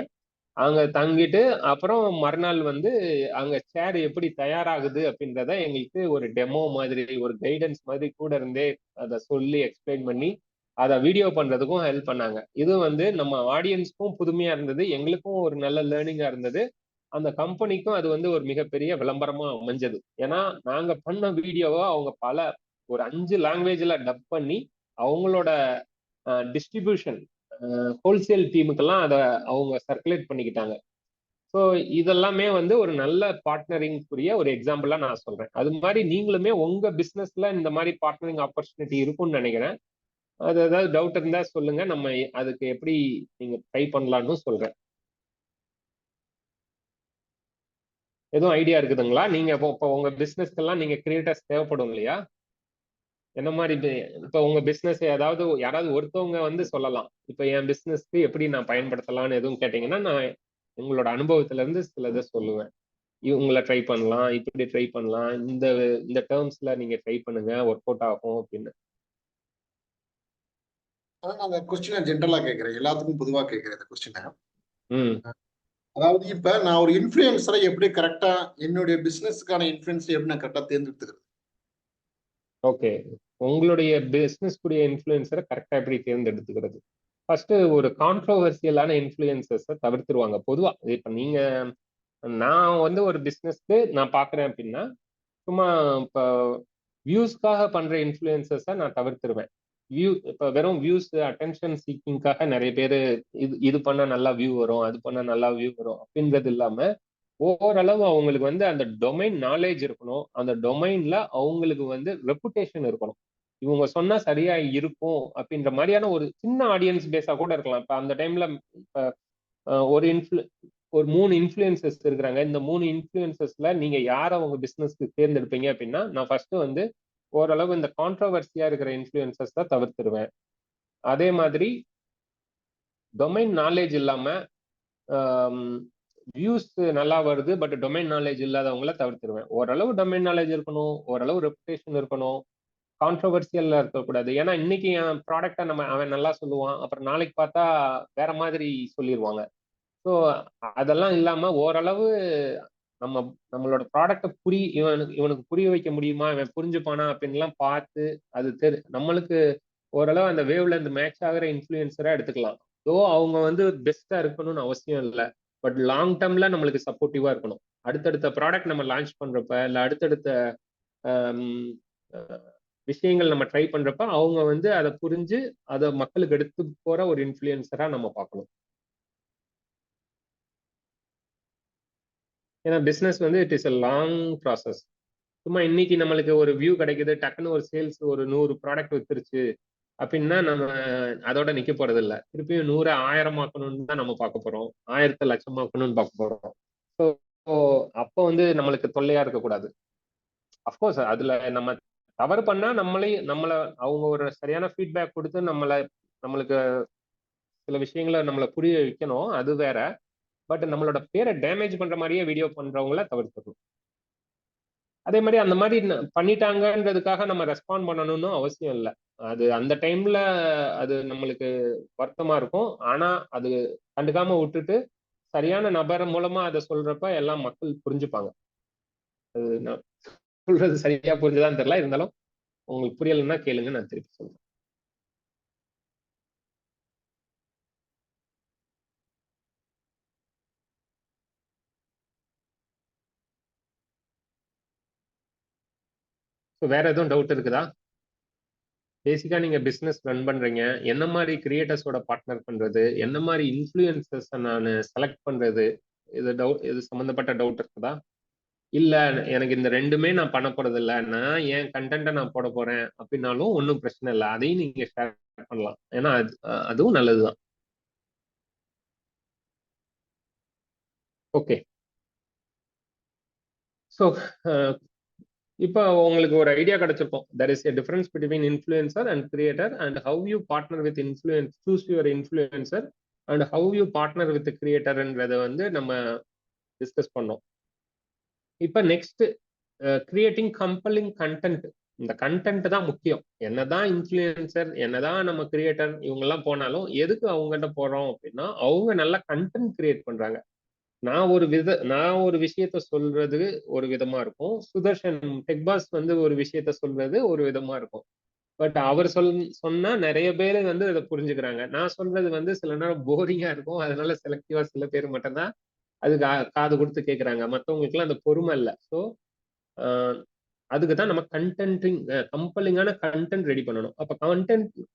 அங்க தங்கிட்டு அப்புறம் மறுநாள் வந்து அங்க சேர் எப்படி தயாராகுது அப்படின்றத எங்களுக்கு ஒரு டெமோ மாதிரி, ஒரு கைடன்ஸ் மாதிரி கூட இருந்தே அதை சொல்லி எக்ஸ்பிளைன் பண்ணி அதை வீடியோ பண்றதுக்கும் ஹெல்ப் பண்ணாங்க. இது வந்து நம்ம ஆடியன்ஸ்க்கும் புதுமையா இருந்தது, எங்களுக்கும் ஒரு நல்ல லேர்னிங்கா இருந்தது, அந்த கம்பெனிக்கும் அது வந்து ஒரு மிகப்பெரிய விளம்பரமா அமைஞ்சது. ஏன்னா நாங்க பண்ண வீடியோவை அவங்க ஒரு 5 லாங்குவேஜ்ல டப் பண்ணி அவங்களோட டிஸ்ட்ரிபியூஷன் ஹோல்சேல் டீமுக்கெல்லாம் அதை அவங்க சர்க்குலேட் பண்ணிக்கிட்டாங்க. ஸோ இதெல்லாமே வந்து ஒரு நல்ல பார்ட்னரிங்குரிய ஒரு எக்ஸாம்பிளா நான் சொல்றேன். அது மாதிரி நீங்களுமே உங்க பிசினஸ்ல இந்த மாதிரி பார்ட்னரிங் ஆப்பர்ச்சுனிட்டி இருக்கும்னு நினைக்கிறேன். அது ஏதாவது டவுட் இருந்தா சொல்லுங்க, நம்ம அதுக்கு எப்படி நீங்க ட்ரை பண்ணலாம்னு சொல்றேன். எதுவும் ஐடியா இருக்குதுங்களா? நீங்க இப்போ உங்க பிசினஸ்க்கெல்லாம் நீங்க கிரியேட்டர்ஸ் தேவைப்படும் இல்லையா? என்ன மாதிரி இப்போ உங்க பிசினஸ் யாராவது ஒருத்தவங்க வந்து சொல்லலாம், இப்போ என் பிசினஸ்க்கு எப்படி நான் பயன்படுத்தலாம்னு எதுவும் கேட்டீங்கன்னா நான் உங்களோட அனுபவத்துல இருந்து சிலதை சொல்லுவேன். இவங்களை ட்ரை பண்ணலாம், இப்படி ட்ரை பண்ணலாம், இந்த டேர்ம்ஸ்ல நீங்க ட்ரை பண்ணுங்க, ஒர்க் அவுட் ஆகும் அப்படின்னு. அதான் அந்த கொஸ்டினை ஜென்ரலா கேட்கிறேன், எல்லாத்துக்கும் பொதுவா கேட்கிறேன் இந்த கொஸ்டினை. அதாவது இப்ப நான் ஒரு இன்ஃபுளுசரை எப்படி கரெக்டா என்னுடைய பிசினஸ்க்கான இன்ஃபுளுன்ஸ் எப்படி நான் கரெக்டா தேர்ந்தெடுத்துக்கிறது? ஓகே, உங்களுடைய பிசினஸ்க்குரிய இன்ஃபுளுசரை கரெக்டா எப்படி தேர்ந்தெடுத்துக்கிறது? ஃபர்ஸ்ட் ஒரு கான்ட்ரோவர்சியலான இன்ஃபுளுசர்ஸை தவிர்த்துருவாங்க பொதுவா. இப்ப நான் வந்து ஒரு பிசினஸ்க்கு நான் பாக்குறேன் அப்படின்னா, சும்மா இப்போ வியூஸ்க்காக பண்ற இன்ஃபுளுசர்ஸை நான் தவிர்த்துருவேன். இப்போ வெறும் வியூஸ், அட்டென்ஷன் சீக்கிங்காக நிறைய பேர் இது பண்ணா நல்லா வியூ வரும், அது பண்ணா நல்லா வியூ வரும் அப்படின்றது இல்லாம ஓரளவு அவங்களுக்கு வந்து அந்த டொமைன் நாலேஜ் இருக்கணும், அந்த டொமைன்ல அவங்களுக்கு வந்து ரெப்புடேஷன் இருக்கணும், இவங்க சொன்னா சரியா இருக்கும் அப்படின்ற மாதிரியான ஒரு சின்ன ஆடியன்ஸ் பேஸா கூட இருக்கலாம். இப்ப அந்த டைம்ல ஒரு 3 இன்ஃபுளுசர்ஸ் இருக்கிறாங்க. இந்த 3 இன்ஃபுளுசர்ஸ்ல நீங்க யாரை உங்க பிசினஸ்க்கு தேர்ந்தெடுப்பீங்க அப்படின்னா, நான் ஃபர்ஸ்ட் வந்து ஓரளவு இந்த கான்ட்ரோவர்சியா இருக்கிற இன்ஃபுளுசர்ஸ் தான் தவிர்த்துருவேன். அதே மாதிரி டொமைன் நாலேஜ் இல்லாம வியூஸ் நல்லா வருது பட் டொமைன் நாலேஜ் இல்லாதவங்கள தவிர்த்துருவேன். ஓரளவு டொமைன் நாலேஜ் இருக்கணும், ஓரளவு ரெப்புடேஷன் இருக்கணும், கான்ட்ரோவர்சியல்ல இருக்கக்கூடாது. ஏன்னா இன்னைக்கு என் ப்ராடக்டை அவன் நல்லா சொல்லுவான், அப்புறம் நாளைக்கு பார்த்தா வேற மாதிரி சொல்லிடுவாங்க. ஸோ அதெல்லாம் இல்லாம ஓரளவு நம்மளோட ப்ராடக்டை இவனுக்கு புரிய வைக்க முடியுமா, இவன் புரிஞ்சுப்பானா அப்படின்லாம் பார்த்து அது நம்மளுக்கு ஓரளவு அந்த வேவ்ல இருந்து மேட்ச் ஆகிற இன்ஃபுளுசரா எடுத்துக்கலாம். ஸோ அவங்க வந்து பெஸ்டா இருக்கணும்னு அவசியம் இல்லை. பட் லாங் டேர்ம்ல நம்மளுக்கு சப்போர்ட்டிவா இருக்கணும். அடுத்தடுத்த ப்ராடக்ட் நம்ம லான்ச் பண்றப்ப இல்லை அடுத்தடுத்த விஷயங்கள் நம்ம ட்ரை பண்றப்ப அவங்க வந்து அதை புரிஞ்சு அதை மக்களுக்கு எடுத்து போற ஒரு இன்ஃப்ளூயன்சரா நம்ம பார்க்கணும். ஏன்னா பிஸ்னஸ் வந்து it is a long process. சும்மா இன்னைக்கு நம்மளுக்கு ஒரு வியூ கிடைக்குது, டக்குன்னு ஒரு சேல்ஸ் ஒரு 100 ப்ராடக்ட் வித்துருச்சு அப்படின்னா நம்ம அதோட நிக்க போறது இல்லை. திருப்பியும் 100 1000 ஆக்கணும்னு தான் நம்ம பார்க்க போறோம், 1000 லட்சமாக்கணும்னு பார்க்க போறோம். ஸோ அப்போ வந்து நம்மளுக்கு தொல்லையா இருக்கக்கூடாது. அஃப்கோர்ஸ் அதுல நம்ம தவறு பண்ணா நம்மளை அவங்க ஒரு சரியான ஃபீட்பேக் கொடுத்து நம்மளுக்கு சில விஷயங்களை நம்மளை புரிய வைக்கணும், அது வேற. பட் நம்மளோட பேரை டேமேஜ் பண்ற மாதிரியே வீடியோ பண்றவங்கள தவிர்த்துக்கணும். அதே மாதிரி அந்த மாதிரி பண்ணிட்டாங்கன்றதுக்காக நம்ம ரெஸ்பாண்ட் பண்ணணும்னு அவசியம் இல்லை. அது அந்த டைம்ல அது நம்மளுக்கு வருத்தமா இருக்கும். ஆனா அது கண்டுக்காம விட்டுட்டு சரியான நபர் மூலமா அதை சொல்றப்ப எல்லாம் மக்கள் புரிஞ்சுப்பாங்க. அது நான் சொல்றது சரியா புரிஞ்சுதான் தெரியல, இருந்தாலும் உங்களுக்கு புரியலைன்னா கேளுங்க, நான் திருப்பி சொல்றேன். வேற எதுவும் டவுட் இருக்குதா? பேசிக்கா நீங்க பிசினஸ் ரன் பண்றீங்க, என்ன மாதிரி கிரியேட்டர்ஸோட பார்ட்னர் பண்றது, என்ன மாதிரி இன்ஃப்ளூயன்சர்ஸ் நான் செலக்ட் பண்றது, இது சம்பந்தப்பட்ட டவுட் இருக்குதா? இல்ல எனக்கு இந்த ரெண்டுமே நான் பண்ண போறது இல்லை, நான் என் கண்டென்ட்டை நான் போட போறேன் அப்படின்னாலும் ஒன்றும் பிரச்சனை இல்லை, அதையும் நீங்க ஷேர் பண்ணலாம். ஏன்னா அதுவும் நல்லதுதான். ஓகே, ஸோ இப்போ உங்களுக்கு ஒரு ஐடியா கிடைச்சிருக்கும். there is a difference between influencer and creator and how you partner with influence, choose your influencer and how you partner with the creatorன்றதை வந்து நம்ம டிஸ்கஸ் பண்ணோம். இப்போ நெக்ஸ்ட் கிரியேட்டிங் கம்பெல்லிங் கண்டென்ட். இந்த content தான் முக்கியம். என்னதான் இன்ஃப்ளூயன்சர், என்னதான் நம்ம கிரியேட்டர் இவங்கெல்லாம் போனாலும் எதுக்கு அவங்ககிட்ட போறோம் அப்படின்னா அவங்க நல்ல கண்டென்ட் கிரியேட் பண்றாங்க. நான் ஒரு விஷயத்த சொல்றது ஒரு விதமா இருக்கும், சுதர்ஷன் டெக்பாஸ் வந்து ஒரு விஷயத்த சொல்றது ஒரு விதமா இருக்கும். பட் அவர் சொன்னா நிறைய பேர் வந்து அதை புரிஞ்சுக்கிறாங்க. நான் சொல்றது வந்து சில நேரம் போரிங்கா இருக்கும், அதனால செலக்டிவா சில பேர் மட்டும்தான் அது காது கொடுத்து கேட்கறாங்க, மற்றவங்களுக்கு எல்லாம் அந்த பொறுமை இல்லை. ஸோ அதுக்கு தான் நம்ம கம்பெல்லிங்கான கண்டென்ட் ரெடி பண்ணணும். அப்ப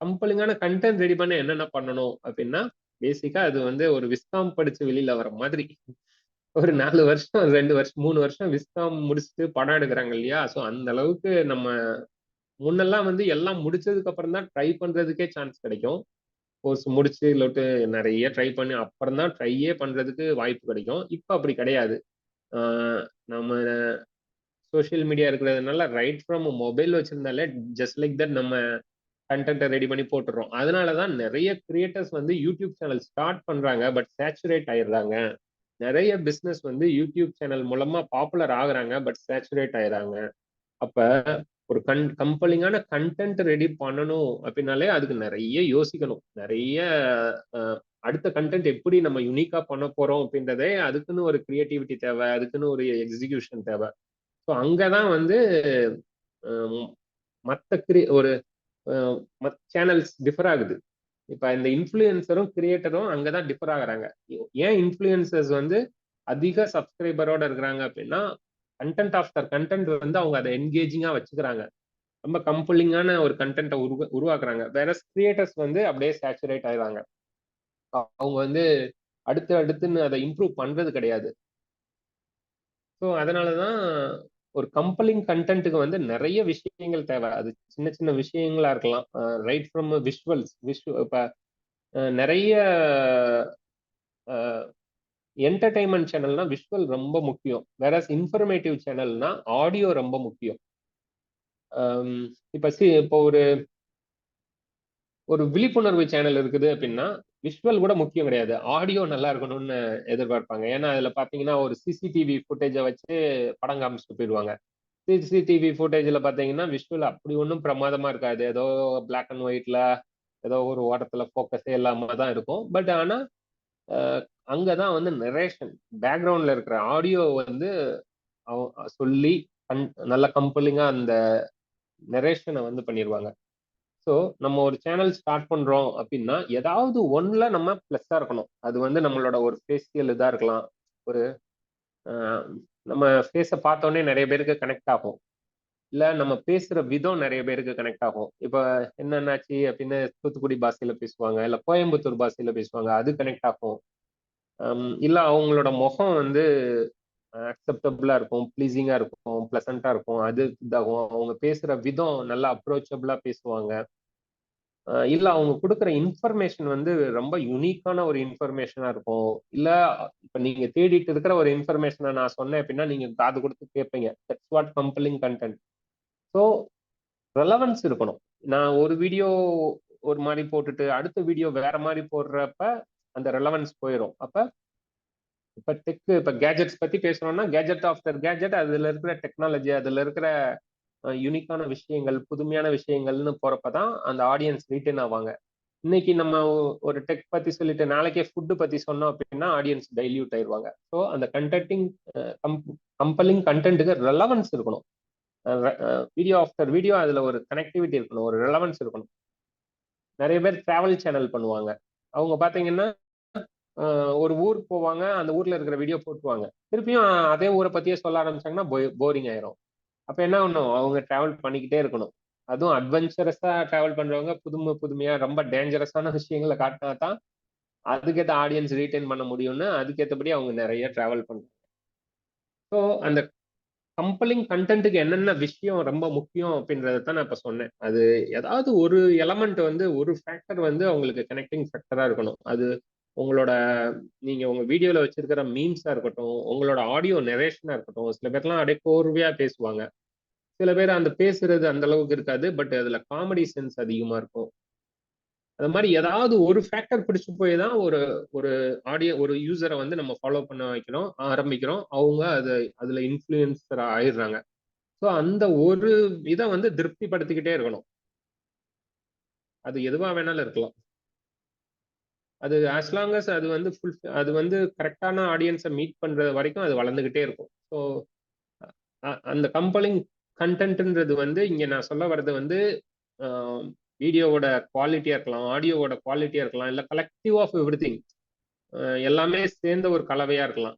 கம்பெல்லிங்கான கண்டென்ட் ரெடி பண்ண என்னென்ன பண்ணணும் அப்படின்னா, பேசிக்கா அது வந்து ஒரு விஸ்காம் படிச்சு வெளியில வர மாதிரி. ஒரு 4 வருஷம் 2 வருஷம் 3 வருஷம் விஸ்காம் முடிச்சுட்டு படம் எடுக்கிறாங்க இல்லையா? ஸோ அந்த அளவுக்கு நம்ம முன்னெல்லாம் வந்து எல்லாம் முடிச்சதுக்கு அப்புறம் தான் ட்ரை பண்றதுக்கே சான்ஸ் கிடைக்கும். கோர்ஸ் முடிச்சு இல்லாட்டு நிறைய ட்ரை பண்ணி அப்புறம் தான் ட்ரையே பண்றதுக்கு வாய்ப்பு கிடைக்கும். இப்போ அப்படி கிடையாது. நம்ம சோஷியல் மீடியா இருக்கிறதுனால ரைட் ஃப்ரம் மொபைல் வச்சிருந்தாலே ஜஸ்ட் லைக் தட் நம்ம கண்டென்ட்டை ரெடி பண்ணி போட்டுறோம். அதனாலதான் நிறைய கிரியேட்டர்ஸ் வந்து யூடியூப் சேனல் ஸ்டார்ட் பண்றாங்க, பட் சேச்சுரேட் ஆயிடுறாங்க. நிறைய பிசினஸ் வந்து யூடியூப் சேனல் மூலமா பாப்புலர் ஆகுறாங்க, பட் சேச்சுரேட் ஆயிடுறாங்க. அப்ப ஒரு கம்பெல்லிங்கான கண்டென்ட் ரெடி பண்ணணும் அப்படின்னாலே அதுக்கு நிறைய யோசிக்கணும். நிறைய அடுத்த கண்டென்ட் எப்படி நம்ம யூனிக்கா பண்ண போறோம் அப்படின்றதே அதுக்குன்னு ஒரு கிரியேட்டிவிட்டி தேவை, அதுக்குன்னு ஒரு எக்ஸிகியூஷன் தேவை. ஸோ அங்கதான் வந்து சேனல்ஸ் டிஃபர் ஆகுது. இப்ப இந்த இன்ஃப்ளூயன்சரும் கிரியேட்டரும் அங்கதான் டிஃபர் ஆகுறாங்க. ஏன் இன்ஃப்ளூயன்சர்ஸ் வந்து அதிக சப்ஸ்கிரைபரோட இருக்கிறாங்க அப்படின்னா, கண்டென்ட் ஆஃப்டர் கண்டென்ட் வந்து அவங்க அதை என்கேஜிங்கா வச்சுக்கிறாங்க, ரொம்ப கம்பெல்லிங்கான ஒரு கண்டென்ட்டை உருவாக்குறாங்க. வேற கிரியேட்டர்ஸ் வந்து அப்படியே சேச்சுரேட் ஆயிடுறாங்க. அவங்க வந்து அடுத்துன்னு அதை இம்ப்ரூவ் பண்றது கிடையாது. ஸோ அதனாலதான் ஒரு கம்பெல்லிங் கண்டென்ட்டுக்கு வந்து நிறைய விஷயங்கள் தேவை. அது சின்ன சின்ன விஷயங்களா இருக்கலாம், ரைட் ஃப்ரம் விஷுவல்ஸ். இப்ப நிறைய என்டர்டைன்மெண்ட் சேனல்னா விஷுவல் ரொம்ப முக்கியம், வேற இன்ஃபர்மேட்டிவ் சேனல்னா ஆடியோ ரொம்ப முக்கியம். இப்போ ஒரு விழிப்புணர்வு சேனல் இருக்குது அப்படின்னா விஷுவல் கூட முக்கியம் கிடையாது, ஆடியோ நல்லா இருக்கணும்னு எதிர்பார்ப்பாங்க. ஏன்னா அதுல பாத்தீங்கன்னா ஒரு சிசிடிவி ஃபுட்டேஜை வச்சு படம் காமிச்சுட்டு போயிடுவாங்க. சிசிடிவி ஃபுட்டேஜ்ல பாத்தீங்கன்னா விஷுவல் அப்படி ஒன்றும் பிரமாதமா இருக்காது, ஏதோ பிளாக் அண்ட் ஒயிட்ல ஏதோ ஒரு ஓரத்துல ஃபோக்கஸே இல்லாம தான் இருக்கும். பட் ஆனா அங்கதான் வந்து நரேஷன் பேக்ரவுண்ட்ல இருக்கிற ஆடியோ வந்து சொல்லி நல்ல கம்பெல்லிங்கா அந்த நரேஷனை வந்து பண்ணிடுவாங்க. ஸோ நம்ம ஒரு சேனல் ஸ்டார்ட் பண்றோம் அப்படின்னா ஏதாவது ஒன்றுல நம்ம ப்ளஸ்ஸாக இருக்கணும். அது வந்து நம்மளோட ஒரு ஃபேஷியல் இதாக இருக்கலாம். ஒரு நம்ம ஃபேஸை பார்த்தோன்னே நிறைய பேருக்கு கனெக்ட் ஆகும். இல்லை நம்ம பேசுகிற விதம் நிறைய பேருக்கு கனெக்ட் ஆகும். இப்போ என்னென்னாச்சு அப்படின்னு தூத்துக்குடி பாஷையில் பேசுவாங்க, இல்லை கோயம்புத்தூர் பாஷையில் பேசுவாங்க, அது கனெக்ட் ஆகும். இல்லை அவங்களோட முகம் வந்து அக்செப்டபிளாக இருக்கும், ப்ளீஸிங்காக இருக்கும், ப்ளசண்ட்டாக இருக்கும், அது இதாகும். அவங்க பேசுகிற விதம் நல்லா அப்ரோச்சபிளாக பேசுவாங்க. இல்லை அவங்க கொடுக்குற இன்ஃபர்மேஷன் வந்து ரொம்ப யூனிக்கான ஒரு இன்ஃபர்மேஷனாக இருக்கும். இல்லை இப்போ நீங்கள் தேடிட்டு இருக்கிற ஒரு இன்ஃபர்மேஷனை நான் சொன்னேன் அப்படின்னா நீங்கள் காது கொடுத்து கேட்பீங்க. That's what compelling content. So relevance இருக்கணும். நான் ஒரு வீடியோ ஒரு மாதிரி போட்டுட்டு அடுத்த வீடியோ வேற மாதிரி போடுறப்ப அந்த ரெலவன்ஸ் போயிடும். அப்போ இப்போ கேஜெட்ஸ் பற்றி பேசுகிறோம்னா கேஜெட் ஆஃப்டர் கேஜெட், அதில் இருக்கிற டெக்னாலஜி, அதில் இருக்கிற யூனிக்கான விஷயங்கள், புதுமையான விஷயங்கள்னு போறப்பதான் அந்த ஆடியன்ஸ் ரீட்டைன் ஆவாங்க. இன்னைக்கு நம்ம ஒரு டெக் பத்தி சொல்லிட்டு நாளைக்கே ஃபுட்டு பத்தி சொன்னோம் அப்படின்னா ஆடியன்ஸ் டைல்யூட் ஆயிடுவாங்க. ஸோ அந்த கம்பெலிங் கண்டென்ட்டுக்கு ரெலவன்ஸ் இருக்கணும். வீடியோ ஆஃப்டர் வீடியோ அதுல ஒரு கனெக்டிவிட்டி இருக்கணும், ஒரு ரெலவன்ஸ் இருக்கணும். நிறைய பேர் டிராவல் சேனல் பண்ணுவாங்க. அவங்க பாத்தீங்கன்னா ஒரு ஊருக்கு போவாங்க, அந்த ஊர்ல இருக்கிற வீடியோ போட்டுருவாங்க, திருப்பியும் அதே ஊரை பத்தியே சொல்ல ஆரம்பிச்சாங்கன்னா போரிங் ஆயிரும். அப்ப என்ன பண்ணும், அவங்க டிராவல் பண்ணிக்கிட்டே இருக்கணும். அதுவும் அட்வென்ச்சரஸா டிராவல் பண்றவங்க புதுமையா ரொம்ப டேஞ்சரஸான விஷயங்களை காட்டினா தான் அதுக்கேற்ற ஆடியன்ஸ் ரீட்டைன் பண்ண முடியும்னு அதுக்கேற்றபடி அவங்க நிறைய டிராவல் பண்றாங்க. ஸோ அந்த கம்பெலிங் கண்டென்ட்டுக்கு என்னென்ன விஷயம் ரொம்ப முக்கியம் அப்படின்றத தான் நான் இப்போ சொன்னேன். அது ஏதாவது ஒரு எலமெண்ட் வந்து ஒரு ஃபேக்டர் வந்து அவங்களுக்கு கனெக்டிங் ஃபேக்டரா இருக்கணும். அது உங்களோட நீங்க உங்க வீடியோல வச்சிருக்கிற மீம்ஸா இருக்கட்டும், உங்களோட ஆடியோ நெரேஷனா இருக்கட்டும். சில பேர்லாம் அப்படியே கோர்வையா பேசுவாங்க, சில பேர் அந்த பேசுறது அந்த அளவுக்கு இருக்காது, பட் அதுல காமெடி சென்ஸ் அதிகமா இருக்கும். அது மாதிரி ஏதாவது ஒரு ஃபேக்டர் பிடிச்சு போய் தான் ஒரு ஒரு ஆடியோ ஒரு யூசரை வந்து நம்ம ஃபாலோ பண்ண வைக்கிறோம் ஆரம்பிக்கிறோம். அவங்க அதுல இன்ஃப்ளூயன்சர் ஆயிடுறாங்க. ஸோ அந்த ஒரு இதை வந்து திருப்திப்படுத்திக்கிட்டே இருக்கணும். அது எதுவா வேணாலும் இருக்கலாம். அது as long as அது வந்து அது வந்து கரெக்டான ஆடியன்ஸை மீட் பண்ற வரைக்கும் அது வளர்ந்துகிட்டே இருக்கும். ஸோ அந்த கம்பெலிங் கண்டென்ட்ன்றது வந்து இங்க நான் சொல்ல வர்றது வந்து வீடியோவோட குவாலிட்டியா இருக்கலாம், ஆடியோவோட குவாலிட்டியா இருக்கலாம், இல்லை கலெக்டிவ் ஆஃப் எவ்ரிதிங், எல்லாமே சேர்ந்த ஒரு கலவையா இருக்கலாம்.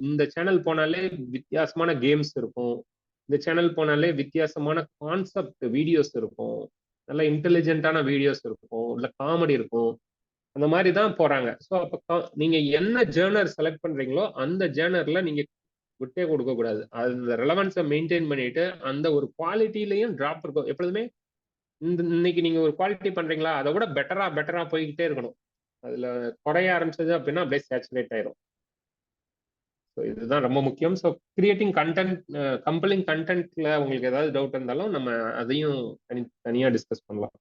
இந்த சேனல் போனாலே வித்தியாசமான கேம்ஸ் இருக்கும், இந்த சேனல் போனாலே வித்தியாசமான கான்செப்ட் வீடியோஸ் இருக்கும், நல்ல இன்டெலிஜென்ட்டான வீடியோஸ் இருக்கும், இல்லை காமெடி இருக்கும், அந்த மாதிரி தான் போறாங்க. ஸோ அப்போ நீங்க என்ன ஜேர்னர் செலக்ட் பண்றீங்களோ அந்த ஜேர்னர்ல நீங்க விட்டே கொடுக்க கூடாது. அந்த ரெலவன்ஸை மெயின்டைன் பண்ணிட்டு அந்த ஒரு குவாலிட்டிலையும் டிராப் இருக்கும். எப்பொழுதுமே இன்னைக்கு நீங்க ஒரு குவாலிட்டி பண்றீங்களா, அதை விட பெட்டரா போய்கிட்டே இருக்கணும். அதுல குறைய ஆரம்பிச்சது அப்படின்னா அப்படியே சேச்சுரேட் ஆயிரும். ஸோ இதுதான் ரொம்ப முக்கியம். ஸோ கிரியேட்டிங் கண்டென்ட், கம்பெலிங் கண்டென்ட்ல உங்களுக்கு ஏதாவது டவுட் இருந்தாலும் நம்ம அதையும் தனியா டிஸ்கஸ் பண்ணலாம்.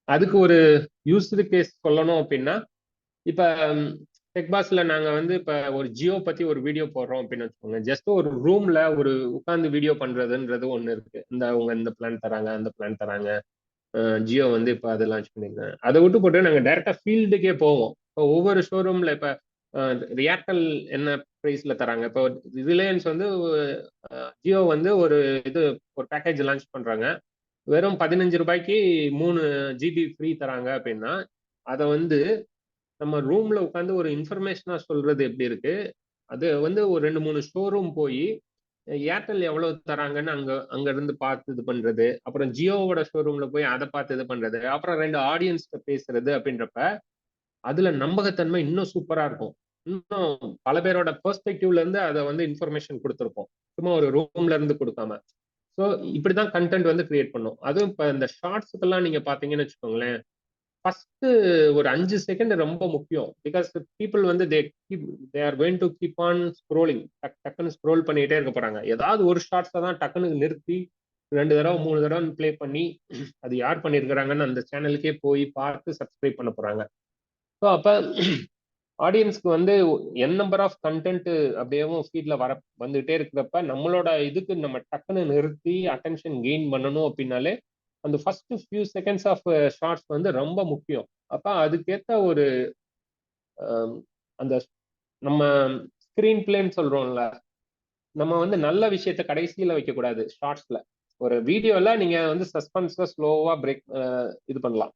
அதுக்கு ஒரு யூஸ்டு கேஸ் சொல்லணும் அப்படின்னா, இப்ப டெக்பாஸ்ல நாங்க வந்து இப்ப ஒரு ஜியோ பத்தி ஒரு வீடியோ போடுறோம் அப்படின்னு வச்சுக்கோங்க. ஜஸ்ட் ஒரு ரூம்ல ஒரு உட்கார்ந்து வீடியோ பண்றதுன்றது ஒண்ணு இருக்கு. அவங்க இந்த பிளான் தராங்க, அந்த பிளான் தராங்க, ஜியோ வந்து இப்ப அதை லான்ச் பண்ணிருக்காங்க. அதை விட்டு போட்டு நாங்க டைரக்டா ஃபீல்டுக்கே போவோம். இப்போ ஒவ்வொரு ஷோரூம்ல இப்ப ஏர்டெல் என்ன பிரைஸ்ல தராங்க, இப்போ ரிலையன்ஸ் வந்து ஜியோ வந்து ஒரு பேக்கேஜ் லான்ச் பண்றாங்க, வெறும் 15 ரூபாய்க்கு 3 GB ஃப்ரீ தராங்க அப்படின்னா, அதை வந்து நம்ம ரூம்ல உட்காந்து ஒரு இன்ஃபர்மேஷனா சொல்றது எப்படி இருக்கு, அது வந்து ஒரு 2-3 ஷோரூம் போய் ஏர்டெல் எவ்வளவு தராங்கன்னு அங்க இருந்து பார்த்து இது பண்றது, அப்புறம் ஜியோவோட ஷோரூம்ல போய் அதை பார்த்து இது பண்றது, அப்புறம் 2 ஆடியன்ஸ் பேசுறது அப்படின்றப்ப அதுல நம்பகத்தன்மை இன்னும் சூப்பரா இருக்கும். இன்னும் பல பேரோட பெர்ஸ்பெக்டிவ்ல இருந்து அதை வந்து இன்ஃபர்மேஷன் கொடுத்துருப்போம், சும்மா ஒரு ரூம்ல இருந்து கொடுக்காம. ஸோ இப்படிதான் கண்டென்ட் வந்து கிரியேட் பண்ணும். அதுவும் இப்போ இந்த ஷார்ட்ஸுக்கெல்லாம் நீங்க பாத்தீங்கன்னு வச்சுக்கோங்களேன், ஃபர்ஸ்ட் ஒரு 5 செகண்ட் ரொம்ப முக்கியம். பிகாஸ் பீப்புள் வந்து they are going to keep on scrolling, டக்குன்னு ஸ்க்ரோல் பண்ணிட்டே இருக்க போறாங்க. ஏதாவது ஒரு ஷார்ட்ஸை தான் டக்குன்னு நிறுத்தி 2 தடவை 3 தடவை பிளே பண்ணி அது யார் பண்ணியிருக்கிறாங்கன்னு அந்த சேனலுக்கே போய் பார்த்து சப்ஸ்கிரைப் பண்ண போறாங்க. ஸோ அப்ப ஆடியன்ஸ்க்கு வந்து என் நம்பர் ஆஃப் கண்டென்ட் அப்படியேவும் ஃபீட்ல வந்துகிட்டே இருக்கிறப்ப நம்மளோட இதுக்கு நம்ம டக்குன்னு நிறுத்தி அட்டென்ஷன் கெயின் பண்ணணும் அப்படின்னாலே அந்த first few seconds of shorts வந்து ரொம்ப முக்கியம். அப்ப அதுக்கேற்ற ஒரு அந்த நம்ம ஸ்கிரீன் பிளேன்னு சொல்றோம்ல, நம்ம வந்து நல்ல விஷயத்த கடைசியில வைக்கக்கூடாது ஷார்ட்ஸ்ல. ஒரு வீடியோல நீங்க வந்து சஸ்பென்ஸை ஸ்லோவா பிரேக் இது பண்ணலாம்.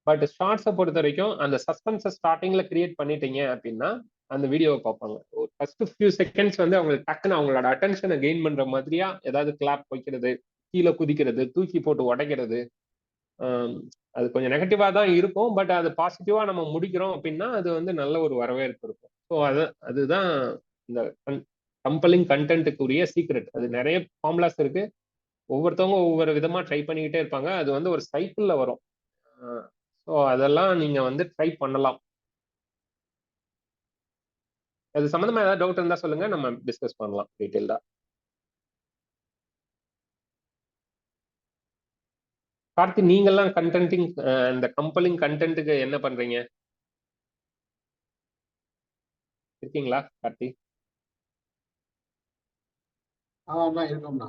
பட் ஷார்ட்ஸை பொறுத்த வரைக்கும் அந்த சஸ்பென்ஸை ஸ்டார்டிங்ல கிரியேட் பண்ணிட்டீங்க அப்படின்னா அந்த வீடியோவை பார்ப்பாங்க. ஒரு ஃபர்ஸ்ட் ஃபியூ செகண்ட்ஸ் வந்து அவங்களுக்கு டக்குன்னு அவங்களோட அட்டென்ஷனை கெயின் பண்ற மாதிரியா ஏதாவது கிளாப் வைக்கிறது, கீழே குதிக்கிறது, தூக்கி போட்டு உடைக்கிறது, அது கொஞ்சம் நெகட்டிவா தான் இருக்கும். பட் அது பாசிட்டிவா நம்ம முடிக்கிறோம் அப்படின்னா அது வந்து நல்ல ஒரு வரவேற்பு இருக்கும். ஸோ அதுதான் இந்த கம்பெலிங் கண்டென்ட்டுக்குரிய சீக்ரெட். அது நிறைய ஃபார்முலாஸ் இருக்கு. ஒவ்வொருத்தவங்க ஒவ்வொரு விதமா ட்ரை பண்ணிக்கிட்டே இருப்பாங்க. அது வந்து ஒரு சைக்கிள்ல வரும். ஸோ அதெல்லாம் நீங்க வந்து ட்ரை பண்ணலாம். அது சம்பந்தமா ஏதாவது டவுட் இருந்தா சொல்லுங்க, நம்ம டிஸ்கஸ் பண்ணலாம் டீடைல்டா. கார்த்தி, நீங்கெல்லாம் கண்டென்ட்டிங் இந்த கம்பெலிங் கண்டென்ட்டுக்கு என்ன பண்றீங்க? இருக்கீங்களா கார்த்தி? இருக்கோம்ண்ணா.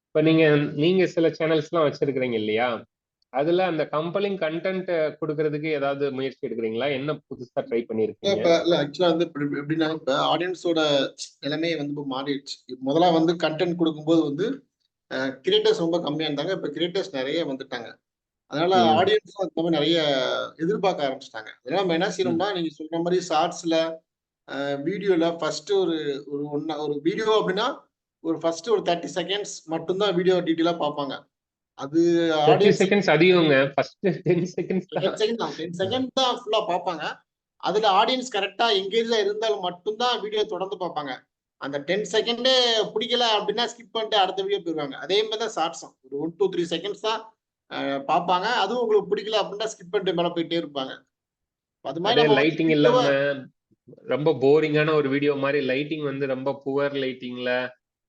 இப்ப நீங்க சில சேனல்ஸ்லாம் வச்சிருக்கிறீங்க இல்லையா? அதுல அந்த கம்பெலிங் கண்டென்ட் கொடுக்கறதுக்கு ஏதாவது முயற்சி எடுக்கிறீங்களா? என்ன புதுசா ட்ரை பண்ணிருக்கீங்க? இப்ப இல்ல ஆக்சுவலா வந்து எப்படின்னா, இப்ப ஆடியன்ஸோட நிலைமை வந்து இப்போ மாறிடுச்சு. முதல்ல வந்து கண்டென்ட் கொடுக்கும்போது வந்து கிரியேட்டர்ஸ் ரொம்ப கம்மியா இருந்தாங்க. இப்ப கிரியேட்டர்ஸ் நிறைய வந்துட்டாங்க. அதனால ஆடியன்ஸும் அதுக்கு மாதிரி நிறைய எதிர்பார்க்க ஆரம்பிச்சிட்டாங்க. அதனால நம்ம என்ன செய்யணும்னா, நீங்க சொல்ற மாதிரி ஷார்ட்ஸ்ல வீடியோல ஃபர்ஸ்ட் ஒரு வீடியோ அப்படின்னா ஒரு ஃபர்ஸ்ட் ஒரு 30 செகண்ட்ஸ் மட்டும்தான் வீடியோ டீட்டெயிலா பார்ப்பாங்க. அது 30 செகண்ட்ஸ் அதிகங்க. ஃபர்ஸ்ட் 10 செகண்ட்ஸ் 10 செகண்ட் தான் ஃபுல்லா பார்ப்பாங்க. அதுல ஆடியன்ஸ் கரெக்டா எங்கேஜா இருந்தால் மட்டும்தான் வீடியோ தொடர்ந்து பார்ப்பாங்க. அந்த 10 செகண்டே பிடிக்கல அப்படின்னா ஸ்கிப் பண்ணிட்டு அடுத்த வீடியோ போயிடுவாங்க. அதே மாதிரி தான் ஷார்ட்ஸும் ஒரு 1 to 3 செகண்ட்ஸ் தான் பார்ப்பாங்க. அதுவும் உங்களுக்கு பிடிக்கல அப்படின்னா ஸ்கிப் பண்ணிட்டு மேல போயிட்டே இருப்பாங்க. அது மாதிரி நம்ம லைட்டிங் இல்லாம ரொம்ப போரிங்கான ஒரு வீடியோ மாதிரி லைட்டிங் வந்து ரொம்ப புவர் லைட்டிங்ல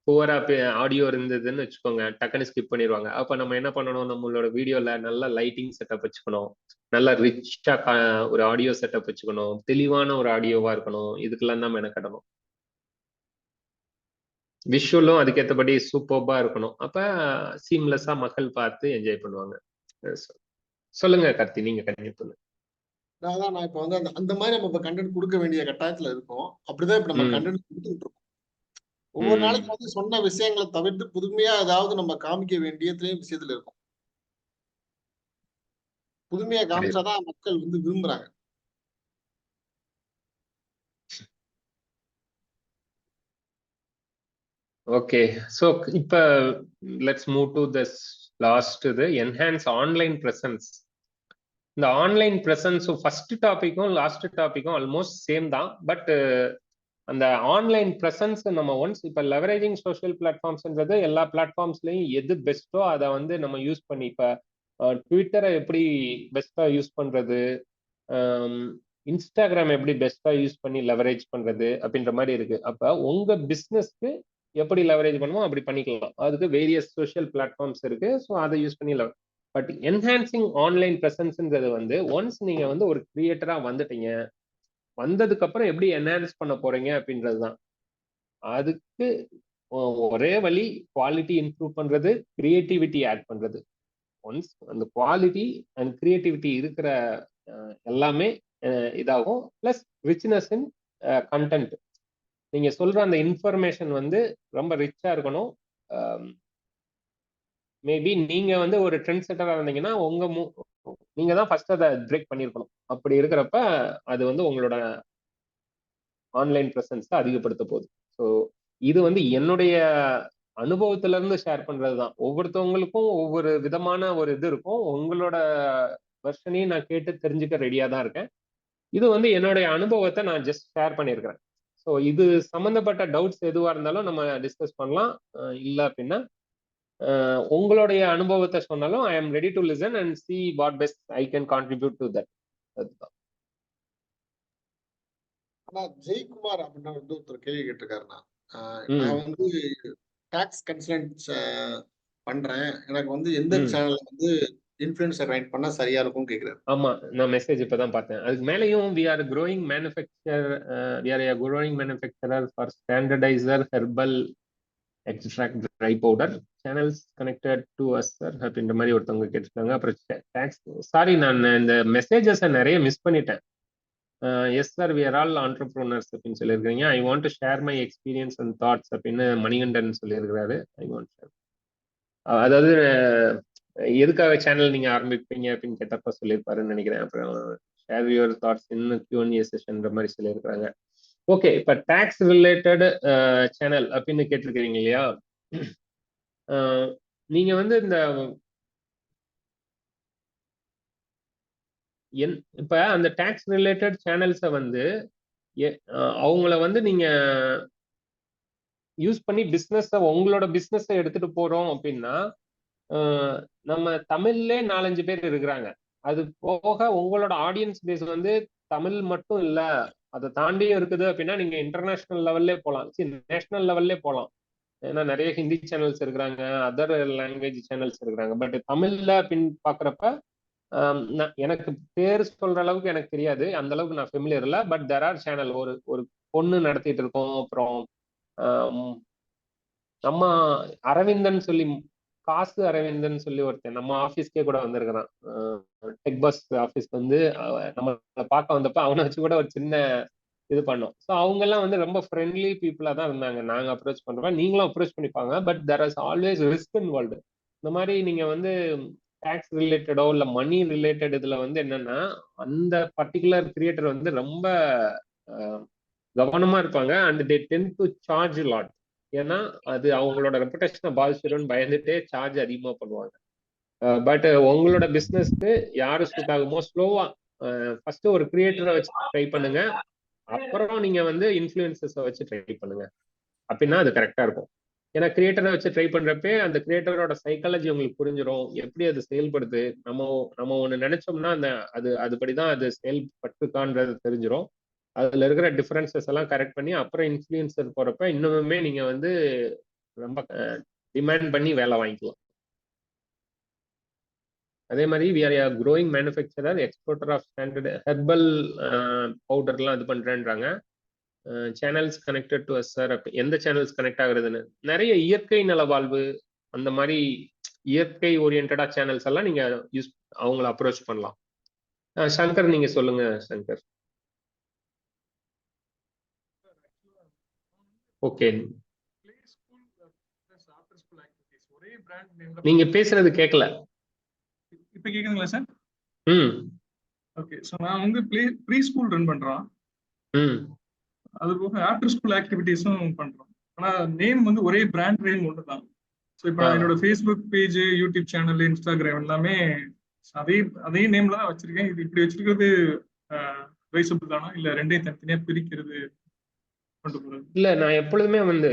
புவரா ஆடியோ இருந்ததுன்னு வச்சுக்கோங்க, டக்குன்னு ஸ்கிப் பண்ணிடுவாங்க. அப்ப நம்ம என்ன பண்ணணும், நம்மளோட வீடியோல நல்ல லைட்டிங் செட்டப் வச்சுக்கணும், நல்ல ரிச்சா ஒரு ஆடியோ செட்டப் வச்சுக்கணும், தெளிவான ஒரு ஆடியோவா இருக்கணும். இதுக்கெல்லாம் தான் மெனக்கடணும். விஷுவலும் அதுக்கேற்றபடி சூப்பர்பா இருக்கணும். அப்ப சீம்லெஸ்ஸா மக்கள் பார்த்து என்ஜாய் பண்ணுவாங்க. சொல்லுங்க கார்த்தி, நீங்க கண்டினியூ பண்ணுங்க. நான் இப்ப வந்து அந்த மாதிரி நம்ம இப்ப கண்டென்ட் கொடுக்க வேண்டிய கட்டாயத்துல இருக்கோம். அப்படிதான் இப்ப நம்ம கண்டென்ட் கொடுத்துட்டு இருக்கோம். ஒவ்வொரு நாளைக்கு வந்து சொன்ன விஷயங்களை தவிர்த்து புதுமையா ஏதாவது நம்ம காமிக்க வேண்டியதுலயும் விஷயத்துல இருக்கும். புதுமையா காமிச்சாதான் மக்கள் வந்து விரும்புறாங்க. ஓகே, ஸோ இப்போ let's move to this last இது என்ஹான்ஸ் ஆன்லைன் ப்ரெசன்ஸ். இந்த ஆன்லைன் ப்ரெசன்ஸ் ஃபர்ஸ்ட் டாபிக்கும் லாஸ்ட் டாபிக்கும் ஆல்மோஸ்ட் சேம் தான். பட் அந்த ஆன்லைன் ப்ரெசன்ஸ் நம்ம ஒன்ஸ் இப்போ லெவரேஜிங் சோஷியல் பிளாட்ஃபார்ம்ஸ்ன்றது எல்லா பிளாட்ஃபார்ம்ஸ்லையும் எது பெஸ்ட்டோ அதை வந்து நம்ம யூஸ் பண்ணி, இப்போ ட்விட்டரை எப்படி பெஸ்ட்டாக யூஸ் பண்ணுறது, இன்ஸ்டாகிராம் எப்படி பெஸ்ட்டாக யூஸ் பண்ணி லெவரேஜ் பண்ணுறது அப்படின்ற மாதிரி இருக்கு. அப்போ உங்கள் பிஸ்னஸ்க்கு எப்படி லெவரேஜ் பண்ணுமோ அப்படி பண்ணிக்கலாம். அதுக்கு வேரியஸ் சோஷியல் பிளாட்ஃபார்ம்ஸ் இருக்கு. ஸோ அதை யூஸ் பண்ணி பட் என்ஹான்சிங் ஆன்லைன் ப்ரெசன்ஸ்ன்றது வந்து ஒன்ஸ் நீங்க வந்து ஒரு கிரியேட்டரா வந்துட்டீங்க, வந்ததுக்கு அப்புறம் எப்படி என்ஹான்ஸ் பண்ண போறீங்க அப்படின்றது தான். அதுக்கு ஒரே வழி குவாலிட்டி இம்ப்ரூவ் பண்றது, கிரியேட்டிவிட்டி ஆட் பண்றது. ஒன்ஸ் அந்த குவாலிட்டி அண்ட் கிரியேட்டிவிட்டி இருக்கிற எல்லாமே இதாகும். பிளஸ் ரிச்னஸ் இன் கண்டென்ட். நீங்க சொல்ற அந்த இன்ஃபர்மேஷன் வந்து ரொம்ப ரிச்சா இருக்கணும். மேபி நீங்க வந்து ஒரு ட்ரெண்ட் செட்டரா இருந்தீங்கன்னா நீங்க தான் ஃபர்ஸ்ட் அதை பிரேக் பண்ணிருக்கணும். அப்படி இருக்கிறப்ப அது வந்து உங்களோட ஆன்லைன் ப்ரெசன்ஸ் அதிகப்படுத்த போகுது. ஸோ இது வந்து என்னுடைய அனுபவத்துல இருந்து ஷேர் பண்றது தான். ஒவ்வொருத்தவங்களுக்கும் ஒவ்வொரு விதமான ஒரு இது இருக்கும். உங்களோட வெர்ஷனையும் நான் கேட்டு தெரிஞ்சுக்க ரெடியா தான் இருக்கேன். இது வந்து என்னுடைய அனுபவத்தை நான் ஜஸ்ட் ஷேர் பண்ணியிருக்கிறேன். ஸோ இது சம்பந்தப்பட்ட டவுட்ஸ் எதுவா இருந்தாலும் நம்ம டிஸ்கஸ் பண்ணலாம். இல்லை அப்படின்னா உங்களுடைய அனுபவத்தை சொன்னாலும் I am ready to listen and see what best I can contribute to that. அதுதான். ஆனா ஜெய்குமார் அப்படின்ற வந்து ஒருத்தர் கேள்வி கேட்டிருக்காருண்ணா. நான் வந்து டாக்ஸ் கன்சல்டன்ஸ் பண்றேன், எனக்கு வந்து எந்த சேனல்ல வந்து இன்ஃப்ளூயன்சர் ரைட் பண்ணா சரியா இருக்கும் கேக்குறாரு. ஆமா, நான் மெசேஜ் இப்பதான் பார்த்தேன். அதுக்கு மேலேயும் we are growing manufacturer for standardizer herbal extract dry powder channels connected to us sir அப்படின்ற மாதிரி ஒருத்தவங்க கேட்டிருக்காங்க. அப்புறம் டாக்ஸ், சாரி நான் இந்த மெசேஜஸை நிறைய மிஸ் பண்ணிட்டேன். Yes sir, we are all entrepreneurs அப்படின்னு சொல்லியிருக்கீங்க. I want to share my experience and thoughts அப்படின்னு மணிகண்டன் சொல்லியிருக்கிறாரு. I want share. அதாவது எதுக்காக சேனல் நீங்க ஆரம்பிப்பீங்க அப்படின்னு கேட்டப்ப சொல்லியிருப்பாருன்னு நினைக்கிறேன். அப்புறம் share your thoughts in Q&A செஷன்ற மாதிரி சொல்லியிருக்கிறாங்க. ஓகே, இப்ப டாக்ஸ் ரிலேட்டட் சேனல் அப்படின்னு கேட்டிருக்கிறீங்க இல்லையா? நீங்க வந்து இந்த இப்ப அந்த டாக்ஸ் ரிலேட்டட் சேனல்ஸை வந்து அவங்கள வந்து நீங்க யூஸ் பண்ணி உங்களோட பிஸ்னஸை எடுத்துட்டு போறோம் அப்படின்னா நம்ம தமிழ்லே 4-5 பேர் இருக்கிறாங்க. அது போக உங்களோட ஆடியன்ஸ் பேஸ் வந்து தமிழ் மட்டும் இல்ல, அதை தாண்டியும் இருக்குது அப்படின்னா நீங்க இன்டர்நேஷனல் லெவல்லே போகலாம், நேஷனல் லெவல்லே போகலாம். ஏன்னா நிறைய ஹிந்தி சேனல்ஸ் இருக்கிறாங்க, அதர் லாங்குவேஜ் சேனல்ஸ் இருக்கிறாங்க. பட் தமிழ்ல அப்படின்னு பாக்குறப்ப எனக்கு பேர் சொல்ற அளவுக்கு எனக்கு தெரியாது, அந்த அளவுக்கு நான் ஃபெமிலியர் இல்லை. But there are channel. ஒரு பொண்ணு நடத்திட்டு இருக்கோம். அப்புறம் நம்ம அரவிந்தன் சொல்லி, காசு அரவிந்தன் சொல்லி ஒருத்தன் நம்ம ஆஃபீஸ்க்கே கூட வந்திருக்கிறான். டெக் பஸ் ஆஃபீஸ்க்கு வந்து நம்ம பார்க்க வந்தப்ப அவனை வச்சு கூட ஒரு சின்ன இது பண்ணோம். ஸோ அவங்க எல்லாம் வந்து ரொம்ப ஃப்ரெண்ட்லி பீப்புளா தான் இருந்தாங்க. நாங்க அப்ரோச் பண்றப்ப நீங்களும் அப்ரோச் பண்ணிப்பாங்க. But there is always risk involved. இந்த மாதிரி நீங்க வந்து டாக்ஸ் ரிலேட்டடோ இல்ல மணி ரிலேட்டட் இதுல வந்து என்னன்னா அந்த பர்டிகுலர் கிரியேட்டர் வந்து ரொம்ப கவனமா இருப்பாங்க. And they ten to charge lot. ஏன்னா அது அவங்களோட ரெப்புடேஷனை பாதிச்சிடும்னு பயந்துட்டே சார்ஜ் அதிகமா பண்ணுவாங்க. பட் உங்களோட பிஸ்னஸ்க்கு யாரு சூட் ஆகுமோ ஸ்லோவா ஃபர்ஸ்ட் ஒரு கிரியேட்டரை வச்சு ட்ரை பண்ணுங்க, அப்புறம் நீங்க வந்து இன்ஃப்ளூயன்சஸை வச்சு ட்ரை பண்ணுங்க. அப்படின்னா அது கரெக்டா இருக்கும். ஏன்னா கிரியேட்டரை வச்சு ட்ரை பண்றப்ப அந்த கிரியேட்டரோட சைக்காலஜி உங்களுக்கு புரிஞ்சிடும், எப்படி அது செயல்படுது. நம்ம ஒண்ணு நினைச்சோம்னா அதுபடிதான் அது செயல்பட்டுக்கான்றது தெரிஞ்சிடும். அதுல இருக்கிற டிஃபரன்சஸ் எல்லாம் கரெக்ட் பண்ணி அப்புறம் இன்ஃப்ளூயன்சர் போறப்ப இன்னுமே நீங்க வந்து ரொம்ப டிமாண்ட் பண்ணி வேலை வாங்கிக்கலாம். அதே மாதிரி we are growing manufacturer, exporter of standard herbal பவுடர்லாம் இது பண்றேன்றாங்க. Channels connected to us sir. எந்த சேனல்ஸ் கனெக்ட் ஆகுறதுன்னு நிறைய இயற்கை நலவாழ்வு அந்த மாதிரி இயற்கை ஓரியன்டா சேனல்ஸ் எல்லாம் நீங்க அவங்கள அப்ரோச் பண்ணலாம். சங்கர் நீங்க சொல்லுங்க சங்கர். ஓகே, நீங்க பேசுறது கேட்கல. இப்ப கேக்குதுங்களா சார்? ஓகே, சோ நான் வந்து ப்ரீ ஸ்கூல் ரன் பண்றோம். அது போக ஆஃப்டர் ஸ்கூல் ஆக்டிவிட்டீஸும் பண்றோம். ஆனா நேம் வந்து ஒரே பிராண்ட் நேம் ஒன்று தான். ஸோ இப்போ என்னோட Facebook page, YouTube channel, Instagram எல்லாமே அதே நேம்ல தான் வச்சிருக்கேன். இது இப்படி வச்சிருக்கிறது வைசபிள் தானா இல்ல ரெண்டையும் தனித்தனியா பிரிக்கிறது கொண்டு போறது? இல்ல, நான் எப்பொழுதுமே வந்து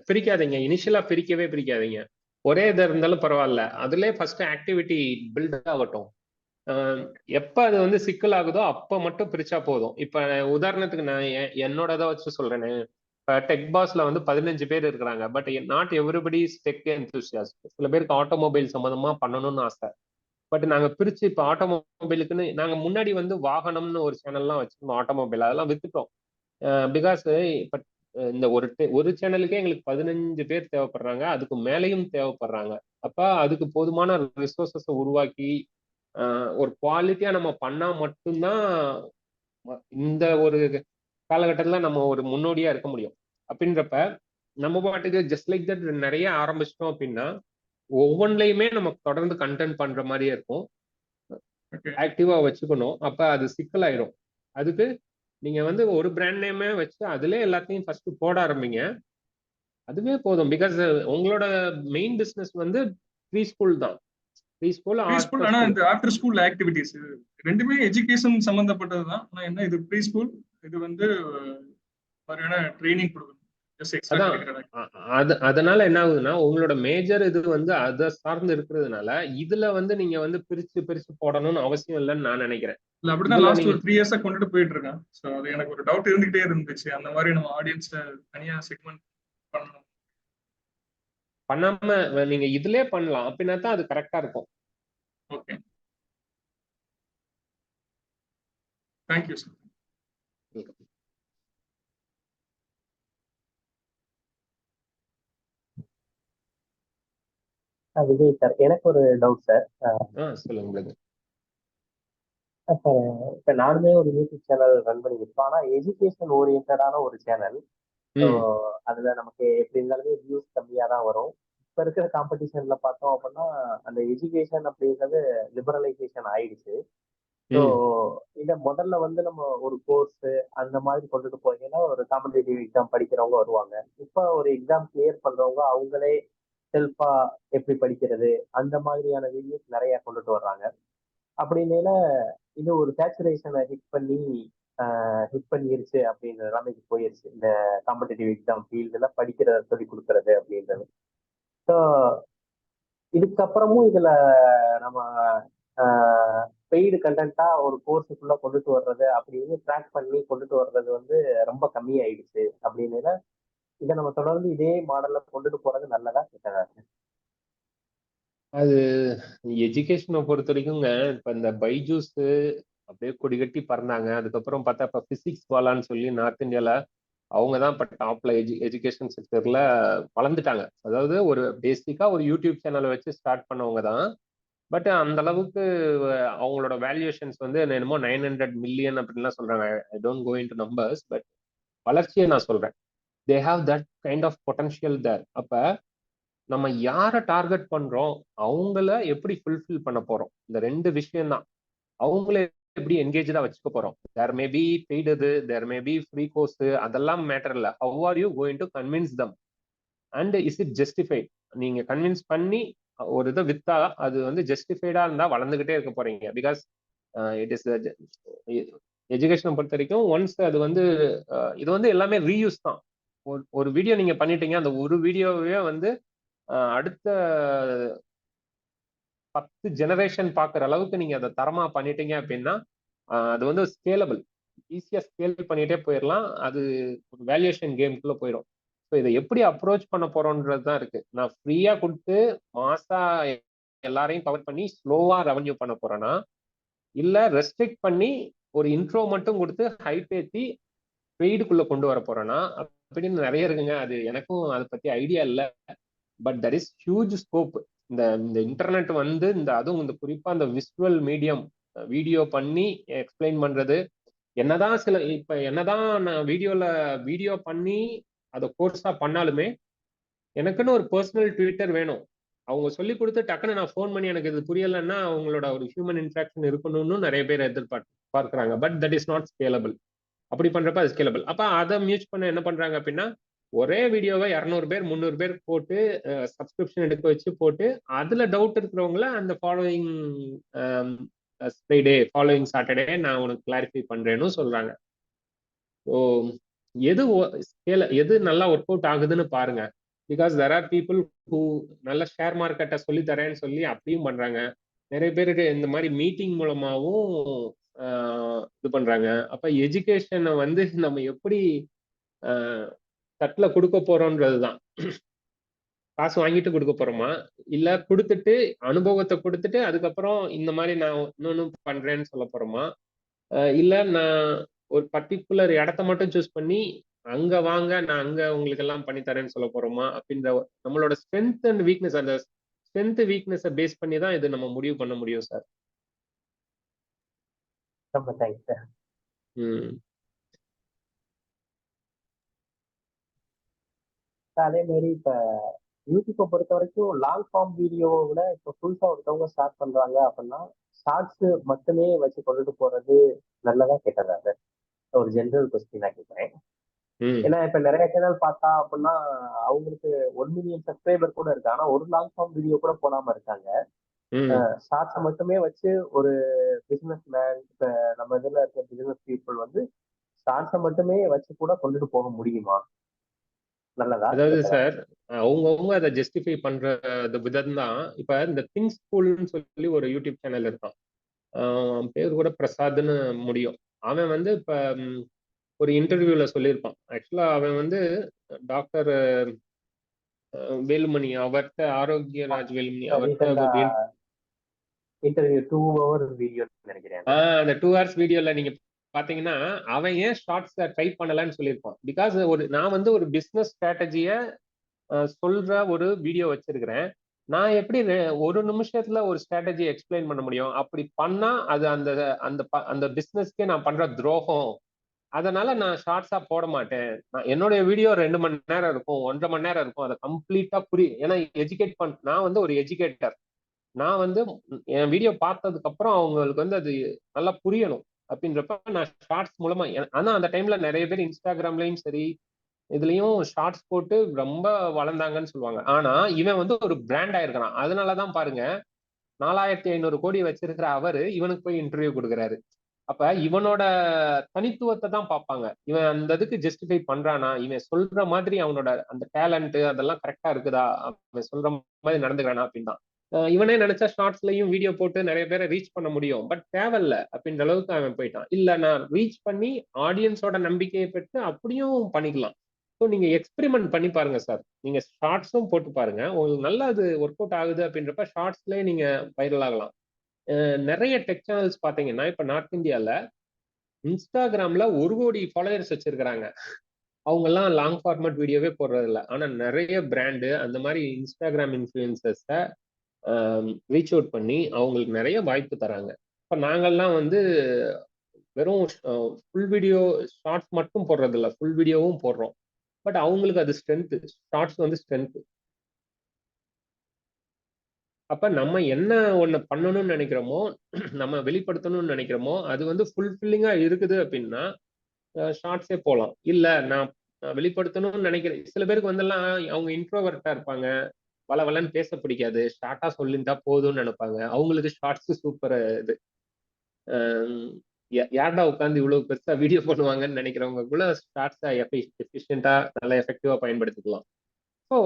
பிரிக்காதீங்க. இனிஷியலா பிரிக்காதீங்க. ஒரே இதாக இருந்தாலும் பரவாயில்ல, அதுலேயே ஃபர்ஸ்ட் ஆக்டிவிட்டி பில்ட் ஆகட்டும். எப்ப அது வந்து சிக்கல் ஆகுதோ அப்ப மட்டும் பிரிச்சா போதும். இப்ப உதாரணத்துக்கு நான் என்னோட இதை வச்சு சொல்றேன். இப்ப டெக் பாஸ்ல வந்து 15 பேர் இருக்கிறாங்க. But not everybody is tech enthusiast. சில பேருக்கு ஆட்டோமொபைல் சம்பந்தமா பண்ணணும்னு ஆசை. பட் நாங்க பிரிச்சு இப்ப ஆட்டோமொபைலுக்குன்னு நாங்க முன்னாடி வந்து வாகனம்னு ஒரு சேனல்லாம் வச்சிருந்தோம். ஆட்டோமொபைல் அதெல்லாம் வித்துட்டோம். பிகாஸ் இப்ப இந்த ஒரு சேனலுக்கே எங்களுக்கு 15 பேர் தேவைப்படுறாங்க, அதுக்கு மேலேயும் தேவைப்படுறாங்க. அப்ப அதுக்கு போதுமான ரிசோர்சஸ் உருவாக்கி ஒரு குவாலிட்டியா நம்ம பண்ணா மட்டும்தான் இந்த ஒரு காலகட்டத்துல நம்ம ஒரு முன்னோடியா இருக்க முடியும். அப்படின்றப்ப நம்ம பாட்டுக்கு ஜஸ்ட் லைக் தட் நிறைய ஆரம்பிச்சிட்டோம் அப்படின்னா ஒவ்வொன்றிலையுமே நம்ம தொடர்ந்து கண்டென்ட் பண்ற மாதிரியே இருக்கும். ஆக்டிவா வச்சுக்கணும். அப்ப அது சிக்கலாயிடும். அதுக்கு நீங்க வந்து ஒரு பிராண்ட் நேமே வச்சு அதுல எல்லாத்தையும் ஃபர்ஸ்ட் போட ஆரம்பிங்க. அதுவே போதும். பிகாஸ் உங்களோட மெயின் பிசினஸ் வந்து ப்ரீ ஸ்கூல் தான். ஆனா இந்த ஆஃப்டர் ஸ்கூல் ஆக்டிவிட்டீஸ் ரெண்டுமே எஜுகேஷன் சம்பந்தப்பட்டது தான். ஆனா என்ன, இது ப்ரீ ஸ்கூல், இது வந்து ட்ரைனிங் கொடுக்கணும். அதனால என்ன ஆகுதுன்னா உங்களோட மேஜர் இது வந்து அதை சார்ந்து இருக்கிறதுனால இதுல வந்து நீங்க வந்து பிரிச்சு போடணும்னு அவசியம் இல்லைன்னு நான் நினைக்கிறேன். இல்ல அப்படிதான் லாஸ்ட் ஒரு 3 இயர்ஸா கொண்டுட்டு போயிட்டு இருக்கேன். சோ அது எனக்கு ஒரு டவுட் இருந்துகிட்டே இருந்துச்சு. அந்த மாதிரி நம்ம ஆடியன்ஸ் தனியா செக்மெண்ட் பண்ணணும். பண்ணாம நீங்க இதுலயே பண்ணலாம். அப்படின்னா தான் அது கரெக்டா இருக்கும். Okay, thank you sir. Vijay sir, எனக்கு ஒரு டவுட் சார். சொல்லுங்க சார், இப்ப நானுமே ஒரு யூடியூப் சேனல் ரன் பண்ணிருக்கோம். ஆனா எஜுகேஷன் ஓரியன்டான ஒரு சேனல். ஸோ அதுல நமக்கு எப்படி இருந்தாலுமே வியூஸ் கம்மியா தான் வரும். இப்ப இருக்கிற காம்படிஷன்ல பார்த்தோம் அப்படின்னா அந்த எஜுகேஷன் அப்படிங்கிறது லிபரலைசேஷன் ஆயிடுச்சு. ஸோ இத முதல்ல வந்து நம்ம ஒரு கோர்ஸ் அந்த மாதிரி கொண்டுட்டு போனீங்கன்னா ஒரு காம்படிட்டிவ் எக்ஸாம் படிக்கிறவங்க வருவாங்க. இப்ப ஒரு எக்ஸாம் கிளியர் பண்றவங்க அவங்களே செல்ஃபா எப்படி படிக்கிறது அந்த மாதிரியான வீடியோஸ் நிறைய கொண்டுட்டு வர்றாங்க. அப்படின்னால இது ஒரு சேச்சுரேஷனை ஹிட் பண்ணிருச்சு அப்படின்ற நிலைமைக்கு போயிருச்சு இந்த காம்படிட்டிவ் எக்ஸாம் ஃபீல்டுல படிக்கிறத சொல்லி கொடுக்கறது அப்படின்றது. ஸோ இதுக்கப்புறமும் இதுல நம்ம பெய்டு கண்டென்ட்டா ஒரு கோர்ஸுக்குள்ள கொண்டுட்டு வர்றது அப்படின்னு ட்ராக் பண்ணி கொண்டுட்டு வர்றது வந்து ரொம்ப கம்மியாயிடுச்சு அப்படின்னு இதை நம்ம தொடர்ந்து இதே மாடல்ல கொண்டுட்டு போறது நல்லதா கெட்டதா? அது எஜுகேஷனை பொறுத்த வரைக்குங்க இப்ப இந்த பைஜூஸ் அப்படியே கொடி கட்டி பறந்தாங்க. அதுக்கப்புறம் பார்த்தா இப்ப பிசிக்ஸ் வாலான்னு சொல்லி நார்த் இந்தியால அவங்க தான் இப்போ டாப்ல எஜுகேஷன் செக்டர்ல வளர்ந்துட்டாங்க. அதாவது ஒரு பேசிக்கா ஒரு யூடியூப் சேனலை வச்சு ஸ்டார்ட் பண்ணவங்க தான். பட் அந்த அளவுக்கு அவங்களோட வேல்யூஷன்ஸ் வந்து என்னமோ 900 மில்லியன் அப்படின்லாம் சொல்றாங்க. I don't go into numbers, but வளர்ச்சியை நான் சொல்றேன். They have that kind of potential there. அப்ப நம்ம யாரை டார்கெட் பண்றோம், அவங்கள எப்படி ஃபுல்ஃபில் பண்ண போறோம், இந்த ரெண்டு விஷயம் தான். அவங்கள எப்படி என்கேஜா வச்சுக்க போறோம். There may be paid, there may be free course, அதெல்லாம் மேட்டர் இல்லை. How are you going to convince them and is it justified? நீங்க கன்வின்ஸ் பண்ணி ஒரு இதை வித்தா அது வந்து ஜஸ்டிஃபைடா இருந்தா வளர்ந்துகிட்டே இருக்க போறீங்க. பிகாஸ் இட் இஸ் எஜுகேஷனை பொறுத்த வரைக்கும் ஒன்ஸ் அது வந்து இது வந்து எல்லாமே ரீயூஸ் தான். ஒரு வீடியோ நீங்க பண்ணிட்டீங்க, அந்த ஒரு வீடியோவே வந்து அடுத்த 10 ஜெனரேஷன் பார்க்குற அளவுக்கு நீங்க அதை தரமா பண்ணிட்டீங்க அப்படின்னா அது வந்து ஸ்கேலபிள், ஈஸியா ஸ்கேல் பண்ணிட்டே போயிடலாம். அது ஒரு வேல்யூஷன் கேமுக்குள்ள போயிடும். ஸோ இதை எப்படி அப்ரோச் பண்ண போறோன்றது தான் இருக்கு. நான் ஃப்ரீயா கொடுத்து மாசா எல்லாரையும் கவர் பண்ணி ஸ்லோவா ரெவன்யூ பண்ண போறேன்னா, இல்ல ரெஸ்ட்ரிக்ட் பண்ணி ஒரு இன்ட்ரோ மட்டும் கொடுத்து ஹைப் ஏற்றி பெய்டுக்குள்ள கொண்டு வர போறேன்னா அப்படின்னு நிறைய இருக்குங்க. அது எனக்கும் அதை பத்தி ஐடியா இல்லை. But that is huge scope. இந்த இன்டர்நெட் வந்து அதுவும் இந்த குறிப்பா இந்த விசுவல் மீடியம் வீடியோ பண்ணி எக்ஸ்பிளைன் பண்றது, என்னதான் என்னதான் நான் வீடியோ பண்ணி அதை கோர்ஸா பண்ணாலுமே எனக்குன்னு ஒரு பர்சனல் ட்விட்டர் வேணும். அவங்க சொல்லி கொடுத்து டக்குன்னு நான் ஃபோன் பண்ணி எனக்கு இது புரியலைன்னா அவங்களோட ஒரு ஹியூமன் இன்ட்ராக்ஷன் இருக்கணும்னு நிறைய பேர் எதிர்பார்க்கிறாங்க. But that is not scalable. அப்படி பண்றப்ப அது ஸ்கேலபிள். அப்ப அதை மியூச் பண்ண என்ன பண்றாங்க அப்படின்னா, ஒரே வீடியோவை 200 பேர் 300 பேர் போட்டு சப்ஸ்கிரிப்ஷன் எடுக்க வச்சு போட்டு அதுல டவுட் இருக்கிறவங்கள அந்த ஃபாலோயிங் ஃப்ரைடே ஃபாலோயிங் சாட்டர்டே நான் உனக்கு கிளாரிஃபை பண்றேன்னு சொல்றாங்க. ஸோ எது நல்லா ஒர்க் அவுட் ஆகுதுன்னு பாருங்க. Because there are people who நல்ல ஷேர் மார்க்கெட்டை சொல்லி தரேன்னு சொல்லி அப்படியும் பண்றாங்க. நிறைய பேருக்கு இந்த மாதிரி மீட்டிங் மூலமாவும் இது பண்றாங்க. அப்ப எஜுகேஷனை வந்து நம்ம எப்படி தட்டுல கொடுக்க போறோம்ன்றதுதான். காசு வாங்கிட்டு கொடுக்க போறோமா, இல்ல கொடுத்துட்டு அனுபவத்தை கொடுத்துட்டு அதுக்கப்புறம் இந்த மாதிரி நான் இன்னொன்னு பண்றேன்னு சொல்ல போறோமா, இல்ல நான் ஒரு பர்டிகுலர் இடத்த மட்டும் சூஸ் பண்ணி அங்க வாங்க நான் அங்க உங்களுக்கு எல்லாம் பண்ணி தரேன்னு சொல்ல போறோமா அப்படின்ற நம்மளோட ஸ்ட்ரென்த் அண்ட் வீக்னஸ், அந்த ஸ்ட்ரென்த் வீக்னஸை பேஸ் பண்ணி தான் இது நம்ம முடிவு பண்ண முடியும் சார். ரொம்ப தேங்க்ஸ் சார். அதே மாதிரி இப்ப யூடியூப்பை பொறுத்த வரைக்கும் லாங் ஃபார்ம் வீடியோவை விட இப்போ புதுசா ஒருத்தவங்க ஸ்டார்ட் பண்றாங்க அப்படின்னா ஷார்ட்ஸ் மட்டுமே வச்சு கொண்டுட்டு போறது நல்லதா கெட்டதா சார்? ஒரு ஜென்ரல் கொஸ்டின் நான் கேட்கிறேன். ஏன்னா இப்ப நிறைய சேனல் பார்த்தா அப்படின்னா அவங்களுக்கு 1 மில்லியன் சப்ஸ்கிரைபர் கூட இருக்கு, ஆனா ஒரு லாங் ஃபார்ம் வீடியோ கூட போடாம இருக்காங்க. ஷார்ட்ஸை மட்டுமே வச்சு ஒரு பிசினஸ் மேன், இப்ப நம்ம இதுல இருக்க பிசினஸ் பீப்புள் வந்து ஷார்ட்ஸை மட்டுமே வச்சு கூட கொண்டுட்டு போக முடியுமா? நல்லதா? அதாவது சார் அவங்கவுங்க அதை ஜஸ்டிஃபை பண்ற விதம் தான். இப்ப இந்த திங்ஸ் ஸ்கூல்னு சொல்லி ஒரு யூடியூப் சேனல் இருக்கான், பேர் கூட பிரசாத்னு முடியும். அவன் வந்து இப்ப ஒரு இன்டர்வியூல சொல்லியிருப்பான். ஆக்சுவலா அவன் வந்து டாக்டர் வேலுமணி அவர்கிட்ட, ஆரோக்கியராஜ் வேலுமணி அவர்கிட்ட இன்டர்வியூ 2 hour வீடியோ நினைக்கிறேன். அந்த 2 hours வீடியோல நீங்க பாத்தீங்கன்னா அவன் ஏன் ஷார்ட்ஸ் ட்ரை பண்ணலன்னு சொல்லியிருப்பான். பிகாஸ் நான் வந்து ஒரு பிசினஸ் ஸ்ட்ராட்டஜிய சொல்ற ஒரு வீடியோ வச்சிருக்கிறேன். நான் எப்படி ஒரு நிமிஷத்துல ஒரு ஸ்ட்ராட்டஜி எக்ஸ்பிளைன் பண்ண முடியும்? அப்படி பண்ணா அது அந்த பிசினஸ்க்கே நான் பண்ற துரோகம் அதனால நான் ஷார்ட்ஸா போட மாட்டேன். என்னுடைய வீடியோ 2 மணி நேரம் இருக்கும், 1.5 மணி நேரம் இருக்கும். அதை கம்ப்ளீட்டா ஏன்னா நான் வந்து ஒரு எஜுகேட்டர். நான் வந்து என் வீடியோ பார்த்ததுக்கு அப்புறம் அவங்களுக்கு வந்து அது நல்லா புரியணும் அப்படின்றப்ப நான் ஷார்ட்ஸ் மூலமா ஆனா அந்த டைம்ல நிறைய பேர் இன்ஸ்டாகிராம்லயும் சரி இதுலயும் ஷார்ட்ஸ் போட்டு ரொம்ப வளர்ந்தாங்கன்னு சொல்லுவாங்க. ஆனா இவன் வந்து ஒரு பிராண்ட் ஆயிருக்கிறான். அதனாலதான் பாருங்க 4500 கோடி வச்சிருக்கிற அவரு இவனுக்கு போய் இன்டர்வியூ கொடுக்குறாரு. அப்ப இவனோட தனித்துவத்தை தான் பார்ப்பாங்க. இவன் அந்த இதுக்கு ஜஸ்டிஃபை பண்றானா, இவன் சொல்ற மாதிரி அவனோட அந்த டேலண்ட் அதெல்லாம் கரெக்டா இருக்குதா, அவன் சொல்ற மாதிரி நடந்துக்கிறானா அப்படின்னு தான். இவனே நினைச்சா ஷார்ட்ஸ்லயும் வீடியோ போட்டு நிறைய பேரை ரீச் பண்ண முடியும். பட் தேவையில்ல அப்படின்ற அளவுக்கு அவன் போயிட்டான். இல்ல நான் ரீச் பண்ணி ஆடியன்ஸோட நம்பிக்கையை பெற்று அப்படியும் பண்ணிக்கலாம். ஸோ நீங்க எக்ஸ்பெரிமெண்ட் பண்ணி பாருங்க சார். நீங்க ஷார்ட்ஸும் போட்டு பாருங்க. உங்களுக்கு நல்லா அது ஒர்க் அவுட் ஆகுது அப்படின்றப்ப ஷார்ட்ஸ்லயே நீங்க வைரல் ஆகலாம். நிறைய டெக் சேனல்ஸ் பாத்தீங்கன்னா இப்ப நார்த் இந்தியால இன்ஸ்டாகிராம்ல 1 கோடி ஃபாலோயர்ஸ் வச்சிருக்கிறாங்க. அவங்க எல்லாம் லாங் ஃபார்மேட் வீடியோவே போடுறது இல்லை. ஆனா நிறைய பிராண்டு அந்த மாதிரி இன்ஸ்டாகிராம் இன்ஃபுளுசர்ஸை ரீச் அவுட் பண்ணி அவங்களுக்கு நிறைய வாய்ப்பு தராங்க. இப்ப நாங்கள்லாம் வந்து வெறும் ஃபுல் வீடியோ ஷார்ட்ஸ் மட்டும் போடுறது இல்லை, ஃபுல் வீடியோவும் போடுறோம். பட் அவங்களுக்கு அது ஸ்ட்ரென்த், ஷார்ட்ஸ் வந்து ஸ்ட்ரென்த். அப்ப நம்ம என்ன ஒண்ணு பண்ணணும்னு நினைக்கிறோமோ, நம்ம வெளிப்படுத்தணும்னு நினைக்கிறோமோ அது வந்து ஃபுல்ஃபில்லிங்கா இருக்குது அப்படின்னா ஷார்ட்ஸே போகலாம். இல்ல நான் வெளிப்படுத்தணும்னு நினைக்கிறேன். சில பேருக்கு வந்தெல்லாம் அவங்க இன்ட்ரோவர்ட்டா இருப்பாங்க, வளவலன்னு பேச பிடிக்காது, ஷார்ட்டா சொல்லிட்டா போதும்னு நினைப்பாங்க. அவங்களுக்கு ஷார்ட்ஸ் சூப்பர் இது. யார்டா உட்காந்து இவ்வளவு பெருசா வீடியோ பண்ணுவாங்கன்னு நினைக்கிறவங்க கூட ஷார்ட்ஸா எஃபிஷியன்டா நல்லா எஃபெக்டிவா பயன்படுத்திக்கலாம். ஸோ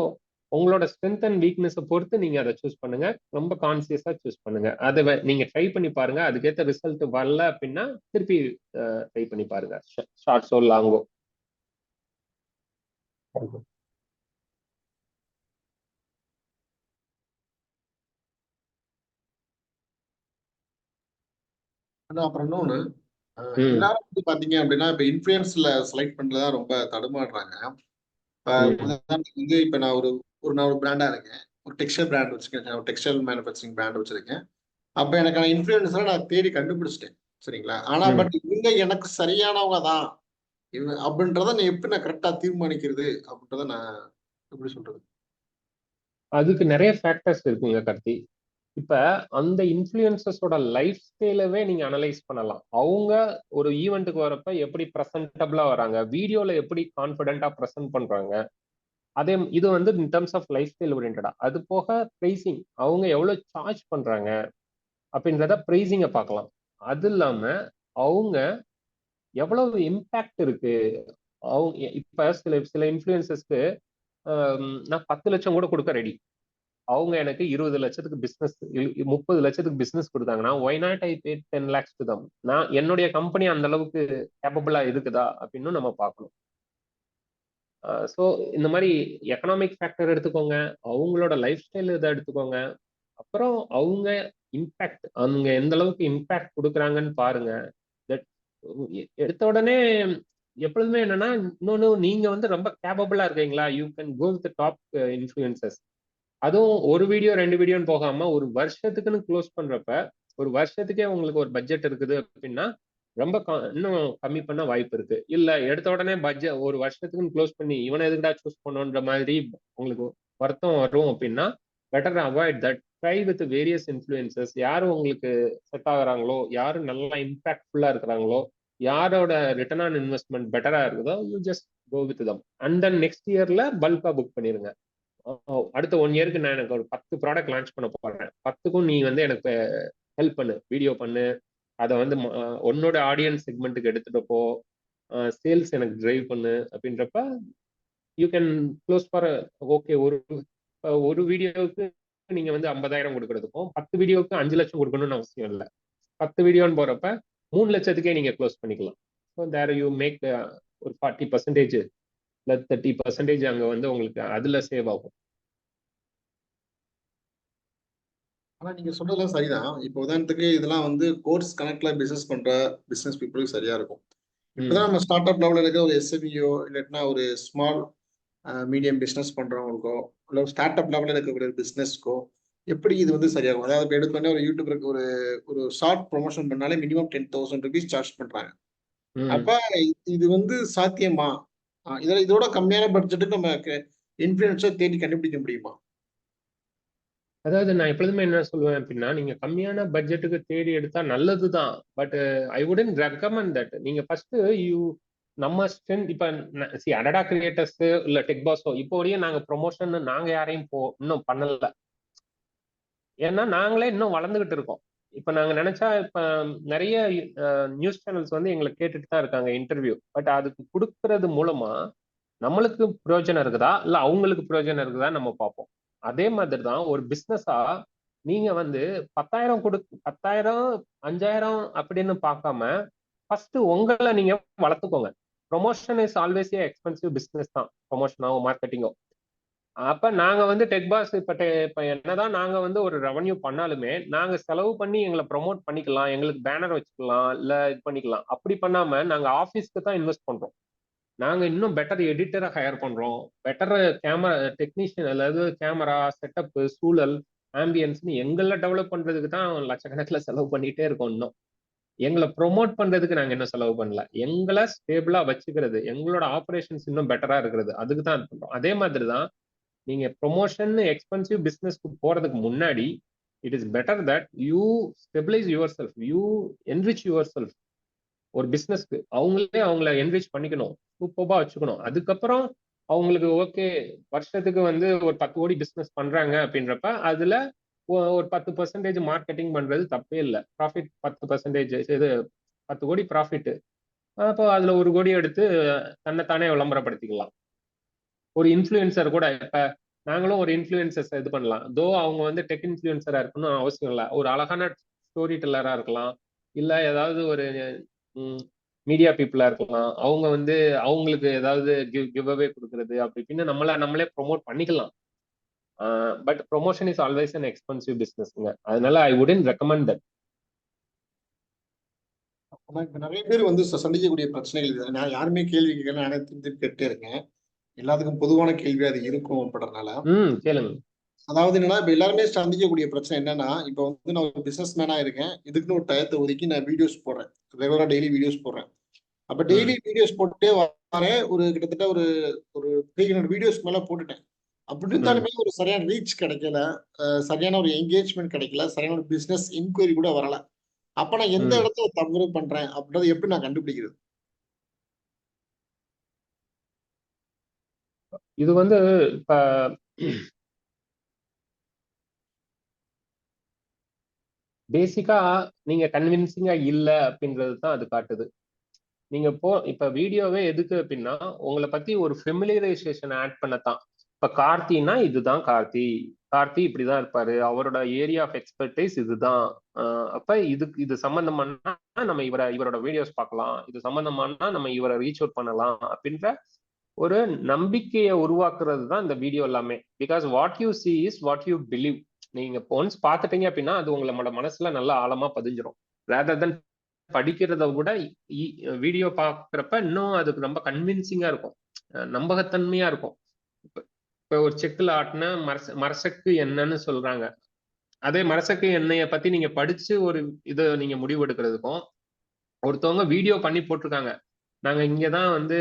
உங்களோட ஸ்ட்ரென்த் அண்ட் வீக்னஸை பொறுத்து நீங்க அதை சூஸ் பண்ணுங்க. ரொம்ப கான்சியஸா சூஸ் பண்ணுங்க. அதை நீங்க ட்ரை பண்ணி பாருங்க. அதுக்கேற்ற ரிசல்ட் வரல அப்படின்னா திருப்பி ட்ரை பண்ணி பாருங்க, ஷார்ட்ஸோ லாங்கோ. அப்புறம் இன்னொன்னு, எல்லாரும் வந்து பாத்தீங்க அப்படின்னா இப்ப இன்ஃபுளுன்ஸ்ல செலக்ட் பண்றதா ரொம்ப தடுமாறுறாங்க. உதாரணத்துக்கு வந்து இப்ப நான் ஒரு பிராண்டா இருக்கேன், ஒரு டெக்ஸ்டைல் பிராண்ட் வச்சிருக்கேன், ஒரு டெக்ஸ்டைல் மேனுஃபேக்சரிங் பிராண்ட் வச்சிருக்கேன். அப்ப எனக்கான இன்ஃபுளுன்ஸரை நான் தேடி கண்டுபிடிச்சிட்டேன், சரிங்களா? ஆனா பட் இவங்க எனக்கு சரியானவங்க தான் அப்படின்றத நான் எப்படி நான் கரெக்டா தீர்மானிக்கிறது அப்படின்றத நான் எப்படி சொல்றது? அதுக்கு நிறைய ஃபேக்டர்ஸ் இருக்குங்க கார்த்தி. இப்ப அந்த இன்ஃபுளுசர்ஸோட லைஃப் ஸ்டைலவே நீங்க அனலைஸ் பண்ணலாம். அவங்க ஒரு ஈவெண்ட்டுக்கு வரப்ப எப்படி ப்ரெசன்டபிளா வராங்க, வீடியோல எப்படி கான்ஃபிடென்ட்டா ப்ரெசென்ட் பண்றாங்க. இது வந்து in terms of life style ஓரியன்டா. அது போக பிரைசிங், அவங்க எவ்வளவு சார்ஜ் பண்றாங்க அப்படின்றத பிரைசிங்கை பார்க்கலாம். அது இல்லாம அவங்க எவ்வளவு இம்பாக்ட் இருக்கு. அவங்க இப்ப சில இன்ஃபுளுசர்ஸ்க்கு நான் 10 லட்சம் கூட கொடுக்க ரெடி. அவங்க எனக்கு 20 லட்சத்துக்கு பிசினஸ், 30 லட்சத்துக்கு பிசினஸ் கொடுத்தாங்கன்னா why not I pay 10 lakhs to them. நான் என்னுடைய கம்பெனி அந்த அளவுக்கு கேப்பபிளா இருக்குதா அப்படின்னு நம்ம பார்க்கணும். ஸோ இந்த மாதிரி எக்கனாமிக் ஃபேக்டர் எடுத்துக்கோங்க, அவங்களோட லைஃப் ஸ்டைல் இதை எடுத்துக்கோங்க, அப்புறம் அவங்க இம்பாக்ட், அவங்க எந்த அளவுக்கு இம்பாக்ட் கொடுக்குறாங்கன்னு பாருங்க. எடுத்த உடனே எப்பொழுதுமே என்னன்னா, இன்னொன்னு நீங்க வந்து ரொம்ப கேப்பபிளா இருக்கீங்களா, you can go with top influencers. அதுவும் ஒரு வீடியோ 2 வீடியோன்னு போகாம ஒரு வருஷத்துக்குன்னு க்ளோஸ் பண்றப்ப, ஒரு வருஷத்துக்கே உங்களுக்கு ஒரு பட்ஜெட் இருக்குது அப்படின்னா ரொம்ப இன்னும் கம்மி பண்ண வாய்ப்பு இருக்கு. இல்ல எடுத்த உடனே பட்ஜெட் ஒரு வருஷத்துக்குன்னு க்ளோஸ் பண்ணி இவனை எதுக்குடா சூஸ் பண்ணுன்ற மாதிரி உங்களுக்கு வருத்தம் வரும் அப்படின்னா better avoid that. Try with various influencers. யாரும் உங்களுக்கு செட் ஆகுறாங்களோ, யாரும் நல்லா இம்பாக்ட்ஃபுல்லா இருக்கிறாங்களோ, யாரோட ரிட்டர்ன் ஆன் இன்வெஸ்ட்மெண்ட் பெட்டரா இருக்குதோ, you just go with them. And then next இயர்ல பல்கா புக் பண்ணிருங்க. அடுத்த 1 இயருக்கு நான் எனக்கு ஒரு 10 ப்ராடக்ட் லான்ச் பண்ண போறேன், 10க்கும் நீ வந்து எனக்கு ஹெல்ப் பண்ணு, வீடியோ பண்ணு, அதை வந்து உன்னோட ஆடியன்ஸ் செக்மெண்ட்டுக்கு எடுத்துட்டு போ, சேல்ஸ் எனக்கு டிரைவ் பண்ணு அப்படின்றப்ப you can close for okay. ஒரு வீடியோவுக்கு நீங்க வந்து 50,000 கொடுக்கறதுக்கும் 10 வீடியோவுக்கு 5 லட்சம் கொடுக்கணும்னு அவசியம் இல்லை. 10 வீடியோன்னு போறப்ப 3 லட்சத்துக்கே நீங்க க்ளோஸ் பண்ணிக்கலாம். ஸோ தேர் யூ மேக் ஒரு 40% இல்லை 30% அங்க வந்து உங்களுக்கு அதுல சேவ் ஆகும். ஆனா நீங்க சொன்னதெல்லாம் சரிதான். இப்போ உதாரணத்துக்கு இதெல்லாம் வந்து கோர்ஸ் கனெக்ட்ல பிசினஸ் பண்ற பிசினஸ் பீப்புளுக்கு சரியா இருக்கும். இப்பதான் நம்ம ஸ்டார்ட் அப் லெவலில் இருக்க ஒரு எஸ்எம்இஓ இல்லாட்டினா ஒரு ஸ்மால் மீடியம் பிசினஸ் பண்றவங்களுக்கோ, இல்லை ஸ்டார்ட் அப் லெவலில் இருக்கக்கூடிய பிசினஸ்க்கோ எப்படி இது வந்து சரியாகும்? அதாவது இப்போ எடுத்தோடனே ஒரு யூடியூபருக்கு ஒரு ஷார்ட் ப்ரொமோஷன் பண்ணாலே மினிமம் 10,000 rupees சார்ஜ் பண்றாங்க. அப்ப இது வந்து சாத்தியமா? இதோட கம்மியான பட்ஜெட்டுக்கு நம்ம இன்ஃபுளுசர் தேடி கண்டுபிடிக்க முடியுமா? அதாவது நான் எப்பொழுதுமே என்ன சொல்லுவேன் அப்படின்னா, நீங்க கம்மியான பட்ஜெட்டுக்கு தேடி எடுத்தா நல்லதுதான். But I wouldn't recommend that. நீங்க ஃபர்ஸ்ட் நம்ம ஸ்ட்ரென்த் இப்ப அடடா கிரியேட்டர்ஸ் இல்ல டெக் பாஸோ இப்போ வரையும் நாங்க ப்ரொமோஷன் நாங்க யாரையும் இன்னும் பண்ணல. ஏன்னா நாங்களே இன்னும் வளர்ந்துகிட்டு இருக்கோம். இப்ப நாங்க நினைச்சா இப்ப நிறைய நியூஸ் சேனல்ஸ் வந்து எங்களை கேட்டுட்டு தான் இருக்காங்க இன்டர்வியூ. பட் அதுக்கு கொடுக்கறது மூலமா நம்மளுக்கு பிரயோஜனம் இருக்குதா இல்ல அவங்களுக்கு பிரயோஜனம் இருக்குதா நம்ம பார்ப்போம். அதே மாதிரி தான் ஒரு பிசினஸா நீங்க வந்து 10,000 10,000 5,000 அப்படின்னு பார்க்காம ஃபர்ஸ்ட் உங்களை நீங்க வளர்த்துக்கோங்க. Promotion is always a expensive business தான், ப்ரொமோஷனோ மார்க்கெட்டிங்கோ. அப்ப நாங்க வந்து டெக் பாஸ் இப்ப என்னதான் நாங்க வந்து ஒரு ரெவன்யூ பண்ணாலுமே நாங்க செலவு பண்ணி எங்களை ப்ரொமோட் பண்ணிக்கலாம், எங்களுக்கு பேனர் வச்சுக்கலாம், இல்ல இது பண்ணிக்கலாம். அப்படி பண்ணாம நாங்க ஆபீஸ்க்கு தான் இன்வெஸ்ட் பண்றோம். நாங்க இன்னும் பெட்டர் எடிட்டரை ஹையர் பண்றோம், பெட்டர் கேமரா டெக்னீஷியன், அதாவது கேமரா செட்டப், சூழல், ஆம்பியன்ஸ்னு எங்களை டெவலப் பண்றதுக்கு தான் லட்சக்கணக்கில் செலவு பண்ணிட்டே இருக்கோம். இன்னும் எங்களை ப்ரொமோட் பண்றதுக்கு நாங்க என்ன செலவு பண்ணல. எங்களை ஸ்டேபிளா வச்சுக்கிறது, எங்களோட ஆபரேஷன்ஸ் இன்னும் பெட்டரா இருக்கிறது, அதுக்கு தான் இது பண்றோம். அதே மாதிரி தான் நீங்க ப்ரொமோஷன் எக்ஸ்பென்சிவ் பிசினஸ்க்கு போறதுக்கு முன்னாடி it is better that you stabilise your self, you enrich your self. ஒரு பிசினஸ்க்கு அவங்கள என்ரிச் பண்ணிக்கணும், சூப்பர்பா வச்சுக்கணும். அதுக்கப்புறம் அவங்களுக்கு ஓகே வருஷத்துக்கு வந்து ஒரு 10 கோடி பிசினஸ் பண்றாங்க அப்படின்றப்ப அதுல ஒரு 10% மார்க்கெட்டிங் பண்றது தப்பே இல்லை. ப்ராஃபிட் 10%, இது 10 கோடி ப்ராஃபிட், அப்போ அதுல 1 கோடி எடுத்து தன்னைத்தானே விளம்பரப்படுத்திக்கலாம். ஒரு இன்ஃபுளுசர் கூட இப்ப நாங்களும் ஒரு இன்ஃபுளுசர்ஸ் இது பண்ணலாம். தோ அவங்க வந்து டெக் இன்ஃபுளுசரா இருக்கணும்னு அவசியம் இல்லை. ஒரு அழகான ஸ்டோரி டெல்லரா இருக்கலாம், இல்ல ஏதாவது ஒரு மீடியா பீப்புளா இருக்கலாம். அவங்க வந்து அவங்களுக்கு ஏதாவது கிவ் அவே கொடுக்கறது அப்படி இப்படின்னு நம்மளே ப்ரொமோட் பண்ணிக்கலாம். But promotion is always an expensive பிசினஸ்ங்க. அதனால ஐ வுடன்ட் ரெக்கமெண்ட் தட். நிறைய பேர் வந்து சந்திக்கக்கூடிய பிரச்சனைகள் இது. நான் யாருமே கேள்வி கேட்கல, நானே திரும்பி கேட்டே இருக்கேன். எல்லாத்துக்கும் பொதுவான கேள்வி அது இருக்கும் அப்படின்றதுனால கேளுங்க. அதாவது என்னன்னா, இப்ப எல்லாருமே சந்திக்கக்கூடிய பிரச்சனை என்னன்னா, இப்ப வந்து நான் ஒரு பிசினஸ் மேனா இருக்கேன், இதுக்குன்னு ஒரு டயத்தை ஒதுக்கி நான் வீடியோஸ் போடுறேன், ரெகுலரா டெய்லி வீடியோஸ் போடுறேன். அப்ப டெய்லி வீடியோஸ் போட்டுட்டே வரேன். ஒரு கிட்டத்தட்ட ஒரு 300 வீடியோஸ் மேல போட்டுட்டேன். அப்படி இருந்தாலுமே ஒரு சரியான ரீச் கிடைக்கல, சரியான ஒரு என்கேஜ்மெண்ட் கிடைக்கல, சரியான ஒரு பிசினஸ் இன்கொயரி கூட வரல. அப்ப நான் எந்த இடத்துல தவறு பண்றேன் அப்படின்றத எப்படி நான் கண்டுபிடிக்கிறது? இது வந்து இப்ப பேசிக்கா நீங்க கன்வின்சிங்கா இல்ல அப்படின்றது தான் அது காட்டுது. நீங்க இப்ப வீடியோவே எதுக்கு அப்படின்னா உங்களை பத்தி ஒரு ஃபெமிலியரைசேஷன் ஆட் பண்ணத்தான். இப்ப கார்த்தினா இதுதான் கார்த்தி இப்படிதான் இருப்பாரு, அவரோட ஏரியா ஆஃப் எக்ஸ்பர்டைஸ் இதுதான். அப்ப இது சம்பந்தமானா நம்ம இவரோட வீடியோஸ் பார்க்கலாம், இது சம்பந்தமானா நம்ம இவரை ரீச் அவுட் பண்ணலாம் அப்படின்ற ஒரு நம்பிக்கையை உருவாக்குறது தான் இந்த வீடியோ எல்லாமே. Because what you see is what you believe. நீங்க ஒன்ஸ் பார்த்துட்டீங்க அப்படின்னா அது உங்களோட மனசுல நல்லா ஆழமா பதிஞ்சிரும். ரேதர் தென் படிக்கிறத விட வீடியோ பார்க்குறப்ப இன்னும் அதுக்கு ரொம்ப கன்வின்சிங்கா இருக்கும், நம்பகத்தன்மையா இருக்கும். இப்ப ஒரு செக்குல ஆட்டின மரசக்கு என்னன்னு சொல்றாங்க. அதே மரசக்கு எண்ணெய பத்தி நீங்க படிச்சு ஒரு இதை நீங்க முடிவு எடுக்கிறதுக்கும் ஒருத்தவங்க வீடியோ பண்ணி போட்டிருக்காங்க, நாங்க இங்கதான் வந்து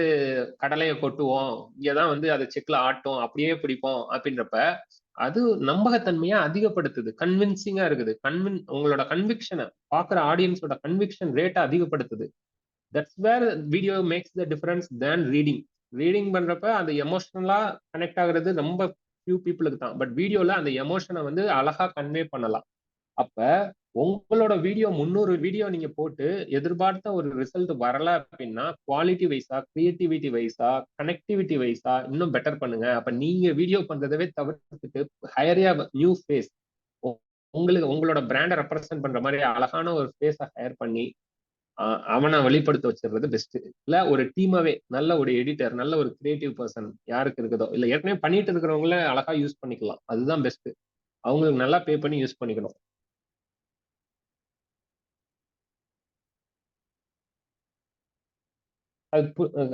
கடலையை கொட்டுவோம், இங்கதான் வந்து அதை செக்ல ஆட்டும், அப்படியே பிடிப்போம் அப்படின்றப்ப அது நம்பகத்தன்மையா அதிகப்படுத்துது, கன்வின்சிங்கா இருக்குது. உங்களோட கன்விக்ஷனை பாக்குற ஆடியன்ஸோட கன்விக்ஷன் ரேட்டை அதிகப்படுத்துது. That's where video makes the difference than reading பண்றப்ப அந்த எமோஷனலா கனெக்ட் ஆகுறது ரொம்ப ஃபியூ பீப்புளுக்கு தான். பட் வீடியோல அந்த எமோஷனை வந்து அழகா கன்வே பண்ணலாம். அப்ப உங்களோட வீடியோ 300 வீடியோ நீங்க போட்டு எதிர்பார்த்த ஒரு ரிசல்ட் வரல அப்படின்னா குவாலிட்டி வைஸா, கிரியேட்டிவிட்டி வைஸா, கனெக்டிவிட்டி வைஸா இன்னும் பெட்டர் பண்ணுங்க. அப்ப நீங்க வீடியோ பண்றதவே தவிர்த்துட்டு ஹையரியா நியூ ஃபேஸ், உங்களோட பிராண்டை ரெப்ரசென்ட் பண்ற மாதிரி அழகான ஒரு ஃபேஸை ஹையர் பண்ணி அவனை வெளிப்படுத்த வச்சிடுறது பெஸ்ட். இல்ல ஒரு டீமாவே நல்ல ஒரு எடிட்டர், நல்ல ஒரு கிரியேட்டிவ் பர்சன் யாருக்கு இருக்குதோ, இல்ல ஏற்கனவே பண்ணிட்டு இருக்கிறவங்கள அழகா யூஸ் பண்ணிக்கலாம், அதுதான் பெஸ்ட். அவங்களுக்கு நல்லா பே பண்ணி யூஸ் பண்ணிக்கணும்.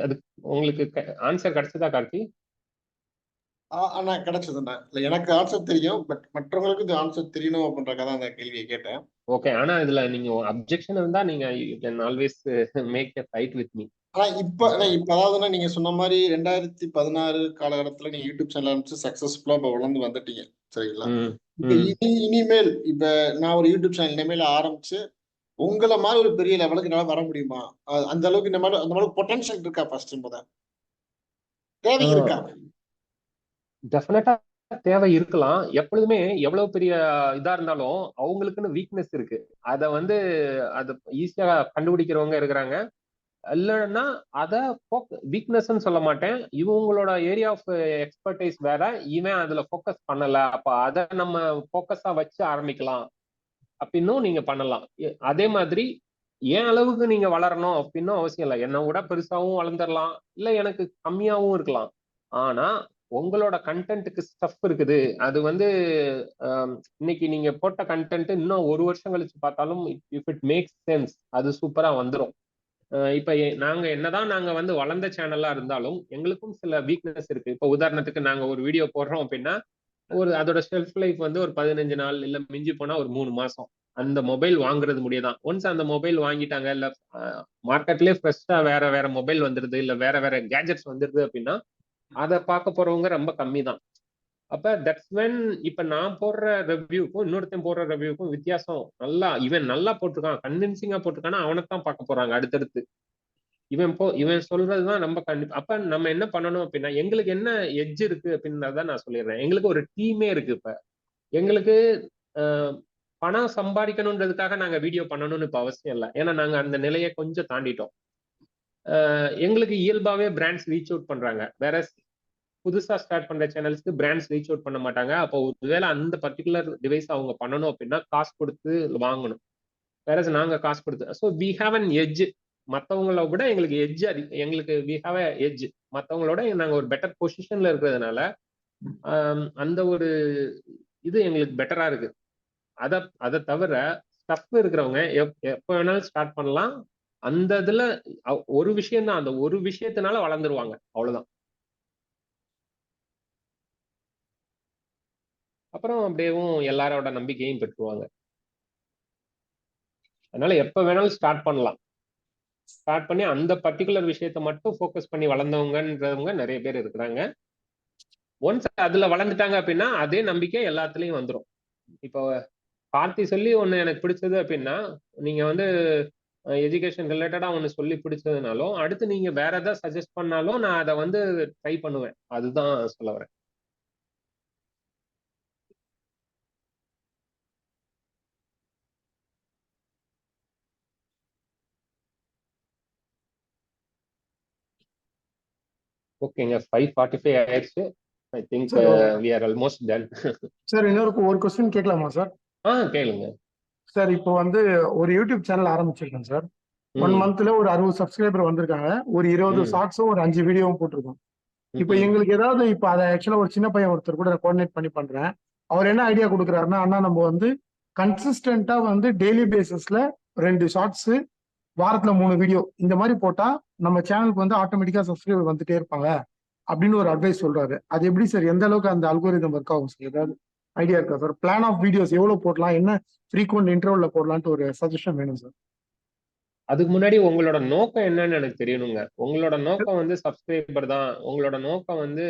அது உங்களுக்கு ஆன்சர் கிடைச்சதா கார்த்தி? ஆனா கிடைச்சதுண்ணா. இல்ல எனக்கு ஆன்சர் தெரியும், பட் மற்றவங்களுக்கு இந்த ஆன்சர் தெரியணும் அப்படின்றக்காக தான் அந்த கேள்வியை கேட்டேன். ஓகே. ஆனா இதுல நீங்க அப்ஜெக்ஷன் இருந்தா நீங்க you can always make a fight with me. ஆனா இப்ப அதாவதுன்னா நீங்க சொன்ன மாதிரி 2016 காலகட்டத்துல நீங்க யூடியூப் சேனல் ஆரம்பிச்சு சக்சஸ்ஃபுல்லா இப்ப வளர்ந்து வந்துட்டீங்க, சரிங்களா? இப்ப இனிமேல் இப்ப நான் ஒரு யூடியூப் சேனல் இனிமேல் ஆரம்பிச்சு உங்களை மாதிரி ஒரு பெரிய லெவலுக்கு என்னால வர முடியுமா? அந்த அளவுக்கு இந்த மாதிரி அந்த மாதிரி பொட்டன்ஷியல் இருக்கா? ஃபர்ஸ்ட் முதல் தேவை இருக்கா? டெஃபினட்டா தேவை இருக்கலாம். எப்பொழுதுமே எவ்வளவு பெரிய இதா இருந்தாலும் அவங்களுக்குன்னு வீக்னஸ் இருக்கு. அத வந்து அத ஈஸியா கண்டுபிடிக்கிறவங்க இருக்கிறாங்க. இல்லைன்னா அத வீக்னஸ்ன்னு சொல்ல மாட்டேன். இவங்களோட ஏரியா ஆஃப் எக்ஸ்பர்டைஸ் வேற, இவன் அதுல ஃபோக்கஸ் பண்ணல, அப்ப அதை நம்ம ஃபோக்கஸா வச்சு ஆரம்பிக்கலாம் அப்படின்னும் நீங்க பண்ணலாம். அதே மாதிரி என் அளவுக்கு நீங்க வளரணும் அப்படின்னும் அவசியம் இல்லை. என்னை விட பெருசாவும் வளர்ந்துடலாம், இல்லை எனக்கு கம்மியாவும் இருக்கலாம். ஆனா உங்களோட கண்டென்ட்டுக்கு ஸ்டஃப் இருக்குது. அது வந்து இன்னைக்கு நீங்க போட்ட கண்டென்ட் இன்னும் 1 வருஷம் கழிச்சு பார்த்தாலும் இஃப் இட் மேக்ஸ் சென்ஸ் அது சூப்பரா வந்துடும். இப்ப நாங்க வந்து வளர்ந்த சேனலா இருந்தாலும் எங்களுக்கும் சில வீக்னஸ் இருக்கு. இப்ப உதாரணத்துக்கு நாங்க ஒரு வீடியோ போடுறோம் அப்படின்னா அதோட ஷெல்ஃப் லைஃப் வந்து ஒரு 15 நாள், இல்ல மிஞ்சி போனா ஒரு 3 மாசம். அந்த மொபைல் வாங்குறது முடியதான். ஒன்ஸ் அந்த மொபைல் வாங்கிட்டாங்க, இல்ல மார்க்கெட்லயே ஃப்ரெஷ்ஷா வேற வேற மொபைல் வந்துருது, இல்ல வேற வேற கேஜெட்ஸ் வந்துருது அப்படின்னா அதை பார்க்க போறவங்க ரொம்ப கம்மி தான். அப்ப தட்ஸ் வென் இப்ப நான் போடுற ரிவ்யூக்கும் இன்னொருத்தன் போடுற ரிவ்யூக்கும் வித்தியாசம். இவன் நல்லா போட்டிருக்கான், கன்வின்சிங்கா போட்டிருக்கானா அவனை தான் பார்க்க போறாங்க அடுத்தடுத்து. இவன் சொல்றதுதான் நம்ம கண்டிப்பா. அப்ப நம்ம என்ன பண்ணணும் அப்படின்னா, எங்களுக்கு என்ன எட்ஜ் இருக்கு அப்படின்றத நான் சொல்லிடுறேன். எங்களுக்கு ஒரு டீமே இருக்கு. இப்ப எங்களுக்கு பணம் சம்பாதிக்கணுன்றதுக்காக நாங்க வீடியோ பண்ணணும்னு இப்ப அவசியம் இல்லை. ஏன்னா நாங்க அந்த நிலையை கொஞ்சம் தாண்டிட்டோம். எங்களுக்கு இயல்பாவே பிராண்ட்ஸ் ரீச் அவுட் பண்றாங்க. வேற புதுசா ஸ்டார்ட் பண்ற சேனல்ஸ்க்கு பிராண்ட்ஸ் ரீச் அவுட் பண்ண மாட்டாங்க. அப்போ ஒருவேளை அந்த பர்டிகுலர் டிவைஸ் அவங்க பண்ணணும் அப்படின்னா காசு கொடுத்து வாங்கணும். வேற நாங்க காசு கொடுத்து, so we have an edge. மற்றவங்கள விட எங்களுக்கு எட்ஜ் எங்களுக்கு வி ஹாவ் அ எட்ஜ். மற்றவங்களோட நாங்க ஒரு பெட்டர் பொசிஷன்ல இருக்கிறதுனால அந்த ஒரு இது எங்களுக்கு பெட்டரா இருக்கு. அதை தவிர ஸ்டஃப் இருக்கிறவங்க எப்ப வேணாலும் ஸ்டார்ட் பண்ணலாம். அந்த இதுல ஒரு விஷயம் தான், அந்த ஒரு விஷயத்தினால வளர்ந்துருவாங்க, அவ்வளவுதான். அப்புறம் அப்படியேவும் எல்லாரோட நம்பிக்கையும் பெற்றுவாங்க. அதனால எப்ப வேணாலும் ஸ்டார்ட் பண்ணலாம். ஸ்டார்ட் பண்ணி அந்த பர்டிகுலர் விஷயத்த மட்டும் ஃபோக்கஸ் பண்ணி வளர்ந்தவங்கன்றவங்க நிறைய பேர் இருக்கிறாங்க. ஒன்ஸ் அதுல வளர்ந்துட்டாங்க அப்படின்னா அதே நம்பிக்கை எல்லாத்துலயும் வந்துடும். இப்போ கார்த்தி சொல்லி ஒண்ணு எனக்கு பிடிச்சது அப்படின்னா, நீங்க வந்து எஜுகேஷன் ரிலேட்டடா ஒண்ணு சொல்லி பிடிச்சதுனாலும் அடுத்து நீங்க வேற ஏதாவது சஜஸ்ட் பண்ணாலும் நான் அதை வந்து ட்ரை பண்ணுவேன். அதுதான் சொல்ல வரேன். ஓகேங்க, 5:45 ஆயிடுச்சு. I think we are almost done. Sir இன்னொரு ஒரு क्वेश्चन கேட்கலாமா சார்? கேளுங்க சார். இப்போ வந்து ஒரு யூடியூப் சேனல் ஆரம்பிச்சிருக்கேன் சார். 1 மந்த்ல ஒரு 60 சப்ஸ்கிரைபர் வந்திருக்காங்க. ஒரு 20 ஷார்ட்ஸும் ஒரு 5 வீடியோவும் போட்டிருக்கோம். இப்போ எங்களுக்கு ஏதாவது இப்போ அதை ஆக்சுவலா ஒரு சின்ன பையன் ஒருத்தர் கூட கோஆர்டினேட் பண்ணி பண்றேன். அவர் என்ன ஐடியா கொடுக்குறாருன்னா, அண்ணா நம்ம வந்து கன்சிஸ்டன்டா வந்து டெய்லி பேசிஸ்ல 2 ஷார்ட்ஸ், வாரத்துல 3 வீடியோ இந்த மாதிரி போட்டா நம்ம சேனலுக்கு வந்து ஆட்டோமேட்டிக்கா சப்ஸ்கிரைபர் வந்துட்டே இருப்பாங்க அப்படின்னு ஒரு அட்வைஸ் சொல்றாரு. அது எப்படி சார், எந்த அளவுக்கு அந்த அல்கோரிதம் ஒர்க் ஆகும் சார்? ஏதாவது ஐடியா இருக்கா சார்? பிளான் ஆஃப் வீடியோஸ் எவ்வளவு போடலாம், என்ன ஃப்ரீக்வெண்ட் இன்டர்வல்ல போடலான்ட்டு ஒரு சஜஷன் வேணும் சார். அதுக்கு முன்னாடி உங்களோட நோக்கம் என்னன்னு எனக்கு தெரியணுங்க. உங்களோட நோக்கம் வந்து சப்ஸ்கிரைபர் தான். உங்களோட நோக்கம் வந்து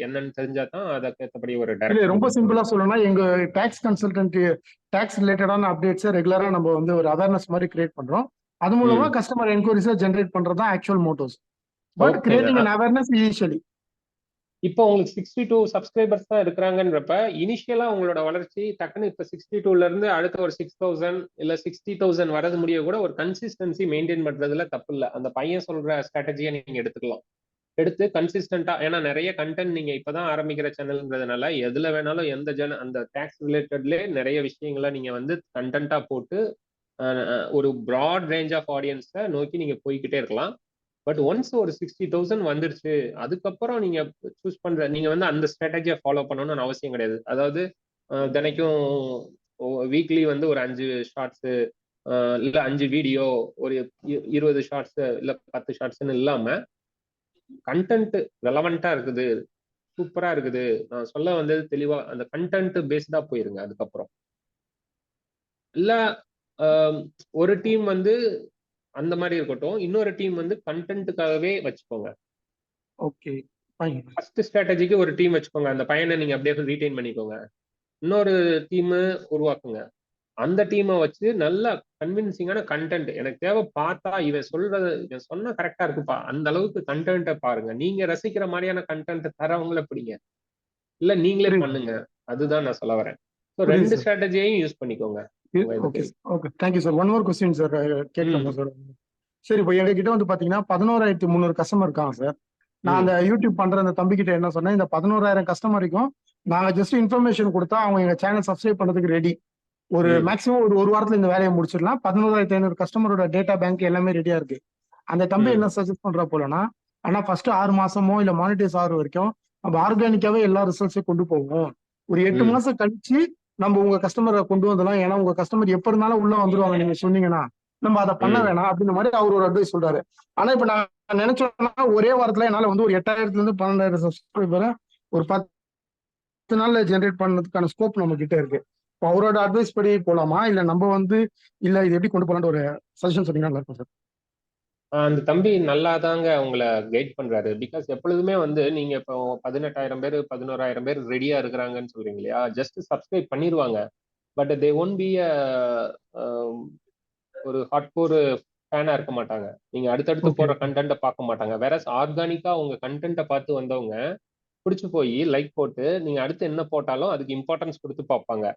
என்னன்னு தெரிஞ்சா தான் அதற்கேற்றபடி ஒரு டைரக்ஷன். ரொம்ப சிம்பிளா சொல்லணும்னா, எங்க டாக்ஸ் கன்சல்டன்ட் டாக்ஸ் ரிலேட்டடான அப்டேட்ஸை ரெகுலரா நம்ம வந்து ஒரு அவேர்னஸ் மாதிரி கிரியேட் பண்றோம். அது மூலமா கஸ்டமர் என்கொயரிஸை ஜென்ரேட் பண்றது தான் actual mottos. But creating an awareness initially. இப்போ உங்களுக்கு 62 சப்ஸ்கிரைபர்ஸ் தான் இருக்கிறாங்கன்றப்ப இனிஷியலா உங்களோட வளர்ச்சி டக்குன்னு இப்ப 62ல இருந்து அடுத்த ஒரு 6000 இல்ல 60,000 வரது முடிய கூட ஒரு கன்சிஸ்டன்சி மெயின்டைன் பண்றதுல தப்பு இல்லை. அந்த பையன் சொல்ற ஸ்ட்ராட்டஜியை நீங்க எடுத்துக்கலாம். எடுத்து கன்சிஸ்டன்டா, ஏன்னா நிறைய கண்டென்ட் நீங்க இப்பதான் ஆரம்பிக்கிற சேனல்ன்றதுனால எதுல வேணாலும் அந்த டாக்ஸ் ரிலேட்டட்ல நிறைய விஷயங்களை நீங்க வந்து கண்டென்ட்டா போட்டு ஒரு ப்ராட் ரேஞ்ச் ஆஃப் ஆடியன்ஸை நோக்கி நீங்க போய்கிட்டே இருக்கலாம். பட் ஒன்ஸ் ஒரு 60,000 வந்துருச்சு, அதுக்கப்புறம் நீங்க சூஸ் பண்ற நீங்க வந்து அந்த ஸ்ட்ராட்டஜியை ஃபாலோ பண்ணணும்னு அவசியம் கிடையாது. அதாவது தினைக்கும் வீக்லி வந்து ஒரு 5 ஷார்ட்ஸ் இல்ல 5 வீடியோ, ஒரு 20 ஷார்ட்ஸ் இல்ல 10 ஷார்ட்ஸ்ன்னு இல்லாம கண்டென்ட் ரெலவெண்டா இருக்குது, சூப்பரா இருக்குது. நான் சொல்ல வந்தது தெளிவா அந்த கண்டென்ட் பேஸ்டா போயிருங்க. அதுக்கப்புறம் இல்ல ஒரு டீம் வந்து அந்த மாதிரி இருக்கட்டும், இன்னொரு டீம் வந்து கண்டென்ட்டுக்காகவே வச்சுக்கோங்க. Okay fine. ஃபர்ஸ்ட் ஸ்ட்ராட்டஜிக்கு ஒரு டீம் வச்சுக்கோங்க. அந்த பையனை நீங்க அப்படியே ரீடைன் பண்ணிக்கோங்க. இன்னொரு டீம் உருவாக்குங்க. அந்த டீமை வச்சு நல்ல கன்வின்சிங்கான கண்டென்ட் எனக்கு தேவை. பார்த்தா இவன் சொன்னா கரெக்டா இருக்குப்பா, அந்த அளவுக்கு கண்டென்ட்டை பாருங்க. நீங்க ரசிக்கிற மாதிரியான கண்டென்ட் தரவங்கள பிடிங்க, இல்ல நீங்களே பண்ணுங்க. அதுதான் நான் சொல்ல வரேன். ஸோ 2 ஸ்ட்ராட்டஜியையும் யூஸ் பண்ணிக்கோங்க. Okay okay thank you sir. One more question sir கேட்கலாமா சார்? சரி, இப்போ எங்ககிட்ட வந்து பாத்தீங்கன்னா 11,300 கஸ்டமர் இருக்காங்க சார். நான் அந்த யூடியூப் பண்ற அந்த தம்பி கிட்ட என்ன சொன்னேன், இந்த 11,000 கஸ்டமருக்கும் நாங்க ஜஸ்ட் இன்ஃபர்மேஷன் கொடுத்தா அவங்க எங்க சேனல் சப்ஸ்கிரைப் பண்றதுக்கு ரெடி. ஒரு மேக்ஸிமம் ஒரு வாரத்துல இந்த வேலையை முடிச்சிடலாம். 11,500 கஸ்டமரோட டேட்டா பேங்க் எல்லாமே ரெடியா இருக்கு. அந்த தம்பி என்ன சஜஸ்ட் பண்றா போலன்னா, ஆனா ஃபர்ஸ்ட் 6 மாசமோ இல்ல மானிட்டைஸ் ஆகிற வரைக்கும் நம்ம ஆர்கானிக்காவே எல்லா ரிசல்ட்ஸையும் கொண்டு போவோம். ஒரு 8 மாசம் கழிச்சு நம்ம உங்க கஸ்டமரை கொண்டு வந்துடலாம். ஏன்னா உங்க கஸ்டமர் எப்ப இருந்தாலும் உள்ள வந்துருவாங்க நீங்க சொன்னீங்கன்னா, நம்ம அதை பண்ண வேணாம் அப்படின்ற மாதிரி அவர் ஒரு அட்வைஸ் சொல்றாரு. ஆனா இப்ப நான் நினைச்சோம்னா ஒரே வாரத்துல என்னால வந்து ஒரு 8,000 இருந்து 12,000 சப்ஸ்கிரைபரை ஒரு 10 நாள்ல ஜென்ரேட் பண்ணதுக்கான ஸ்கோப் நம்ம கிட்ட இருக்கு. இப்போ அவரோட அட்வைஸ் படி போலாமா, இல்ல நம்ம வந்து இல்ல இது எப்படி கொண்டு போலான்னு ஒரு சஜஷன் சொன்னீங்கன்னா நல்லா இருக்கும் சார். அந்த தம்பி நல்லாதாங்க உங்களை கைட் பண்றாரு. பிகாஸ் எப்பொழுதுமே வந்து நீங்க இப்போ 18,000 பேர் 11,000 பேர் ரெடியா இருக்கிறாங்கன்னு சொல்றீங்க இல்லையா, ஜஸ்ட் சப்ஸ்கிரைப் பண்ணிடுவாங்க. பட் தே ஒன்ட் பி ஒரு ஹார்ட்கோர் ஃபேனா இருக்க மாட்டாங்க. நீங்க அடுத்தடுத்து போடுற கண்டென்ட்டை பார்க்க மாட்டாங்க. வேற ஆர்கானிக்கா உங்க கண்டென்ட்டை பார்த்து வந்தவங்க பிடிச்சு போய் லைக் போட்டு நீங்க அடுத்து என்ன போட்டாலும் அதுக்கு இம்பார்ட்டன்ஸ் கொடுத்து பார்ப்பாங்க.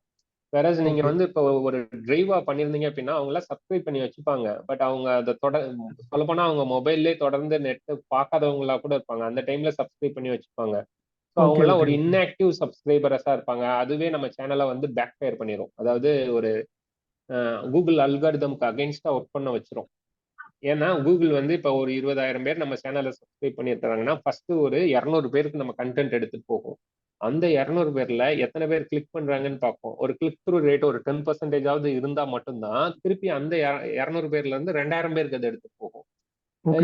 வேற நீங்க வந்து இப்போ ஒரு டிரைவா பண்ணிருந்தீங்க அப்படின்னா அவங்கள சப்ஸ்கிரைப் பண்ணி வச்சுப்பாங்க. பட் அவங்க அதை சொல்லப்போனா அவங்க மொபைல்லே தொடர்ந்து நெட் பார்க்காதவங்களா கூட இருப்பாங்க. அந்த டைம்ல சப்ஸ்கிரைப் பண்ணி வச்சுப்பாங்க. ஸோ அவங்கலாம் ஒரு இன்ஆக்டிவ் சப்ஸ்கிரைபர்ஸா இருப்பாங்க. அதுவே நம்ம சேனலை வந்து பேக் ஃபயர் பண்ணிடும். அதாவது ஒரு கூகுள் அல்காரிதம்க்கு அகைன்ஸ்டா ஒர்க் பண்ண வச்சிரும். ஏன்னா கூகுள் வந்து இப்போ ஒரு 20,000 பேர் நம்ம சேனலை சப்ஸ்கிரைப் பண்ணியிருக்காங்கன்னா ஃபர்ஸ்ட் ஒரு 200 பேருக்கு நம்ம கண்டென்ட் எடுத்துட்டு போகும். அந்த 200 பேர்ல எத்தனை பேர் கிளிக் பண்றாங்கன்னு பார்ப்போம். ஒரு கிளிக் த்ரூ ரேட் ஒரு 10% இருந்தா மட்டும்தான் திருப்பி அந்த 200 பேர்ல இருந்து 2,000 பேருக்கு அது எடுத்துட்டு போகும்.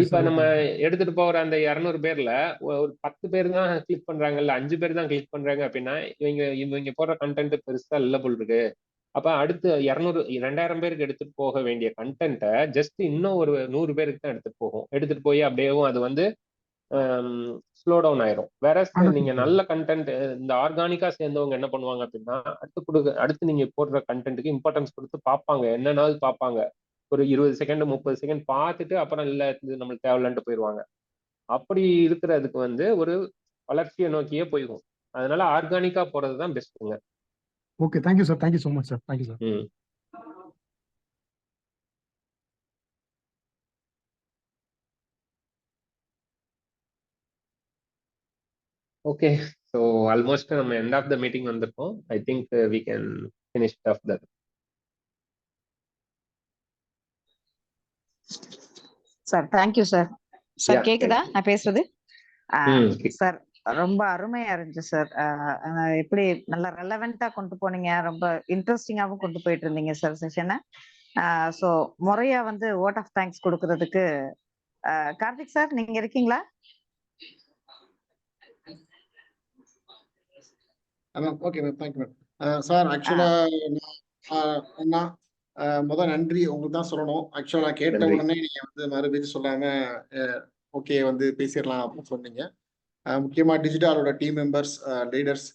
இப்ப நம்ம எடுத்துட்டு போகிற அந்த 200 பேர்ல ஒரு 10 பேர் தான் கிளிக் பண்றாங்க, இல்ல 5 பேர் தான் கிளிக் பண்றாங்க அப்படின்னா இவங்க போடுற கண்டென்ட் பெருசா இல்ல போல் இருக்கு. அப்ப அடுத்து 2,000 பேருக்கு எடுத்துட்டு போக வேண்டிய கண்டென்ட்டை ஜஸ்ட் இன்னும் ஒரு 100 பேருக்கு தான் எடுத்துட்டு போகும். எடுத்துட்டு போய் அப்படியேவும் அது வந்து ஸ்லோ டவுன் ஆயிரும். வேற நீங்க நல்ல கண்டென்ட் இந்த ஆர்கானிக்கா சேர்ந்தவங்க என்ன பண்ணுவாங்க அப்படின்னா அடுத்து நீங்க போடுற கண்டென்ட்டுக்கு இம்பார்ட்டன்ஸ் கொடுத்து பார்ப்பாங்க, என்னன்னாலும் பார்ப்பாங்க. ஒரு 20 செகண்ட் 30 செகண்ட் பார்த்துட்டு அப்புறம் இல்ல இது நம்மளுக்கு தேவையில்லன்ட்டு போயிடுவாங்க. அப்படி இருக்கிறதுக்கு வந்து ஒரு வளர்ச்சியை நோக்கியே போயிடும். அதனால ஆர்கானிக்கா போறது தான் பெஸ்ட்டுங்க. Okay thank you sir. Thank you so much sir. Thank you sir. Okay, so almost நம்ம எண்ட் ஆஃப் த மீட்டிங் வந்திருக்கோம். I think we can finish off that. Sir thank you sir. Sir கேக்குதா நான் பேசுறது? சார் ரொம்ப அருமையா இருந்துச்சு சார். எப்படி நல்லா ரெலவெண்டா கொண்டு போனீங்க, ரொம்ப இன்ட்ரெஸ்டிங்காவும் கொண்டு போயிட்டு இருந்தீங்க சார் செஷனை. ஸோ முறையா வந்து வோட் ஆஃப் தேங்க்ஸ் கொடுக்கறதுக்கு கார்த்திக் சார் நீங்க இருக்கீங்களா? Okay ma'am, thank you ma'am. Sir ஆக்சுவலா முதல் நன்றி உங்களுக்கு தான் சொல்லணும். ஆக்சுவலா கேட்ட உடனே நீங்க வந்து மறுபடியும் சொல்லாம ஓகே வந்து பேசிடலாம் அப்படின்னு சொன்னீங்க. முக்கியமா டிஜிட்டலோட டீம் மெம்பர்ஸ், லீடர்ஸ்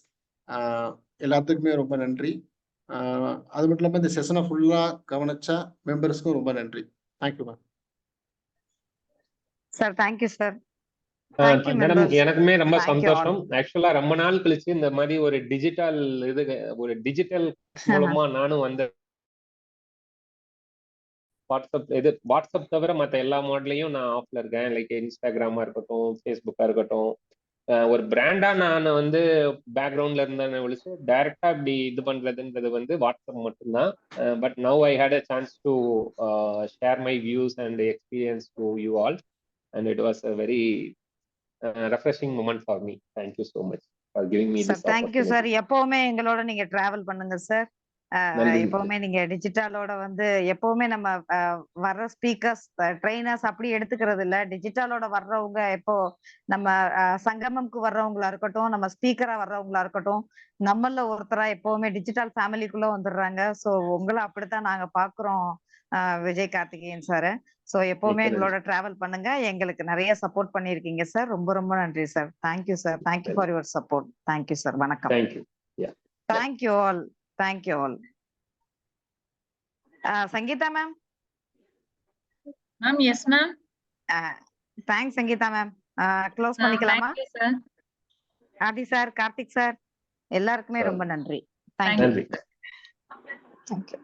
எல்லாத்துக்குமே ரொம்ப நன்றி. அது மட்டும் இல்லாமல் இந்த செஷனை ஃபுல்லா கவனிச்ச மெம்பர்ஸ்க்கும் ரொம்ப நன்றி. Thank you ma'am. Sir thank you sir. Madam எனக்குமே ரொம்ப சந்தோஷம். ஆக்சுவலா ரொம்ப நாள் கழிச்சு இந்த மாதிரி ஒரு டிஜிட்டல் மூலமா நானும் வந்து வாட்ஸ்அப் தவிர மற்ற எல்லா மாடலையும் நான் ஆஃப்ல இருக்கேன். லைக் இன்ஸ்டாகிராமா இருக்கட்டும், ஃபேஸ்புக்கா இருக்கட்டும். ஒரு பிராண்டா நான் வந்து பேக்ரவுண்ட்ல இருந்தேன் ஒழிச்சு டைரக்டா இப்படி இது பண்றதுன்றது வந்து வாட்ஸ்அப் மட்டும்தான். But now I had a chance to share my views and experience to you all and it was a very refreshing moment for me. Thank you so much for giving me this opportunity. Thank you sir. எப்பவுமே எங்களோட நீங்க travel பண்ணுங்க sir. எப்பவுமே நீங்க டிஜிட்டலோட வந்து எப்பவுமே நம்ம வர்ற ஸ்பீக்கர்ஸ் ட்ரெயினர்ஸ் அப்படி எடுத்துக்கிறது இல்ல. டிஜிட்டலோட வர்றவங்க எப்போ நம்ம சங்கமம்க்கு வர்றவங்களா இருக்கட்டும், நம்ம ஸ்பீக்கரா வர்றவங்களா இருக்கட்டும், நம்மள ஒருத்தரா எப்பவுமே டிஜிட்டல் ஃபேமிலிக்குள்ள வந்துடுறாங்க. ஸோ உங்களை அப்படித்தான் நாங்க பாக்குறோம் விஜய் கார்த்திகேயன் சார். ஸோ எப்பவுமே எங்களோட டிராவல் பண்ணுங்க. எங்களுக்கு நிறைய சப்போர்ட் பண்ணிருக்கீங்க சார். ரொம்ப ரொம்ப நன்றி sir. Thank you sir. Thank you for your support. Thank you sir. வணக்கம். Thank you all. Thank you all. Sangeetha ma'am. Ma'am yes ma'am. Thanks Sangeetha ma'am. Close பண்ணிக்கலாமா? ஆதி சார், கார்த்திக் சார் எல்லாருக்குமே ரொம்ப நன்றி. தேங்க்யூ. நன்றி. தேங்க்யூ.